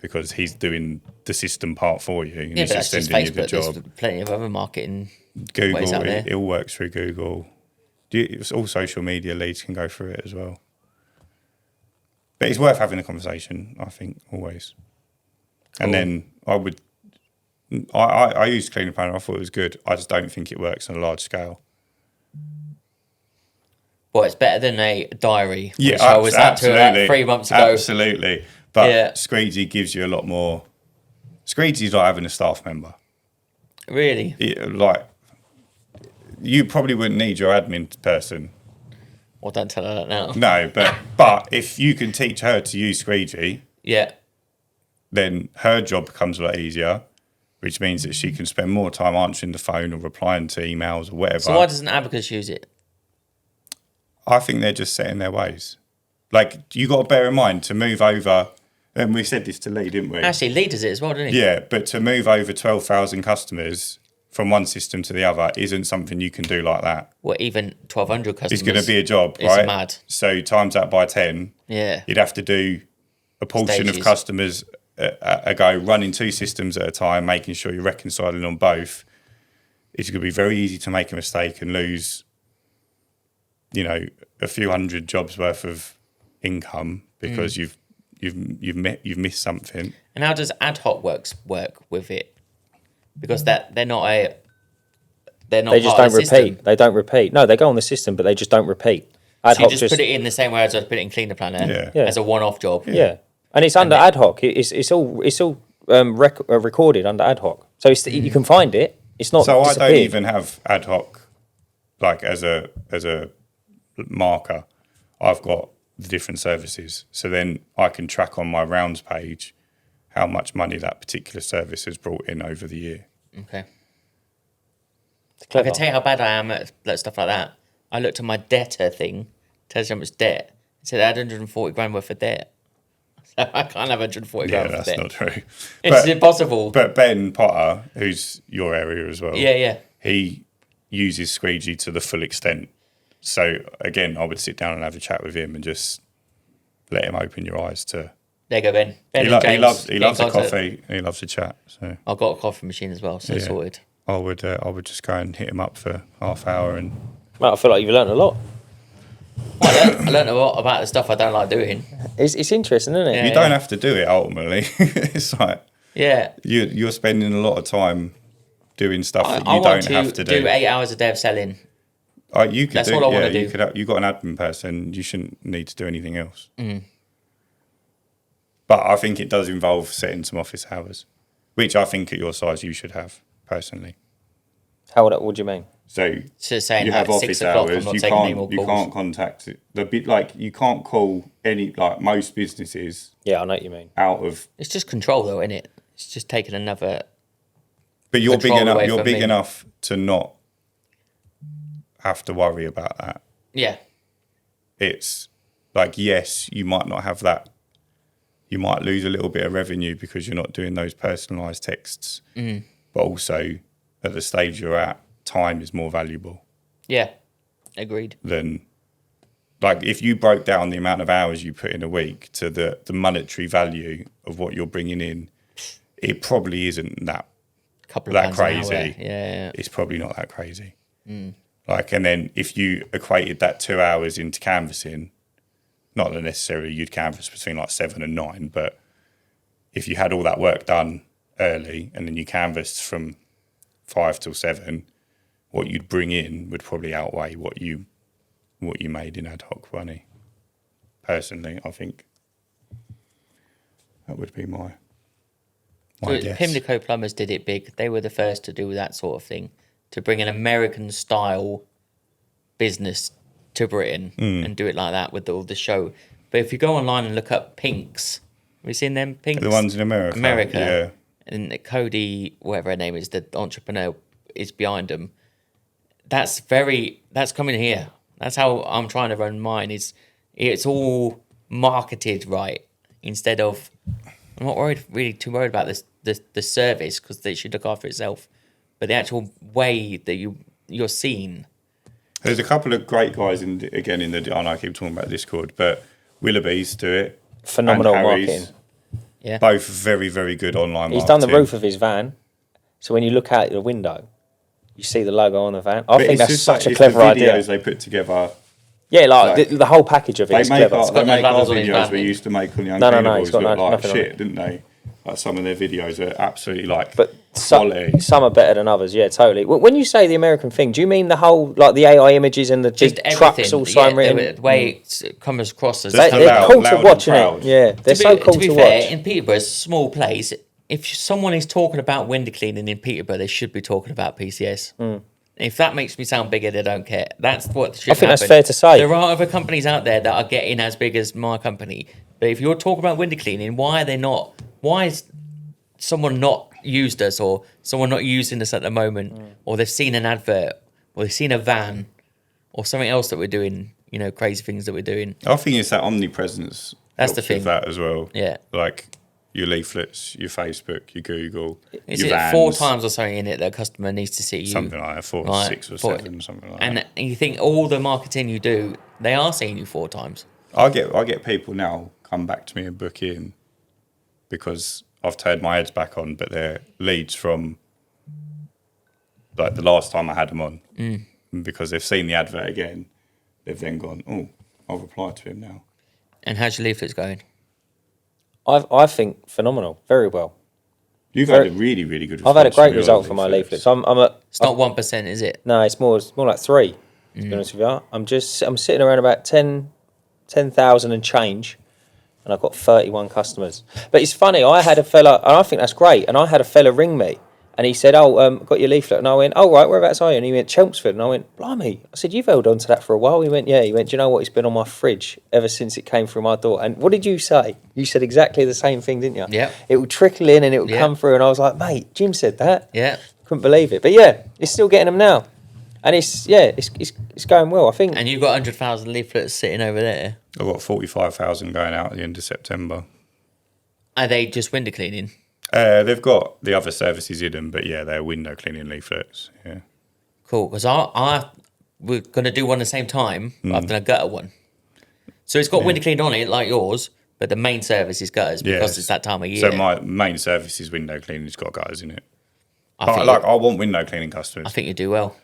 because he's doing the system part for you. And but that's just Facebook. The job. There's plenty of other marketing Google, ways out there. It all works through Google. It's all social media leads can go through it as well. But it's worth having a conversation, I think, always. Cool. And then I used Cleaner Planner. I thought it was good. I just don't think it works on a large scale. Well, it's better than a diary, which Yeah, I was up to about 3 months ago. Absolutely. But Screedy gives you a lot more. Screedy's like having a staff member. Really? Like, you probably wouldn't need your admin person. Well, don't tell her that now. No, but if you can teach her to use Screedy, then her job becomes a lot easier, which means that she can spend more time answering the phone or replying to emails or whatever. So why doesn't Abacus use it? I think they're just set in their ways. Like, you got to bear in mind to move over, and we said this to Lee, didn't we? Actually, Lee does it as well, doesn't he? Yeah, but to move over 12,000 customers from one system to the other isn't something you can do like that. Well, even 1,200 customers. It's going to be a job, it's right? Mad. So times that by 10. Yeah. You'd have to do a portion Stages. of customers a go, running 2 systems at a time, making sure you're reconciling on both. It's going to be very easy to make a mistake and lose, a few hundred jobs worth of income because you've missed something. And how does ad hoc work with it? Because they're not. They just don't repeat. They don't repeat. No, they go on the system, but they just don't repeat. Ad hoc just put it in the same way as I put it in Cleaner Planner as a one-off job. Yeah, and it's under ad hoc. It's all recorded under ad hoc. So you can find it. It's not. So I don't even have ad hoc like as a marker. I've got the different services, so then I can track on my rounds page how much money that particular service has brought in over the year. Okay. I can tell you how bad I am at stuff like that. I looked at my debtor thing, tells you how much debt. It said I had 140 grand worth of debt. So I can't have 140 grand worth of debt. Yeah, that's not true. It's impossible. But Ben Potter, who's your area as well, he uses Squeegee to the full extent. So again, I would sit down and have a chat with him and just let him open your eyes to. There you go, Ben. He loves a coffee. He loves a chat. So I've got a coffee machine as well, so it's sorted. I would just go and hit him up for half hour and. Well, I feel like you've learned a lot. I learned a lot about the stuff I don't like doing. It's interesting, isn't it? Yeah, you don't have to do it ultimately. It's like you're spending a lot of time doing stuff that you don't have to do. 8 hours a day of selling. That's all I want to do. You've got an admin person. You shouldn't need to do anything else. Mm. But I think it does involve setting some office hours, which I think at your size you should have personally. What do you mean? So saying you have office 6 o'clock, hours. You can't contact you can't call any most businesses. Yeah, I know what you mean. Out of it's just control though, isn't it? It's just taking another. But you're big enough. You're big enough to not have to worry about that. Yeah. It's like, yes, you might not have that. You might lose a little bit of revenue because you're not doing those personalised texts. Mm. But also, at the stage you're at, time is more valuable. Yeah, agreed. Than, like, if you broke down the amount of hours you put in a week to the monetary value of what you're bringing in, it probably isn't that crazy. Yeah. It's probably not that crazy. Mm. Like, and then if you equated that 2 hours into canvassing, not that necessarily you'd canvass between like 7 and 9, but if you had all that work done early and then you canvassed from 5 till 7, what you'd bring in would probably outweigh what you made in ad hoc money. Personally, I think. That would be my So guess. Pimlico Plumbers did it big. They were the first to do that sort of thing, to bring an American style business to Britain and do it like that with all the show. But if you go online and look up Pinks, have you seen them? Pinks? The ones in America. Yeah. And Cody, whatever her name is, the entrepreneur is behind them. That's coming here. That's how I'm trying to run mine. It's all marketed right instead of. I'm not too worried about the service because they should look after itself, but the actual way that you're seen. There's a couple of great guys I know I keep talking about Discord, but Willoughby's do it. Phenomenal marketing. Yeah. Both very, very good online He's marketing. done the roof of his van, so when you look out the window, you see the logo on the van. I think that's such a clever idea. Videos they put together. Yeah, the whole package of it is clever. They make our videos we used to make on the Uncleanables look like shit, didn't they? Like some of their videos are absolutely quality. Some are better than others, yeah, totally. When you say the American thing, do you mean the whole, like the AI images and the big trucks all sign written? The way it comes across as... They're cool to watching it. Yeah, they're so cool to watch. To be fair, in Peterborough, it's a small place. If someone is talking about window cleaning in Peterborough, they should be talking about PCS. If that makes me sound bigger, they don't care. That's what should happen. That's fair to say. There are other companies out there that are getting as big as my company. But if you're talking about window cleaning, why are they not? Why is someone not used us, or someone not using us at the moment, or they've seen an advert, or they've seen a van, or something else that we're doing, crazy things that we're doing. I think it's that omnipresence. That's the thing. With that as well. Yeah. Like your leaflets, your Facebook, your Google, is your it vans. 4 times or something in it that a customer needs to see you? Something like that, 4, 6 or 7, something like that. And you think all the marketing you do, they are seeing you 4 times. I get people now come back to me and book in because I've turned my ads back on, but they're leads from like the last time I had them on. And because they've seen the advert again, they've then gone, oh, I'll reply to him now. And how's your leaflets going? I think phenomenal, very well. You've had a really, really good response. I've had a great result for my leaflets. It's not 1%, is it? No, it's more like 3, to be honest with you. I'm sitting around about 10,000 and change, and I've got 31 customers. But it's funny, I had a fella, and I think that's great, and I had a fella ring me, and he said, got your leaflet, and I went, oh, right, whereabouts are you? And he went, Chelmsford, and I went, blimey. I said, you've held on to that for a while? He went, yeah. He went, do you know what? It's been on my fridge ever since it came through my door. And what did you say? You said exactly the same thing, didn't you? Yeah. It would trickle in and it would come through, and I was like, mate, Jim said that. Yeah. Couldn't believe it. But yeah, it's still getting them now. And it's going well, I think. And you've got 100,000 leaflets sitting over there. I've got 45,000 going out at the end of September. Are they just window cleaning? They've got the other services in them, but yeah, they're window cleaning leaflets. Yeah. Cool, because we're going to do one at the same time. I've done a gutter one. So it's got window cleaning on it, like yours, but the main service is gutters because it's that time of year. So my main service is window cleaning. It's got gutters in it. I want window cleaning customers. I think you do well.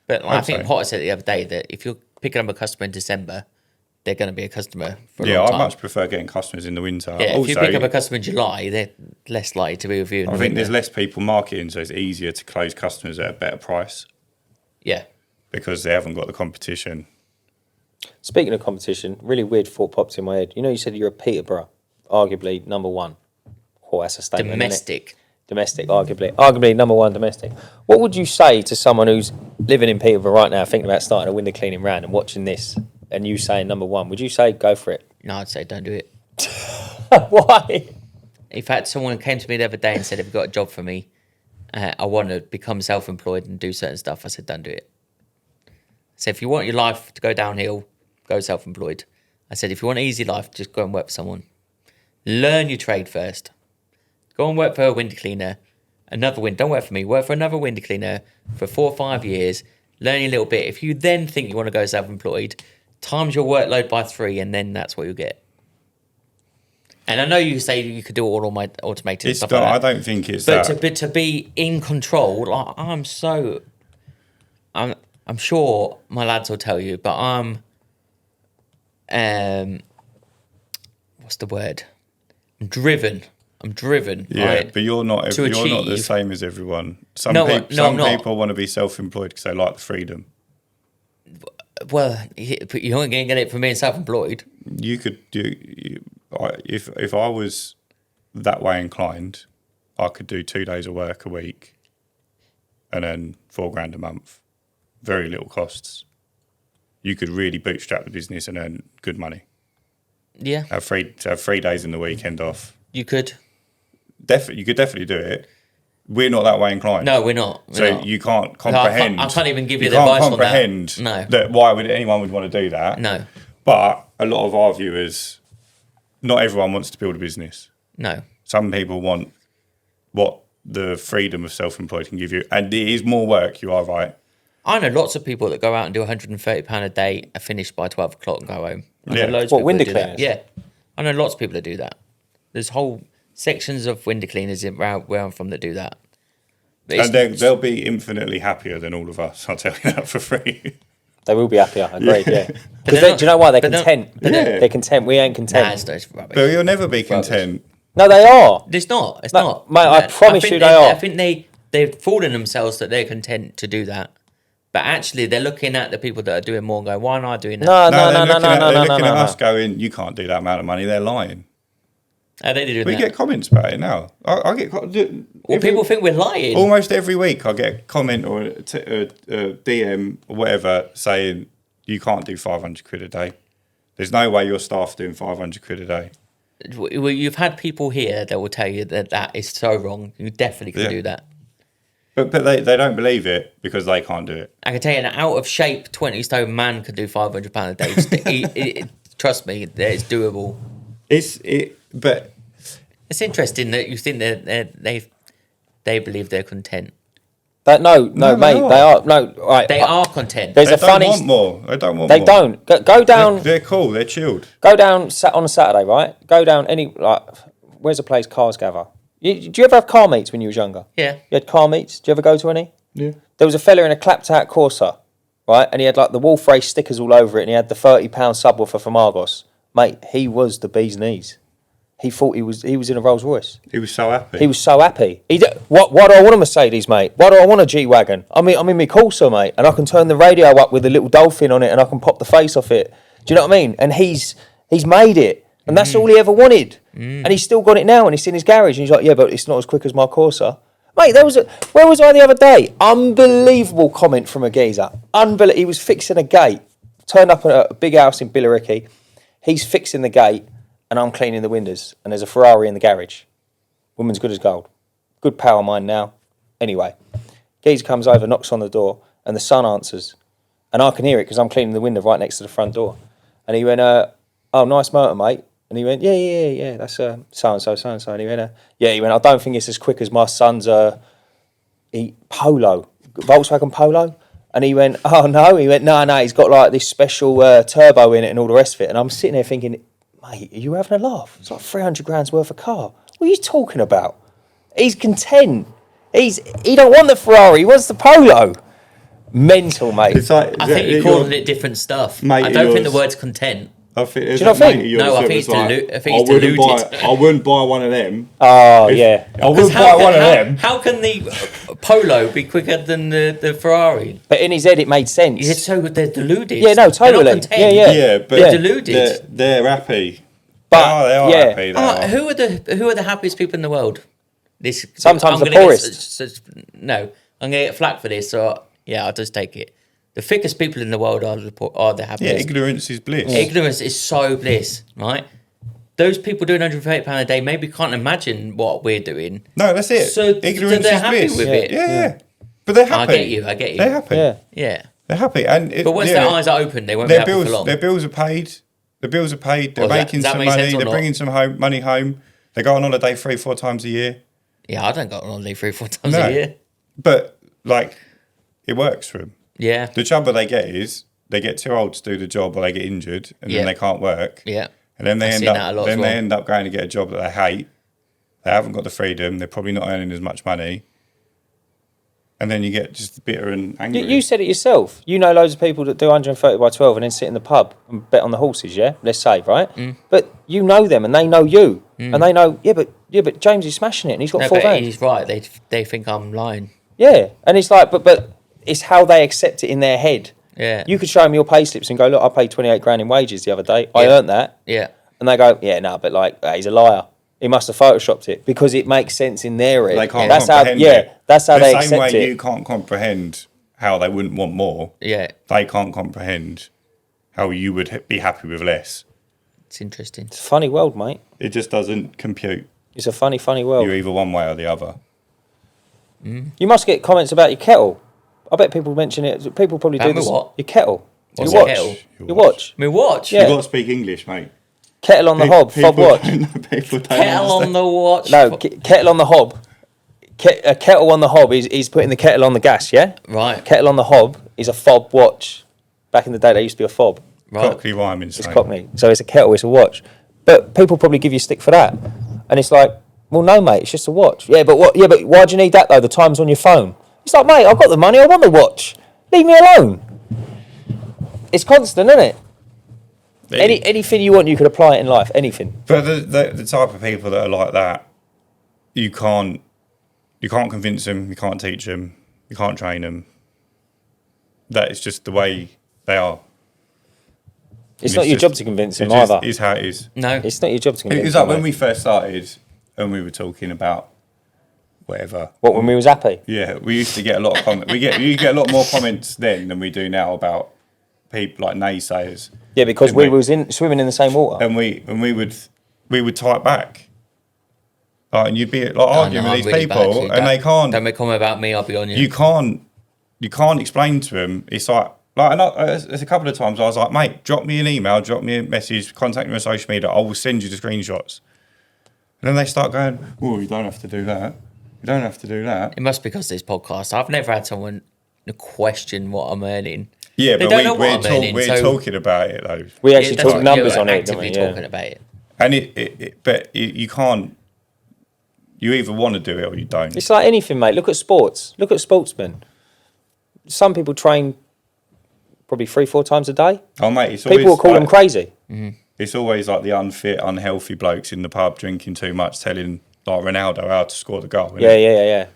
But I think Potter said the other day that if you're picking up a customer in December, they're going to be a customer for a long time. I much prefer getting customers in the winter. Yeah, also, if you pick up a customer in July, they're less likely to be with you. I think there's less people marketing, so it's easier to close customers at a better price. Yeah. Because they haven't got the competition. Speaking of competition, really weird thought popped in my head. You said you're a Peterborough, arguably number 1. Oh, that's a statement. Domestic, arguably number 1 domestic. What would you say to someone who's living in Peterborough right now, thinking about starting a window cleaning round and watching this, and you saying number 1? Would you say go for it? No, I'd say don't do it. Why? In fact, someone came to me the other day and said, have you got a job for me? I want to become self-employed and do certain stuff. I said, don't do it. I said, if you want your life to go downhill, go self-employed. I said, if you want an easy life, just go and work for someone. Learn your trade first. Go and work for a window cleaner. Don't work for me. Work for another window cleaner for 4 or 5 years. Learn a little bit. If you then think you want to go self-employed, times your workload by 3, and then that's what you'll get. And I know you say you could do it all automated and stuff like that. I don't think it's that. But to be in control, I'm sure my lads will tell you, but what's the word? I'm driven. Yeah, right, but you're not the same as everyone. Some people want to be self-employed because they like the freedom. Well, but you aren't going to get it from being self-employed. You could do. If I was that way inclined, I could do 2 days of work a week and earn $4,000 a month. Very little costs. You could really bootstrap the business and earn good money. Yeah. Have 3 days in the weekend off. You could. You could definitely do it. We're not that way inclined. No, we're not. You can't comprehend. I can't even give you the advice on that. You can't comprehend that why would anyone would want to do that. No. But a lot of our viewers, not everyone wants to build a business. No. Some people want what the freedom of self-employed can give you. And it is more work, you are right. I know lots of people that go out and do £130 a day, are finished by 12 o'clock and go home. I know loads of people window that do cleaners? that. Yeah. I know lots of people that do that. There's whole sections of window cleaners where I'm from that do that. And they'll be infinitely happier than all of us, I'll tell you that for free. They will be happier, agreed, yeah. Because do you know why? They're content. They're content. We ain't content. Nah, it's rubbish. But you'll never be content. No, they are. It's not. It's not. Mate, I promise you they are. I think they've fooled themselves that they're content to do that. But actually, they're looking at the people that are doing more and going, why am I doing that? No. They're looking at us going, you can't do that amount of money. They're lying. They do We get comments about it now. I get. Well, people think we're lying. Almost every week, I get a comment or a DM or whatever saying you can't do 500 quid a day. There's no way your staff doing 500 quid a day. Well, you've had people here that will tell you that is so wrong. You definitely can do that. But they don't believe it because they can't do it. I can tell you, an out of shape 20 stone man could do £500 a day. Trust me, it's doable. But it's interesting that you think that they believe they're content. No, mate, they are. No, right. They are content. There's they a funny. Want more. They don't want they more. They don't. Go down. They're cool. They're chilled. Go down on a Saturday, right? Go down where's a place cars gather? Do you ever have car meets when you was younger? Yeah. You had car meets? Did you ever go to any? Yeah. There was a fella in a clapped out Corsa, right? And he had like the Wolf Race stickers all over it, and he had the £30 subwoofer from Argos. Mate, he was the bee's knees. He thought he was in a Rolls Royce. He was so happy. He was so happy. Why do I want a Mercedes, mate? Why do I want a G-Wagon? I'm in my Corsa, mate, and I can turn the radio up with a little dolphin on it, and I can pop the face off it. Do you know what I mean? And he's made it, and that's all he ever wanted. And he's still got it now, and it's in his garage, and he's like, yeah, but it's not as quick as my Corsa. Mate, where was I the other day? Unbelievable comment from a geezer. He was fixing a gate. Turned up at a big house in Billericay. He's fixing the gate, and I'm cleaning the windows, and there's a Ferrari in the garage. Woman's good as gold. Good pal of mine now. Anyway, geezer comes over, knocks on the door, and the son answers. And I can hear it because I'm cleaning the window right next to the front door. And he went, oh, nice motor, mate. And he went, yeah, that's so-and-so. And he went, I don't think it's as quick as my son's Polo, Volkswagen Polo. And he went, oh, no. He went, no, he's got like this special turbo in it and all the rest of it. And I'm sitting there thinking, mate, are you having a laugh? It's like 300 grand's worth of car. What are you talking about? He's content. He don't want the Ferrari. He wants the Polo. Mental, mate. It's like, I think you're calling it different stuff. Mate, I don't think the word's content. I think, do you not think? No, I think it's deluded. I wouldn't buy one of them. Oh, yeah. I wouldn't buy one of them. How can the Polo be quicker than the Ferrari? But in his head, it made sense. It's so they're deluded. Yeah, no, totally. They're not content. Yeah, but they're deluded. They're happy. But they are happy. Who are the happiest people in the world? Sometimes the poorest. I'm gonna get flack for this, so yeah, I'll just take it. The thickest people in the world are the happiest. Yeah, ignorance is bliss. Ignorance is so bliss, right? Those people doing £130 a day maybe can't imagine what we're doing. No, that's it. So ignorance they're is happy bliss. with it. Yeah. But they're happy. I get you. They're happy. Yeah. They're happy. But once their eyes are open, they won't be happy for long. Their bills are paid. They're making some money. They're bringing some money home. They go on holiday 3-4 times a year. Yeah, I don't go on holiday 3-4 times a year. But, it works for them. Yeah. The trouble they get is they get too old to do the job or they get injured and then they can't work. Yeah. And then they end up going to get a job that they hate. They haven't got the freedom. They're probably not earning as much money. And then you get just bitter and angry. You said it yourself. You know loads of people that do 130 by 12 and then sit in the pub and bet on the horses, yeah? Let's say, right? But you know them and they know you. And they know, but James is smashing it and he's got 4 grand. He's right. They think I'm lying. Yeah. And it's like, but it's how they accept it in their head. Yeah. You could show them your pay slips and go, look, I paid 28 grand in wages the other day. I earned that. Yeah. And they go, but he's a liar. He must have photoshopped it because it makes sense in their head. They can't comprehend it. That's how they accept it. The same way you can't comprehend how they wouldn't want more. Yeah. They can't comprehend how you would be happy with less. It's interesting. It's a funny world, mate. It just doesn't compute. It's a funny world. You're either one way or the other. You must get comments about your kettle. I bet people mention it. People probably do this. What? Your kettle. What's your a watch. kettle? Your watch. My watch? Yeah. You've got to speak English, mate. Kettle on the hob. Fob watch. People don't Kettle on the watch. No, kettle on the hob. A kettle on the hob is putting the kettle on the gas, yeah? Right. Kettle on the hob is a fob watch. Back in the day, there used to be a fob. Right. Cockney rhyming. It's Cockney. So it's a kettle, it's a watch. But people probably give you stick for that. And it's like, well, no, mate, it's just a watch. Yeah, but what? Yeah, but why do you need that, though? The time's on your phone. It's like, mate, I've got the money, I want the watch. Leave me alone. It's constant, isn't it? Anything you want, you could apply it in life. Anything. But the type of people that are like that, you can't convince them, you can't teach them, you can't train them. That is just the way they are. It's not your job to convince them either. It's how it is. No. It's not your job to convince them. It was like when we first started and we were talking about whatever. What, when we was happy? Yeah, we used to get a lot of comments. You get a lot more comments then than we do now about people like naysayers. Yeah, because we was swimming in the same water. And we would type back. And you'd be like arguing with these really people, and they can't. Don't make comment about me. I'll be on you. You can't explain to them. It's like there's a couple of times I was like, mate, drop me an email, drop me a message, contact me on social media. I will send you the screenshots. And then they start going, oh, you don't have to do that. You don't have to do that. It must be because of this podcast. I've never had someone question what I'm earning. Yeah, They but don't know what I'm earning, we're so- talking about it though. We actually that's talk numbers you're on it, don't actively we? Yeah. talking about it. And but you can't. You either want to do it or you don't. It's like anything, mate. Look at sports. Look at sportsmen. Some people train probably 3-4 times a day. Oh, mate, it's People will always call like, them crazy. It's always like the unfit, unhealthy blokes in the pub drinking too much, telling like Ronaldo how to score the goal. Yeah.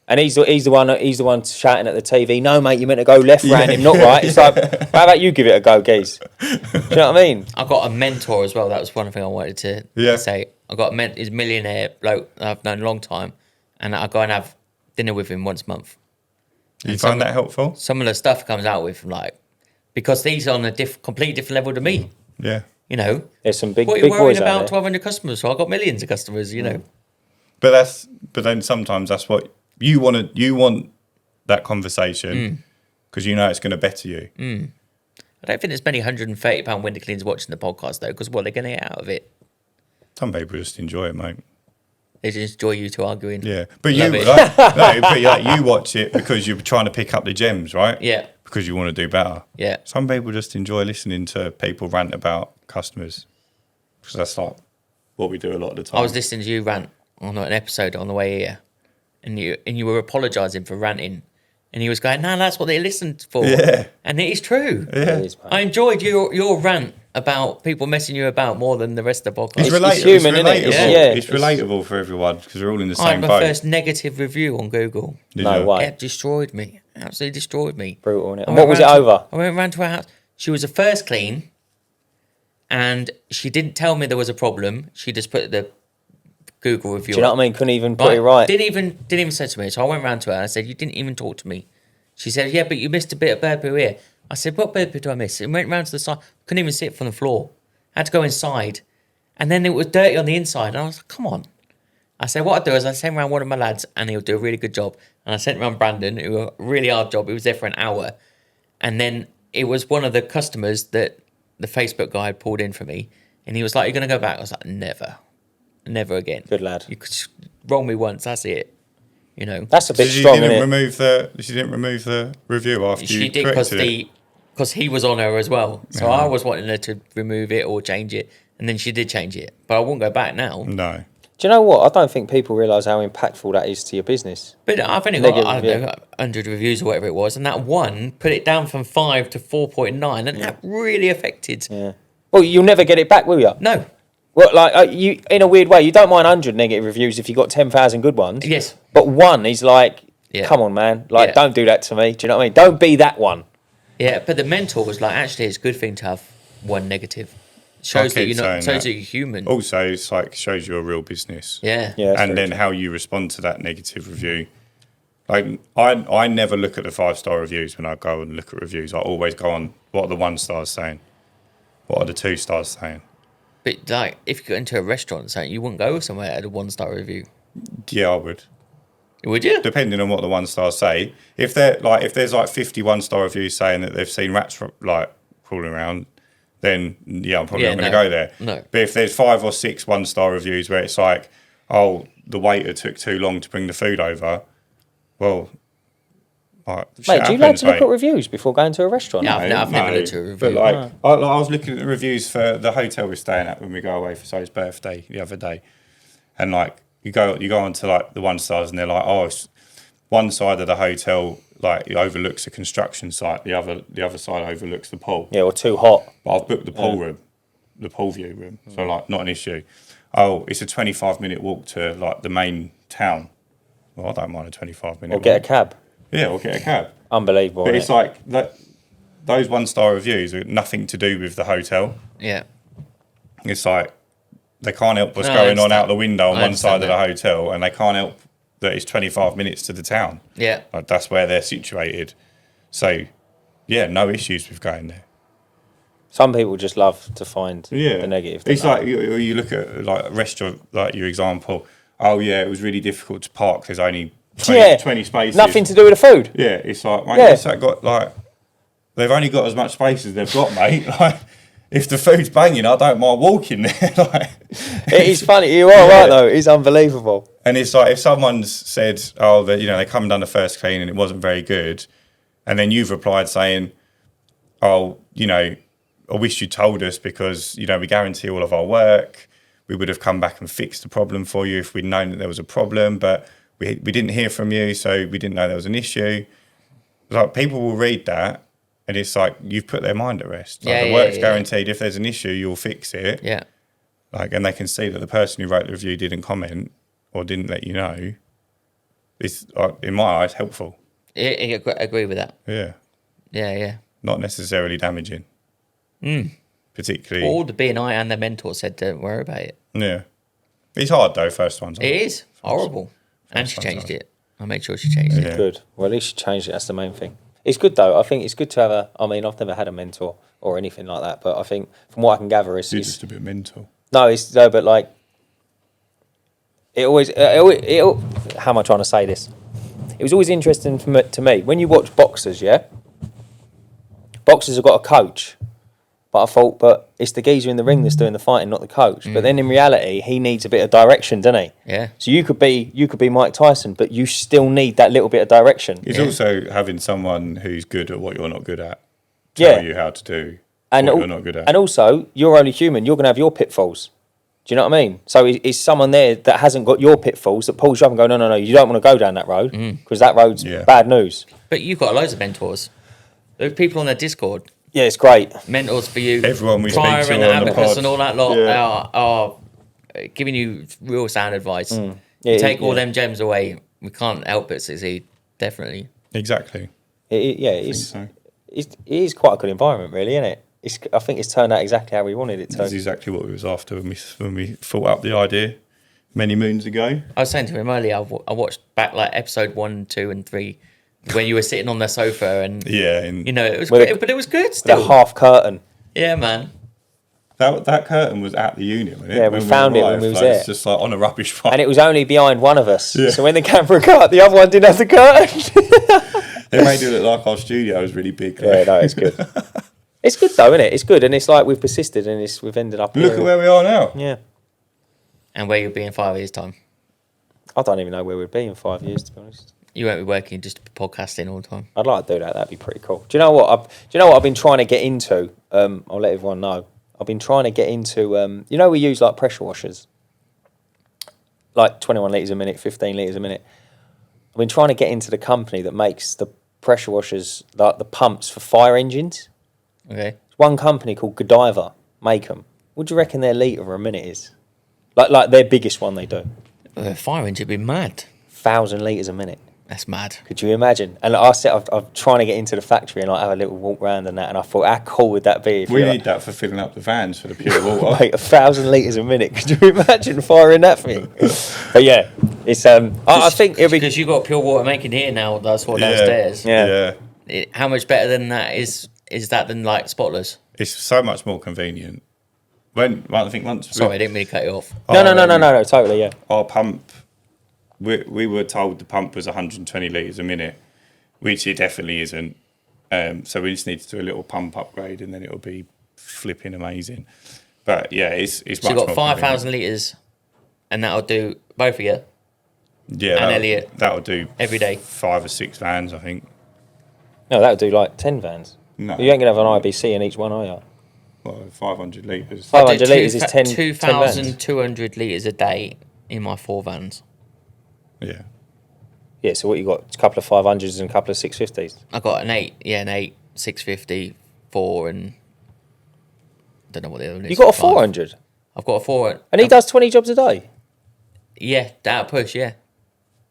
And he's the one shouting at the TV. No, mate, you're meant to go left round him, not right. It's like, how about you give it a go, geez? Do you know what I mean? I got a mentor as well. That was one thing I wanted to say. I got he's a millionaire bloke that I've known a long time, and I go and have dinner with him once a month. You find that helpful? Some of the stuff comes out with because he's on a completely different level to me. Yeah. You know, There's some big what are you boys worrying out about? there. 1,200 customers, so I've got millions of customers. You know, But then sometimes that's what you want. You want that conversation because you know it's going to better you. I don't think there's many £130 window cleaners watching the podcast though, because what they're going to get out of it? Some people just enjoy it, mate. They just enjoy you two arguing. Yeah, but Love you it. you watch it because you're trying to pick up the gems, right? Yeah. Because you want to do better. Yeah. Some people just enjoy listening to people rant about customers because that's like what we do a lot of the time. I was listening to you rant on an episode on the way here, and you were apologising for ranting, and he was going, "No, that's what they listened for." Yeah. And it is true. Yeah. It is, mate. I enjoyed your rant about people messing you about more than the rest of the podcast. It's relatable. It's human, it's isn't it? relatable. Yeah. It's relatable for everyone because we're all in the I had same my boat. first negative review on Google. Did No you? way. It destroyed me. Absolutely destroyed me. Brutal, innit? I And went what was it round to- over? I went round to her house. She was a first clean, and she didn't tell me there was a problem. She just put the Google review. Do you know what I mean? Couldn't even put it right. Didn't even say to me. So I went round to her and I said, "You didn't even talk to me." She said, "Yeah, but you missed a bit of bird poo here." I said, "What bird poo do I miss?" It went round to the side. Couldn't even sit from the floor. Had to go inside, and then it was dirty on the inside. And I was like, "Come on." I said, "What I do is I send around one of my lads, and he'll do a really good job." And I sent around Brandon, who was a really hard job. He was there for an hour, and then it was one of the customers that the Facebook guy had pulled in for me, and he was like, "You're gonna go back?" I was like, never again. Good lad. You could roll me once, that's it. You know. That's a bit She strong, didn't innit? remove the review after She you did corrected it. because he was on her as well. So I was wanting her to remove it or change it, and then she did change it. But I wouldn't go back now. No. Do you know what? I don't think people realise how impactful that is to your business. But I've only got, Negative, I don't know, 100 reviews or whatever it was, and that one put it down from 5 to 4.9, and that really affected. Yeah. Well, you'll never get it back, will you? No. Well, like you, in a weird way, you don't mind 100 negative reviews if you got 10,000 good ones. Yes. But one is like, Yeah. come on, man, like Yeah. don't do that to me. Do you know what I mean? Don't be that one. Yeah, but the mentor was like, actually, it's a good thing to have one negative. Shows that you're human. Also, it's like shows you're a real business. Yeah. And then how you respond to that negative review. Like I never look at the 5-star reviews when I go and look at reviews. I always go on, what are the 1 stars saying? What are the 2 stars saying? But like, if you go into a restaurant and something, you wouldn't go somewhere at a 1-star review. Yeah, I would. Would you? Depending on what the 1 stars say. If there's like 51-star reviews saying that they've seen rats like crawling around, then yeah, I'm probably not going to go there. No. But if there's 5 or 6 1-star reviews where it's like, oh, the waiter took too long to bring the food over, well, like, mate, do you like to look at reviews before going to a restaurant? No, I've never looked at a review. But like, I was looking at the reviews for the hotel we're staying at when we go away for Zoe's birthday the other day, and like you go onto like the 1 stars and they're like, oh, it's one side of the hotel like it overlooks a construction site, the other side overlooks the pool. Yeah, or too hot. But I've booked the pool room, the pool view room, so like not an issue. Oh, it's a 25-minute walk to like the main town. Well, I don't mind a 25-minute walk. Or get a cab. Yeah, or get a cab. Unbelievable. But it's like that. Those 1-star reviews are nothing to do with the hotel. Yeah. It's like they can't help what's going on out the window on one side of the hotel, and they can't help that it's 25 minutes to the town. Yeah. Like that's where they're situated. So, yeah, no issues with going there. Some people just love to find the negative. It's like you look at like a restaurant, like your example. Oh yeah, it was really difficult to park. There's only 20 spaces. Nothing to do with the food. Yeah, it's like, mate, what's that got? Like, they've only got as much space as they've got, mate. Like, if the food's banging, I don't mind walking there. Like, it is funny. You are right though. It's unbelievable. And it's like if someone's said, oh, they come and done the first clean and it wasn't very good, and then you've replied saying, oh, I wish you told us because, we guarantee all of our work. We would have come back and fixed the problem for you if we'd known that there was a problem, but we didn't hear from you, so we didn't know there was an issue. Like, people will read that, and it's like you've put their mind at rest. Like, the work's guaranteed. If there's an issue, you'll fix it. Yeah. Like, and they can see that the person who wrote the review didn't comment or didn't let you know. It's, in my eyes, helpful. I agree with that. Yeah. Yeah. Not necessarily damaging. Particularly. All the B&I and the mentor said, don't worry about it. Yeah. It's hard, though, first one's. It is. Horrible. And she changed it. I made sure she changed it. Good. Well, at least she changed it. That's the main thing. It's good, though. I think it's good to have I've never had a mentor or anything like that, but I think from what I can gather, it's just a bit mental. No, but like, how am I trying to say this? It was always interesting to me. When you watch boxers, boxers have got a coach. But I thought, it's the geezer in the ring that's doing the fighting, not the coach. But then in reality, he needs a bit of direction, doesn't he? Yeah. So you could be Mike Tyson, but you still need that little bit of direction. It's also having someone who's good at what you're not good at tell you how to do what you're not good at. And also, you're only human. You're going to have your pitfalls. Do you know what I mean? So is someone there that hasn't got your pitfalls that pulls you up and go, no, you don't want to go down that road because that road's bad news. But you've got loads of mentors. There's people on their Discord. Yeah, it's great. Mentors for you. Everyone we speak to on the pod. And all that lot are giving you real sound advice. You take all them gems away, we can't help but succeed. Definitely. Exactly. It is quite a good environment, really, isn't it? I think it's turned out exactly how we wanted it to. That's exactly what we was after when we thought up the idea many moons ago. I was saying to him earlier, I watched back like episode 1, 2, and 3. When you were sitting on the sofa and it was good, but it was good still. The half curtain. Yeah, man. That curtain was at the unit, wasn't it? Yeah, we found it when we was there. It's just like on a rubbish pile. And it was only behind one of us. Yeah. So when the camera cut, the other one didn't have the curtain. It made it look like our studio was really big. Yeah, no, it's good. It's good though, isn't it? It's good, and it's like we've persisted, and we've ended up. Look at where we are now. Yeah. And where you'll be in 5 years' time. I don't even know where we'd be in 5 years, to be honest. You won't be working, just podcasting all the time. I'd like to do that. That'd be pretty cool. Do you know what I've been trying to get into? I'll let everyone know. I've been trying to get into. We use like pressure washers, like 21 litres a minute, 15 litres a minute. I've been trying to get into the company that makes the pressure washers, like the pumps for fire engines. Okay. There's one company called Godiva make them. What do you reckon their litre a minute is? Like their biggest one they do. Fire engine would be mad. 1,000 litres a minute. That's mad. Could you imagine? And I said, I'm trying to get into the factory and have a little walk around and that. And I thought, how cool would that be? If we need that for filling up the vans for the pure water. Mate, 1,000 litres a minute. Could you imagine firing that thing? But yeah, it's I think it'll be because you got pure water making here now. That's what downstairs. Yeah. How much better than that is that than like Spotless? It's so much more convenient. I think once. Sorry, I didn't mean to cut you off. No, totally, yeah. Our pump. We were told the pump was 120 litres a minute, which it definitely isn't. So we just need to do a little pump upgrade, and then it'll be flipping amazing. But yeah, it's so much you've got more 5,000 litres, and that'll do both of you. Yeah, and Elliot. That'll do every day. 5 or 6 vans, I think. No, that'll do like 10 vans. No, you ain't gonna have an IBC in each one, are you? Well, 500 litres. 500 litres is 10 2,200 litres a day in my 4 vans. Yeah. Yeah, so what you got? A couple of 500s and a couple of 650s? I got an 8, 650, 4, and I don't know what the other one is. You got a 400? I've got a 4. And he does 20 jobs a day? Yeah, that push, yeah.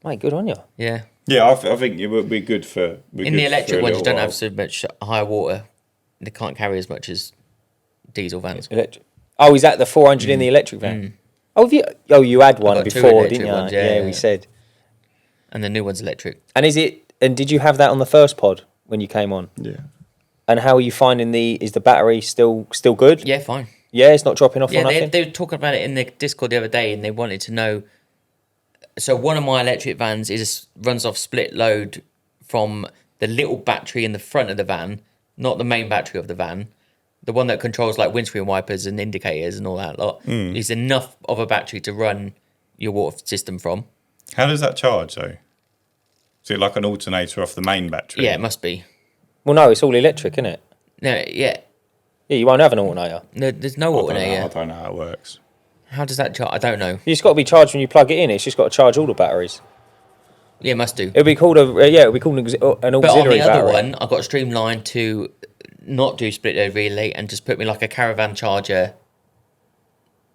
Mate, good on you. Yeah. Yeah, I think it would be good for... In the electric ones, you don't have so much high water. They can't carry as much as diesel vans. Oh, is that the 400 in the electric van? You had one before, didn't you? Ones, yeah, we said. And the new one's electric. And did you have that on the first pod when you came on? Yeah. And how are you finding is the battery still good? Yeah, fine. Yeah, it's not dropping off or nothing? They were talking about it in the Discord the other day, and they wanted to know. So one of my electric vans runs off split load from the little battery in the front of the van, not the main battery of the van. The one that controls like windscreen wipers and indicators and all that lot is enough of a battery to run your water system from. How does that charge though? Is it like an alternator off the main battery? Yeah, it must be. Well, no, it's all electric, isn't it? No, yeah. Yeah, you won't have an alternator. No, there's no alternator. I don't know how it works. How does that charge? I don't know. It's got to be charged when you plug it in. It's just got to charge all the batteries. Yeah, it must do. It'll be called an auxiliary But on the other battery. one, I got Streamline to not do split load relay and just put me like a caravan charger.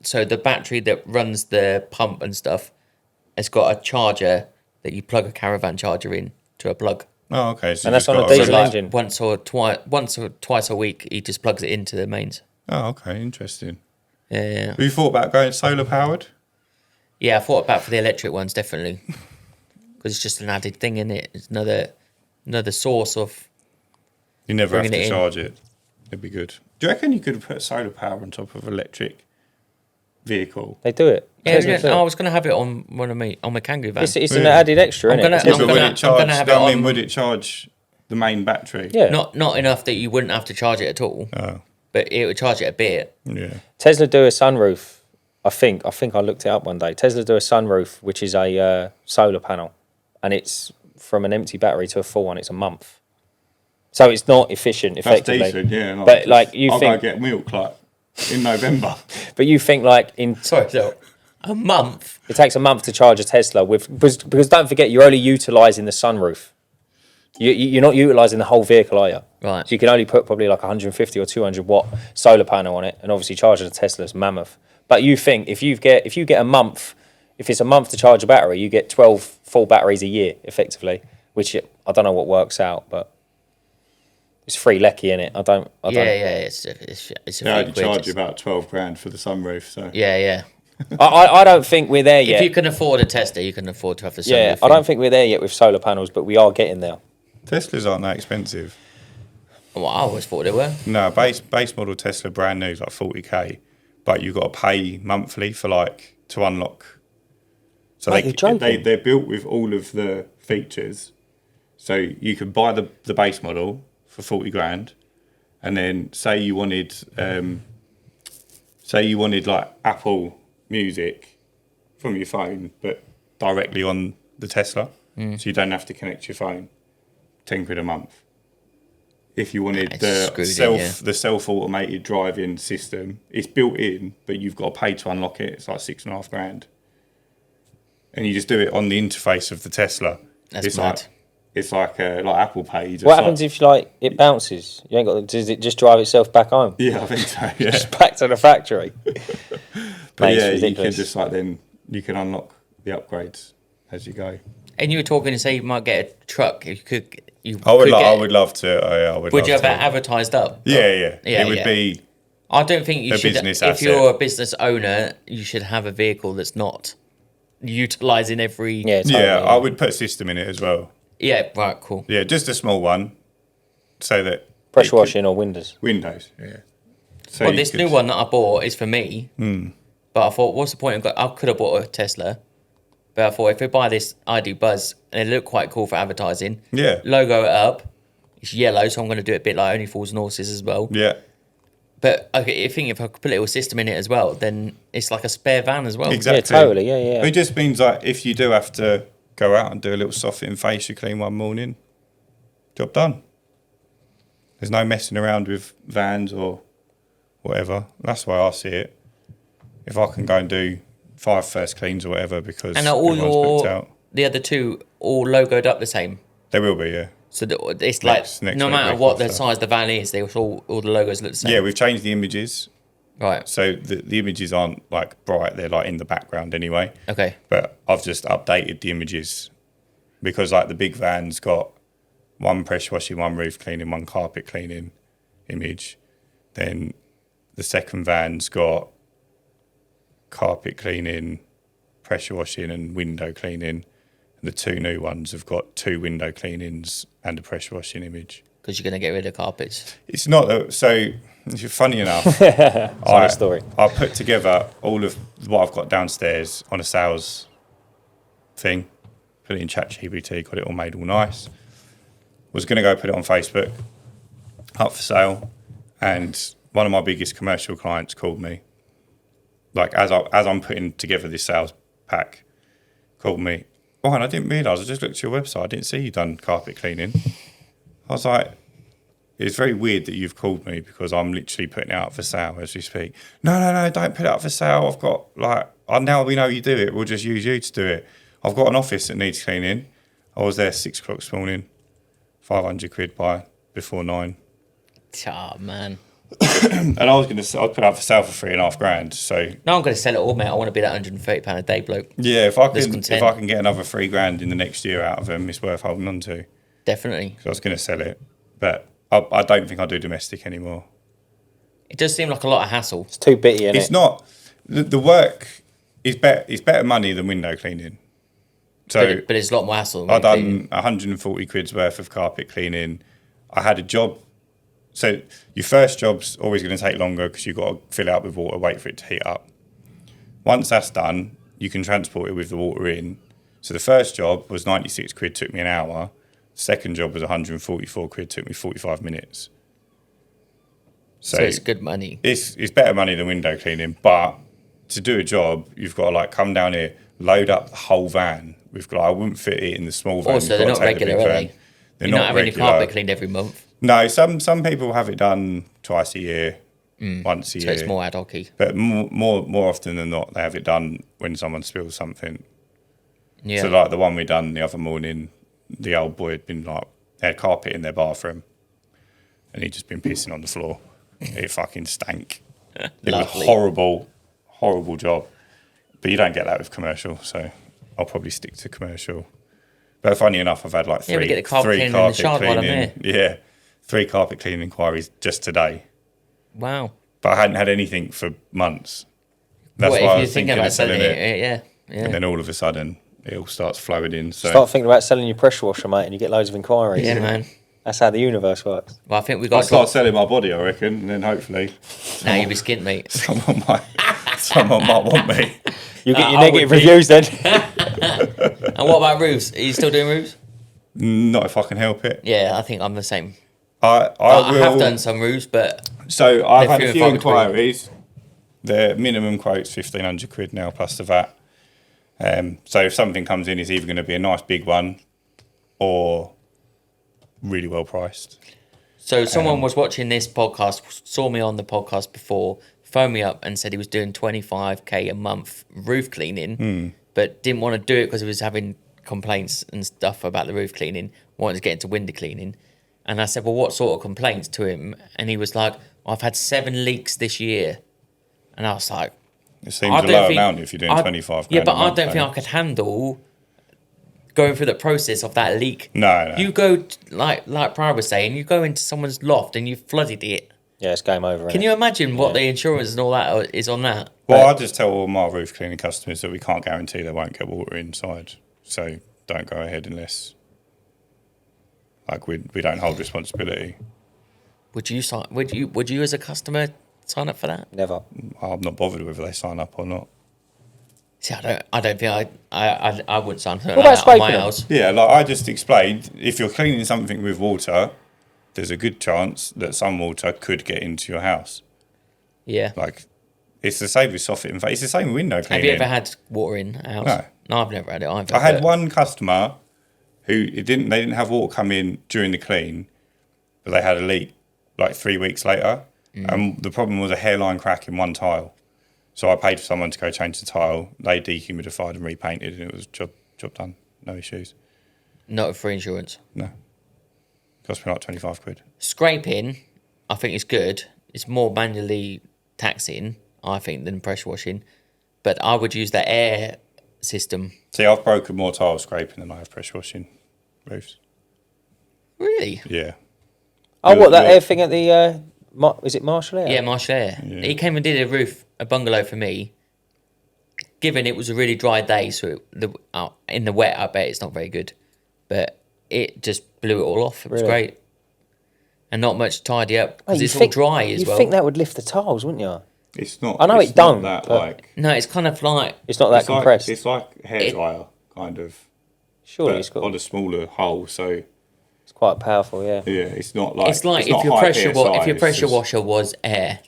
So the battery that runs the pump and stuff has got a charger that you plug a caravan charger in to a plug. Oh, okay. So and that's on a diesel engine. Once or twice a week, he just plugs it into the mains. Oh, okay. Interesting. Yeah. Have you thought about going solar powered? Yeah, I thought about for the electric ones, definitely. Because it's just an added thing, in it? It's another source of... You never have to charge it. It'd be good. Do you reckon you could put solar power on top of electric vehicle? They do it. Yeah, I was going to have it on my Kangaroo van. It's an added extra, isn't it? Would it charge the main battery? Yeah. Not enough that you wouldn't have to charge it at all. Oh. But it would charge it a bit. Yeah. Tesla do a sunroof. I think I looked it up one day. Tesla do a sunroof, which is a solar panel, and it's from an empty battery to a full one. It's a month, so it's not efficient. Effectively, that's decent, yeah. But like you I'll think, go get milk like in November. But you think like so a month. It takes a month to charge a Tesla because don't forget you're only utilising the sunroof. You're not utilising the whole vehicle, are you? Right. So you can only put probably like 150 or 200 watt solar panel on it, and obviously charging a Tesla's mammoth. But you think if you get a month, if it's a month to charge a battery, you get 12 full batteries a year, effectively. Which I don't know what works out, but it's free lecky in it. I don't. It's a I charge you about 12 grand for the sunroof. So yeah. I don't think we're there yet. If you can afford a Tesla, you can afford to have the sunroof. Yeah, I don't think we're there yet with solar panels, but we are getting there. Teslas aren't that expensive. Well, I always thought they were. No, base model Tesla brand new is like 40k, but you've got to pay monthly for to unlock. So they're built with all of the features. So you can buy the base model for 40 grand, and then say you wanted like Apple Music from your phone, but directly on the Tesla, so you don't have to connect your phone. 10 quid a month. If you wanted the self-automated driving system, it's built in, but you've got to pay to unlock it. It's like 6.5 grand, and you just do it on the interface of the Tesla. That's mad. It's like Apple Pay. What happens if it bounces? You ain't got. Does it just drive itself back home? Yeah, I think so. Yeah, just back to the factory. But yeah, you can just then you can unlock the upgrades as you go. And you were talking to say you might get a truck. If you could, I would love to. I would. Would you love have it to. advertised up? Yeah. It would be. I don't think you should. Business if asset. you're a business owner, you should have a vehicle that's not utilising every. Yeah, totally. Yeah, I would put a system in it as well. Yeah. Right. Cool. Yeah, just a small one, so that Pressure washing or windows. Windows. Yeah. So Well, this new one that I bought is for me. But I thought, what's the point? I could have bought a Tesla, but I thought if I buy this ID Buzz and it looked quite cool for advertising. Yeah. Logo it up. It's yellow, so I'm going to do it a bit like Only Fools and Horses as well. Yeah. But I think if I could put a little system in it as well, then it's like a spare van as well. Exactly. Yeah, totally. Yeah. It just means like if you do have to go out and do a little soft fit and facial clean one morning, job done. There's no messing around with vans or whatever. That's why I see it. If I can go and do 5 first cleans or whatever, because And are all everyone's booked out. the other 2 all logoed up the same? They will be, yeah. So it's Next no week, matter week what the after. size the van is, they all the logos look the same. Yeah, we've changed the images. Right. So the images aren't like bright, they're like in the background anyway. Okay. But I've just updated the images because like the big van's got 1 pressure washing, 1 roof cleaning, 1 carpet cleaning image. Then the second van's got carpet cleaning, pressure washing and window cleaning. The 2 new ones have got 2 window cleanings and a pressure washing image. Because you're going to get rid of carpets. It's not so. Funny enough, Funny story. I put together all of what I've got downstairs on a sales thing. Put it in ChatGPT, got it all made all nice. Was going to go put it on Facebook, up for sale, and one of my biggest commercial clients called me. Like as I'm putting together this sales pack, called me. Ryan, I didn't realise. I just looked at your website. I didn't see you done carpet cleaning. I was like, it's very weird that you've called me because I'm literally putting it out for sale as we speak. No, don't put it out for sale. I've got now we know you do it. We'll just use you to do it. I've got an office that needs cleaning. I was there 6 o'clock this morning, 500 quid before 9. Oh, man. And I'd put it out for sale for 3.5 grand. So No, I'm going to sell it all, mate. I want to be that £130 a day bloke. yeah, if I That's can content. get another 3 grand in the next year out of them, it's worth holding on to. Definitely. So I was going to sell it, but I don't think I do domestic anymore. It does seem like a lot of hassle. It's too bitty, isn't It's it? not. The work is better. It's better money than window cleaning. So But it's a lot more hassle. I done 140 quid's worth of carpet cleaning. I had a job. So your first job's always going to take longer because you've got to fill it up with water, wait for it to heat up. Once that's done, you can transport it with the water in. So the first job was 96 quid, took me an hour. Second job was 144 quid, took me 45 minutes. So it's good money. It's better money than window cleaning, but to do a job, you've got to like come down here, load up the whole van. I wouldn't fit it in the small van. Also, You've they're got not to take the regular, big are van. they? They're You're not not having your regular. carpet cleaned every month. No, some people have it done twice a year, once a So year. it's more ad hoc-y. But more often than not, they have it done when someone spills something. Yeah. So like the one we done the other morning, the old boy had been like, they had carpet in their bathroom and he'd just been pissing on the floor. It fucking stank. It was Lovely. horrible job. But you don't get that with commercial, so I'll probably stick to commercial. But funny enough, I've had like Yeah, we get the carpet three cleaning in the shard while I'm cleaning. Yeah, 3 carpet cleaning inquiries just today. Wow. But I hadn't had anything for months. That's What, why I if you're was thinking thinking about of selling it. Yeah. And then all of a sudden, it all starts flowing in. So Start thinking about selling your pressure washer, mate, and you get loads of inquiries. Yeah, man. That's how the universe works. Well, I think we I'll got start selling my body, I reckon, and then hopefully now you'll be skint, mate. someone might want me. You get your I negative would be. reviews then. And what about roofs? Are you still doing roofs? Not if I can help it. Yeah, I think I'm the same. I I have will- done some roofs, but So I've had few a and few far between. inquiries. The minimum quote's 1,500 quid now plus the VAT. So if something comes in, it's either going to be a nice big one or really well priced. so someone was watching this podcast, saw me on the podcast before, phoned me up and said he was doing 25k a month roof cleaning, but didn't want to do it because he was having complaints and stuff about the roof cleaning, wanted to get into window cleaning. And I said, well, what sort of complaints to him? And he was like, I've had 7 leaks this year. And I was like, It seems I a don't low think- amount if you're doing 25 Yeah, grand but a I month, don't think though. I could handle going through the process of that leak. No. You go, like Pryor was saying, you go into someone's loft and you've flooded it. Yeah, it's game over. Can you imagine what the insurance and all that is on that? Well, I just tell all my roof cleaning customers that we can't guarantee they won't get water inside. So don't go ahead unless, like, we don't hold responsibility. Would you as a customer sign up for that? Never. I'm not bothered whether they sign up or not. See, I don't think I wouldn't sign for What that about on my scraping house. Yeah, like I just explained, if you're cleaning something with water, there's a good chance that some water could get into your house. Yeah. Like, it's the same with soffit. In fact, it's the same with window cleaning. Have you ever had water in a house? No, I've never had it either. I had one customer who they didn't have water come in during the clean, but they had a leak like 3 weeks later. And the problem was a hairline crack in one tile. So I paid for someone to go change the tile. They dehumidified and repainted, and it was job done. No issues. Not for insurance. No. Cost me like 25 quid. Scraping, I think is good. It's more manually taxing, I think, than pressure washing. But I would use the air system. See, I've broken more tile scraping than I have pressure washing roofs. Really? Yeah. Oh, what, that air thing at the, is it Marshall Air? Yeah, Marshall Air. Yeah. He came and did a bungalow for me. Given it was a really dry day, so in the wet, I bet it's not very good. But it just blew it all off. It was great. And not much to tidy up, because it's all dry as well. You'd think that would lift the tiles, wouldn't you? It's not. I know it's it don't, That, but- like, No, it's kind of like... It's not that compressed. It's like hairdryer, kind of. Surely but it's got... on a smaller hole, so... It's quite powerful, yeah. Yeah, it's not like... It's like not if your high pressure PSI, if your it's pressure just- washer was air,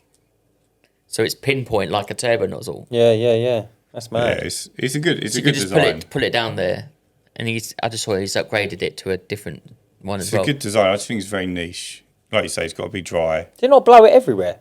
so it's pinpoint like a turbo nozzle. Yeah. That's Yeah, mad. it's a good So you good could just design. pull it down there, and I just saw he's upgraded it to a different one It's as well. a good design. I just think it's very niche. Like you say, it's got to be dry. Do you not blow it everywhere?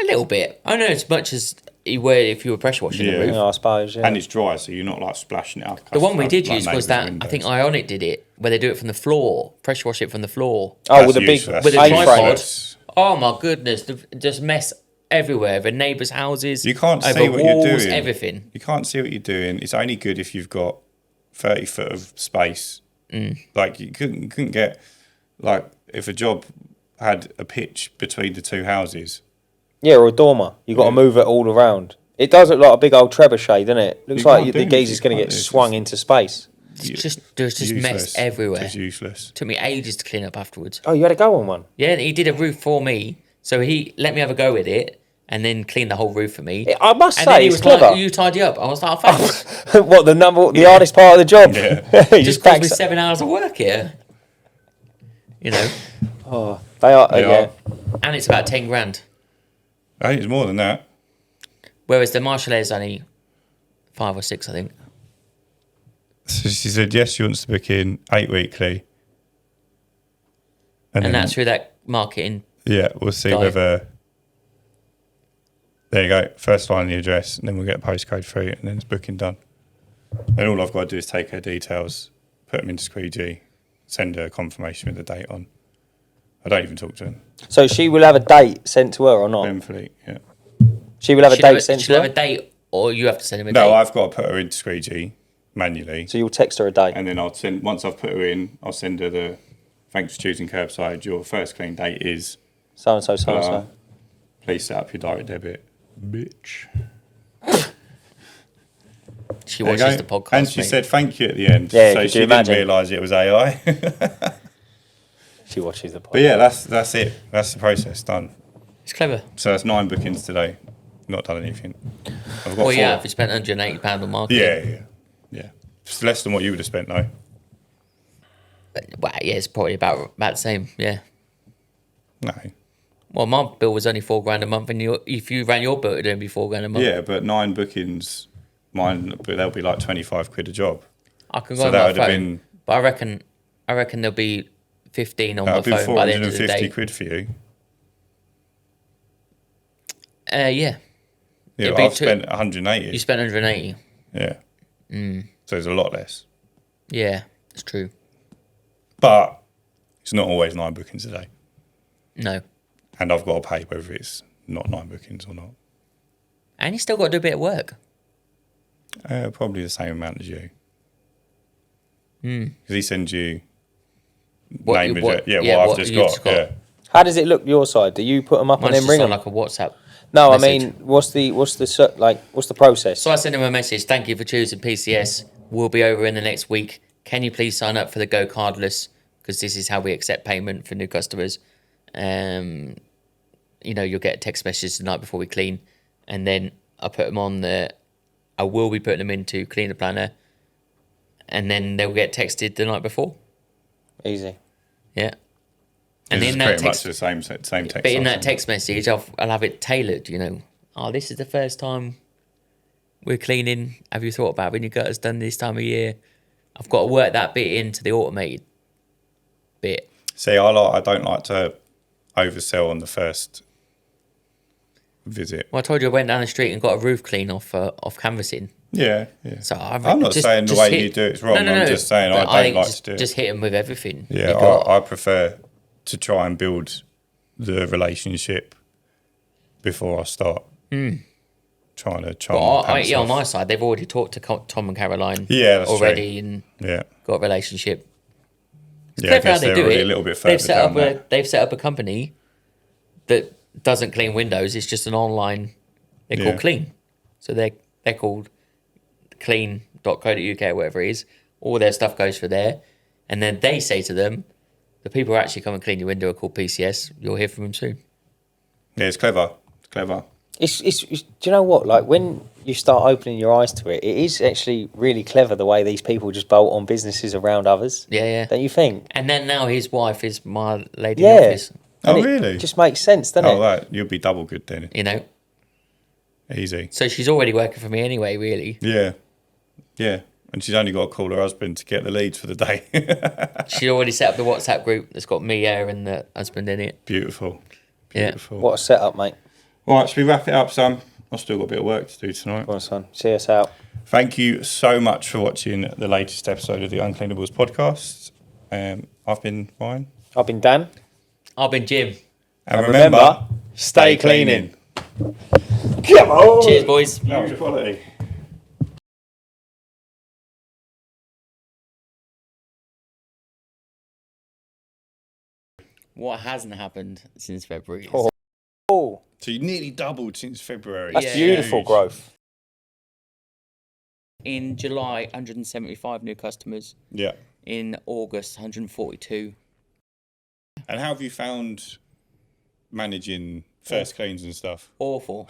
A little bit. I know as much as you would if you were pressure washing the Yeah. roof. No, I suppose, yeah. And it's dry, so you're not like splashing it up. The one we did like use was neighbours' that windows. I think Ionic did it, where they do it from the floor, pressure wash it from the floor. Oh, That's with the big useless. With a That's tripod. useless. Oh my goodness, just mess everywhere. The neighbours' houses, You can't over see what walls, you're doing. everything. You can't see what you're doing. It's only good if you've got 30 foot of space. Like you couldn't get, like, if a job had a pitch between the two houses. Yeah, or a dormer. You've got to move it all around. It does look like a big old trebuchet, doesn't it? Looks You like can't the do geezer's anything, going to can't get you? swung into space. There's just mess Useless. everywhere. It's useless. Took me ages to clean up afterwards. Oh, you had to go on one? Yeah, he did a roof for me, so he let me have a go with it, and then cleaned the whole roof for me. I must And say, then he it's was clever. like, "You tidy up." I was like, "Oh, thanks." What, the hardest part of the job? Yeah. He Just cost me cracks- 7 hours of work here. You know, They are, They yeah. are. and it's about 10 grand. I think it's more than that. Whereas the Marshall Air is only 5 or 6, I think. So she said, yes, she wants to book in 8 weekly. And then, that's through that marketing. yeah, we'll see Guy. whether... There you go. First line of the address, and then we'll get a postcode through, and then it's booking done. And all I've got to do is take her details, put them into Squeegee, send her a confirmation with the date on. I don't even talk to them. So she will have a date sent to her or not? Benfleet, yeah. She will have a date sent to She'll her? have a date, or you have to send him a No, date. I've got to put her into Squeegee manually. So you'll text her a date? And then I'll send, once I've put her in, I'll send her the, thanks for choosing curbside. Your first clean date is, So-and-so, so-and-so. please set up your direct debit. Bitch. She There you watches go. the podcast. And she mate. said thank you at the end. Yeah, so could she you didn't imagine? realise it was AI. She watches the podcast. But yeah, that's it. That's the process done. It's clever. So that's 9 bookings today. Not done anything. I've got Well, 4. yeah, if you spent £180 on marketing. Yeah. It's less than what you would have spent though. Well, yeah, it's probably about the same. Yeah. No. Well, my bill was only £4 a month, and if you ran your bill, it'd only be £4 a month. Yeah, but 9 bookings, mine, but they'll be like 25 quid a job. I can go So on that my would have phone, been- but I reckon there'll be 15 on That my would be phone by the end of the 450 day. quid for you. Yeah. Yeah, It'd be I've spent 180. You spent 180. Yeah. So it's a lot less. Yeah, it's true. But it's not always 9 bookings a day. No. And I've got to pay whether it's not 9 bookings or not. And you still got to do a bit of work. Probably the same amount as you. Because he sends you What name, you- what I've just you've got. Yeah. How does it look your side? Do you put them up Mine's and then just ring on them? like a WhatsApp. No, message. I mean, what's the process? So I send him a message. Thank you for choosing PCS. We'll be over in the next week. Can you please sign up for the Go Cardless? Because this is how we accept payment for new customers. You'll get a text message the night before we clean, and then I put them on I will be putting them into Cleaner Planner, and then they'll get texted the night before. Easy. Yeah. And in in that pretty text, much the same text. but in that text message, I'll have it tailored. This is the first time we're cleaning. Have you thought about when your gutter's done this time of year? I've got to work that bit into the automated bit. See, I don't like to oversell on the first visit. Well, I told you I went down the street and got a roof clean off canvassing. Yeah. So I'm not saying the way you do it's wrong. I'm just saying I don't like to do it. Just hit them with everything. Yeah, I prefer to try and build the relationship before I start trying to on my side, they've already talked to Tom and Caroline that's already true. and got a relationship. It's I clever how guess they they're do already it. a little bit further down that. They've set up a company that doesn't clean windows. It's just an online. They're called Clean, so they're called clean.co.uk or whatever it is. All their stuff goes for there, and then they say to them, the people who actually come and clean your window are called PCS. You'll hear from them soon. Yeah, it's clever. It's clever. It's do you know what? Like when you start opening your eyes to it, it is actually really clever the way these people just bolt on businesses around others. Yeah. Don't you think? And then now his wife is my lady in the office. And really? It just makes sense, doesn't it? Right. You'll be double good then. Easy. So she's already working for me anyway, really. Yeah. And she's only got to call her husband to get the leads for the day. She already set up the WhatsApp group that's got me, her, and the husband in it. Beautiful. What a setup, mate. All right, should we wrap it up, Sam? I've still got a bit of work to do tonight. Go on, son. See us out. Thank you so much for watching the latest episode of the Uncleanables podcast. I've been Ryan. I've been Dan. I've been Jim. And remember, stay cleaning. Come on. Cheers, boys. That was quality. What hasn't happened since February? Oh, So you nearly doubled since February. that's beautiful Huge. growth. In July, 175 new customers. Yeah. In August, 142. And how have you found managing first cleans and stuff? Awful.